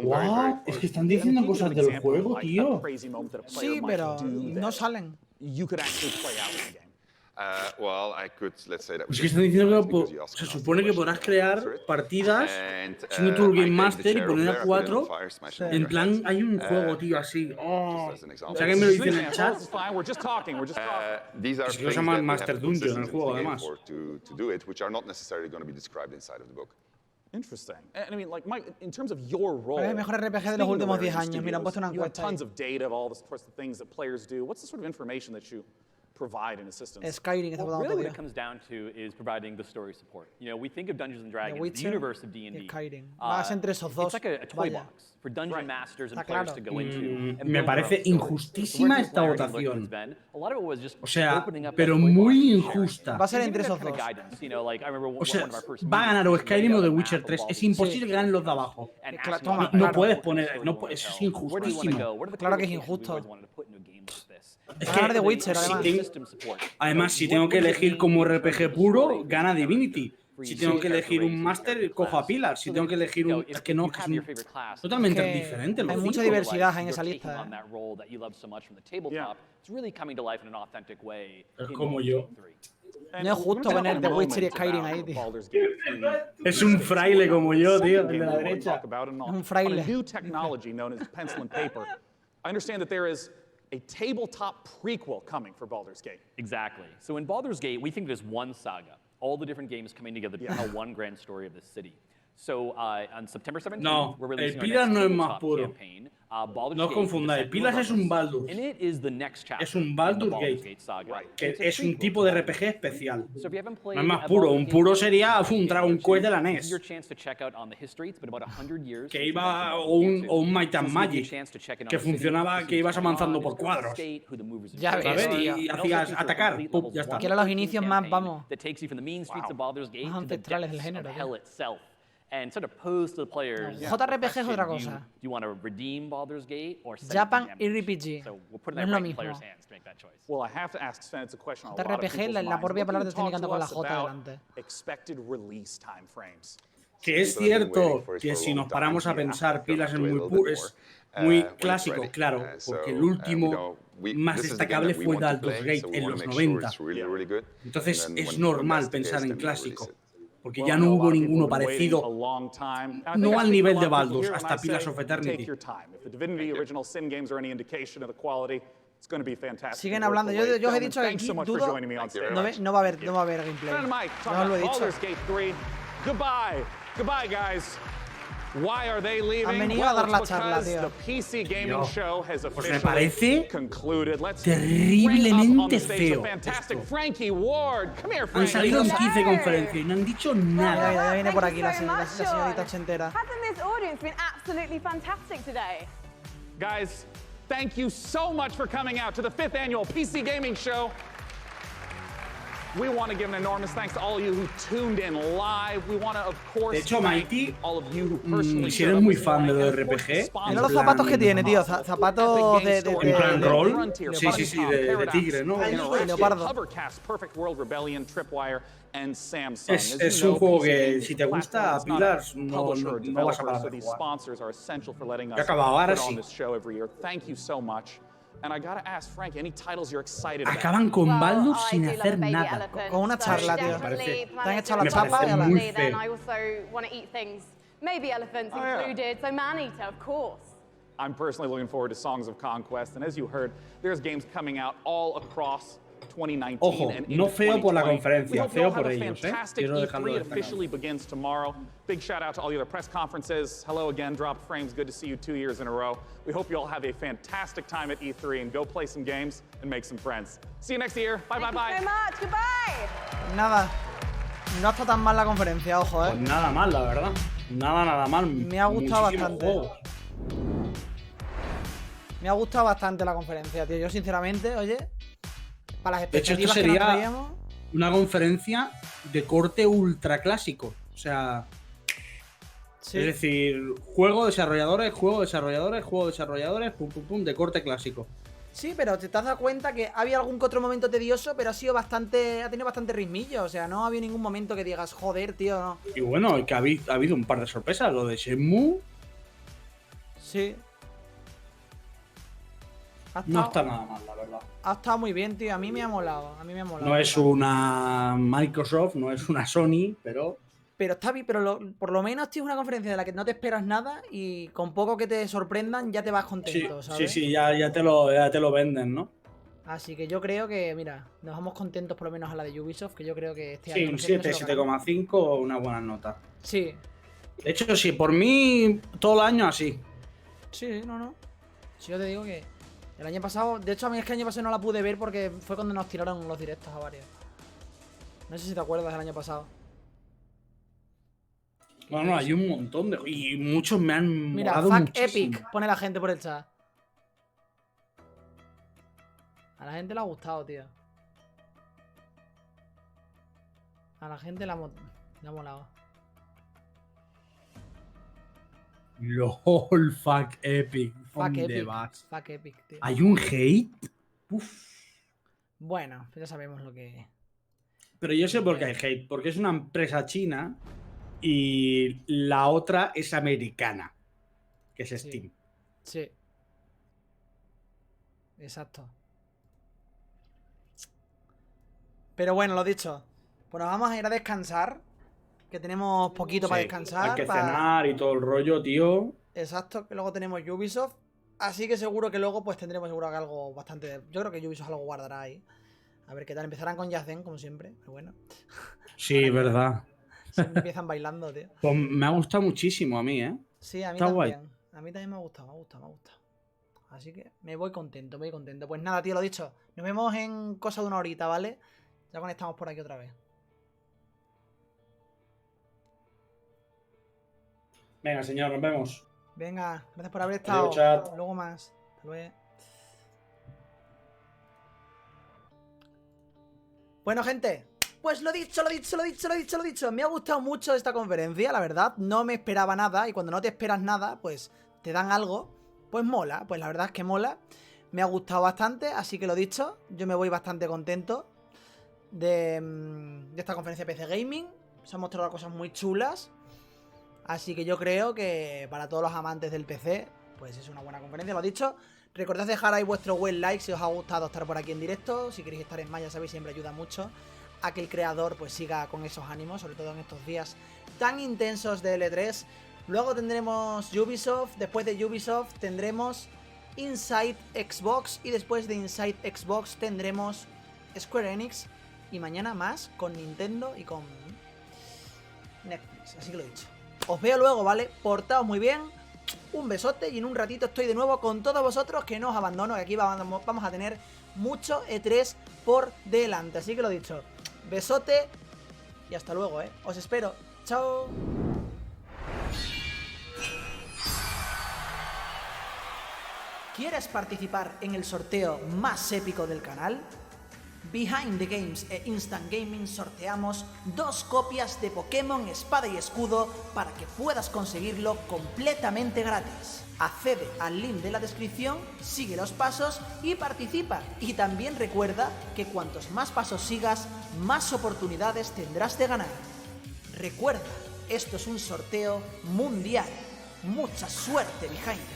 very, very far. Es que están diciendo cosas del juego, tío. Sí, pero no salen. You could actually play out in the game. Well, I could, let's say that. Es que están diciendo que se supone que podrás crear partidas siendo tú el Game Master y poner a 4. En plan, hay un juego, tío, así. Oh. O sea, que me lo dicen en el chat. These are es que lo llaman Master Dungeon en el juego, además. To do it, which are not necessarily going to be described inside of the book. Interesting. And I mean, like, Mike, in terms of your role, el mejor RPG de los últimos 10 años. Mira, han puesto una encuesta. You have tons of data of all the sorts of things that players do. What's the sort of information that you provide in assistance? Skyrim, well, really what it comes down to is providing the story support. You know, we think of Dungeons and Dragons, the universe of D&D. It's like a toy box for dungeon masters and players to go into. Me parece injustísima esta votación. O sea, pero muy injusta. Va a ser entre esos dos. O sea, va a ganar o Skyrim o The Witcher 3. Es imposible que ganen los de abajo. No puedes poner, eso es injustísimo. Claro que es injusto. Es que de Witcher, además, si tengo que elegir como RPG puro, gana Divinity. Si tengo que elegir un máster, cojo a Pilar. Si tengo que elegir un... Es que no, que es totalmente diferente. Hay mucha diversidad en esa lista. Es como yo. No es justo poner The Witcher y Skyrim ahí, tío. Es un fraile como yo, tío, el de la derecha. Es un fraile. A new technology known as pencil and paper. I understand that there is a tabletop prequel coming for Baldur's Gate. Exactly. So in Baldur's Gate, we think there's one saga, all the different games coming together to tell one grand story of the city. So on September 17th, we're releasing our next tabletop campaign. No os confundáis, Pilas es un Baldur's. Es un Baldur's Gate, que es un tipo de RPG especial. No es más puro, un puro sería un Dragon Quest de la NES. Que iba, o un Might and Magic, que funcionaba, que ibas avanzando por cuadros. Ya ves, y hacías atacar, ¡pum! Ya está. Que eran los inicios más, vamos, más ancestrales del género. And sort of pose to the players. JRPG es otra cosa. Do you want to redeem Baldur's Gate or Japan RPG. So we'll put No it es in lo the mismo. players' hands to make that choice. Well, I have to ask Sven, it's a question on a lot of JRPG, people's la minds. propia palabra te está Talk indicando to con la us J about delante. expected release time frames. Que es cierto que si nos paramos a pensar, Pilas es muy clásico, claro, porque el último más destacable fue Baldur's Gate en los 90. Entonces es normal pensar en clásico, porque ya no hubo ninguno parecido, no al nivel de Baldur's, hasta Pillars of Eternity. Siguen hablando, yo os he dicho que aquí dudo, no va a haber gameplay. No os lo he dicho. Goodbye, guys. Why are they leaving? Han venido a dar la charla, tío. The PC gaming show has Pues me parece concluded. terriblemente feo. Fantastic Frankie Ward, come here, Han Frankie. salido en 15 conferencias y no han dicho nada. Ya viene por aquí la señorita ochentera. Hasn't this audience been absolutely fantastic today? Guys, thank you so much for coming out to the 5th annual PC Gaming Show. We want to give an enormous thanks to all of you who tuned in live. We want to, of course, De hecho, Mighty, all of you who personally si eres muy fan de los RPG, mira los zapatos que tiene, tío. Zapatos de en plan roll. Sí, de tigre, ¿no? Leopardo. Es un juego que si te gusta, Pillars, no vas a parar de jugar. He acabado ahora sí. Acaban con Baldur's sin hacer nada. Con una charla, tío. Te han echado la chapa y a la muy feo. Maybe elephants included, so man-eater, of course. I'm personally looking forward to Songs of Conquest, and as you heard, there's games coming out all across 2019 Ojo, and no feo por la conferencia, feo por ellos, ellos, fantastic Quiero dejarlo E3 destacado. officially begins tomorrow. Big shout out to all the other press conferences. Hello again, Drop Frames. Good to see you 2 years in a row. We hope you all have a fantastic time at E3 and go play some games and make some friends. See you next year. Bye, bye, bye. Thank you so much. Goodbye. Nada. No está tan mal la conferencia, ojo, Pues nada mal, la verdad. Nada mal. Me ha gustado Muchísimos bastante. juegos. Me ha gustado bastante la conferencia, tío. Yo, sinceramente, oye, para las De hecho, esto expectativas que nos sería traíamos, una conferencia de corte ultra clásico. O sea, sí. es decir, juego, desarrolladores, pum, de corte clásico. Sí, pero te has dado cuenta que había algún que otro momento tedioso, pero ha tenido bastante ritmillo. O sea, no ha habido ningún momento que digas, joder, tío, no. Y bueno, que ha habido un par de sorpresas. Lo de Shenmue. Sí. No está nada mal, la verdad. Ha estado muy bien, tío. A mí me ha molado. No es una Microsoft, no es una Sony, pero... Pero está bien, pero por lo menos, tío, es una conferencia de la que no te esperas nada y con poco que te sorprendan ya te vas contento, ¿sabes? Sí, ya te lo venden, ¿no? Así que yo creo que, mira, nos vamos contentos por lo menos a la de Ubisoft, que yo creo que este Sí, año... un 7, 7,5, una buena nota. Sí. De hecho, sí, por mí, todo el año así. Sí, no. Si yo te digo que el año pasado... De hecho, a mí es que el año pasado no la pude ver porque fue cuando nos tiraron los directos a varios. No sé si te acuerdas del año pasado. Bueno, hay un montón de... Y muchos me han Mira, molado fuck muchísimo. Epic, pone la gente por el chat. A la gente le ha gustado, tío. A la gente le ha molado. LOL, fuck Epic. ¿Dónde vas? Fuck Epic, tío. ¿Hay un hate? Uf. Bueno, ya sabemos lo que... Pero yo sé por qué hay hate, porque es una empresa china y la otra es americana, que es Steam. Sí. Exacto. Pero bueno, lo dicho. Pues nos vamos a ir a descansar, que tenemos poquito para descansar. Hay que cenar y todo el rollo, tío. Exacto, que luego tenemos Ubisoft. Así que seguro que luego pues tendremos seguro que algo bastante... Yo creo que Ubisoft algo guardará ahí. A ver qué tal. Empezarán con Yazen, como siempre, pero bueno. Sí, verdad. Siempre empiezan bailando, tío. Pues me ha gustado muchísimo a mí, ¿eh? Sí, a mí Está también. guay. A mí también me ha gustado, me ha gustado. Así que me voy contento, Pues nada, tío, lo dicho. Nos vemos en cosa de una horita, ¿vale? Ya conectamos por aquí otra vez. Venga, señor, nos vemos. Venga, gracias por haber estado. Adiós, chat. Luego más. Hasta luego. Bueno, gente, pues lo dicho. Me ha gustado mucho esta conferencia, la verdad. No me esperaba nada y cuando no te esperas nada, pues te dan algo. Pues mola, pues la verdad es que mola. Me ha gustado bastante, así que lo dicho, yo me voy bastante contento de esta conferencia PC Gaming. Se han mostrado cosas muy chulas. Así que yo creo que para todos los amantes del PC, pues es una buena conferencia, lo dicho. Recordad dejar ahí vuestro buen like si os ha gustado estar por aquí en directo. Si queréis estar en más, ya sabéis, siempre ayuda mucho a que el creador pues siga con esos ánimos, sobre todo en estos días tan intensos de L3. Luego tendremos Ubisoft, después de Ubisoft tendremos Inside Xbox y después de Inside Xbox tendremos Square Enix y mañana más con Nintendo y con Netflix, así que lo he dicho. Os veo luego, ¿vale? Portaos muy bien, un besote y en un ratito estoy de nuevo con todos vosotros, que no os abandono, que aquí vamos a tener mucho E3 por delante, así que lo dicho. Besote y hasta luego, ¿eh? Os espero. Chao. ¿Quieres participar en el sorteo más épico del canal? Behind the Games e Instant Gaming sorteamos 2 copias de Pokémon Espada y Escudo para que puedas conseguirlo completamente gratis. Accede al link de la descripción, sigue los pasos y participa. Y también recuerda que cuantos más pasos sigas, más oportunidades tendrás de ganar. Recuerda, esto es un sorteo mundial. Mucha suerte, Behind.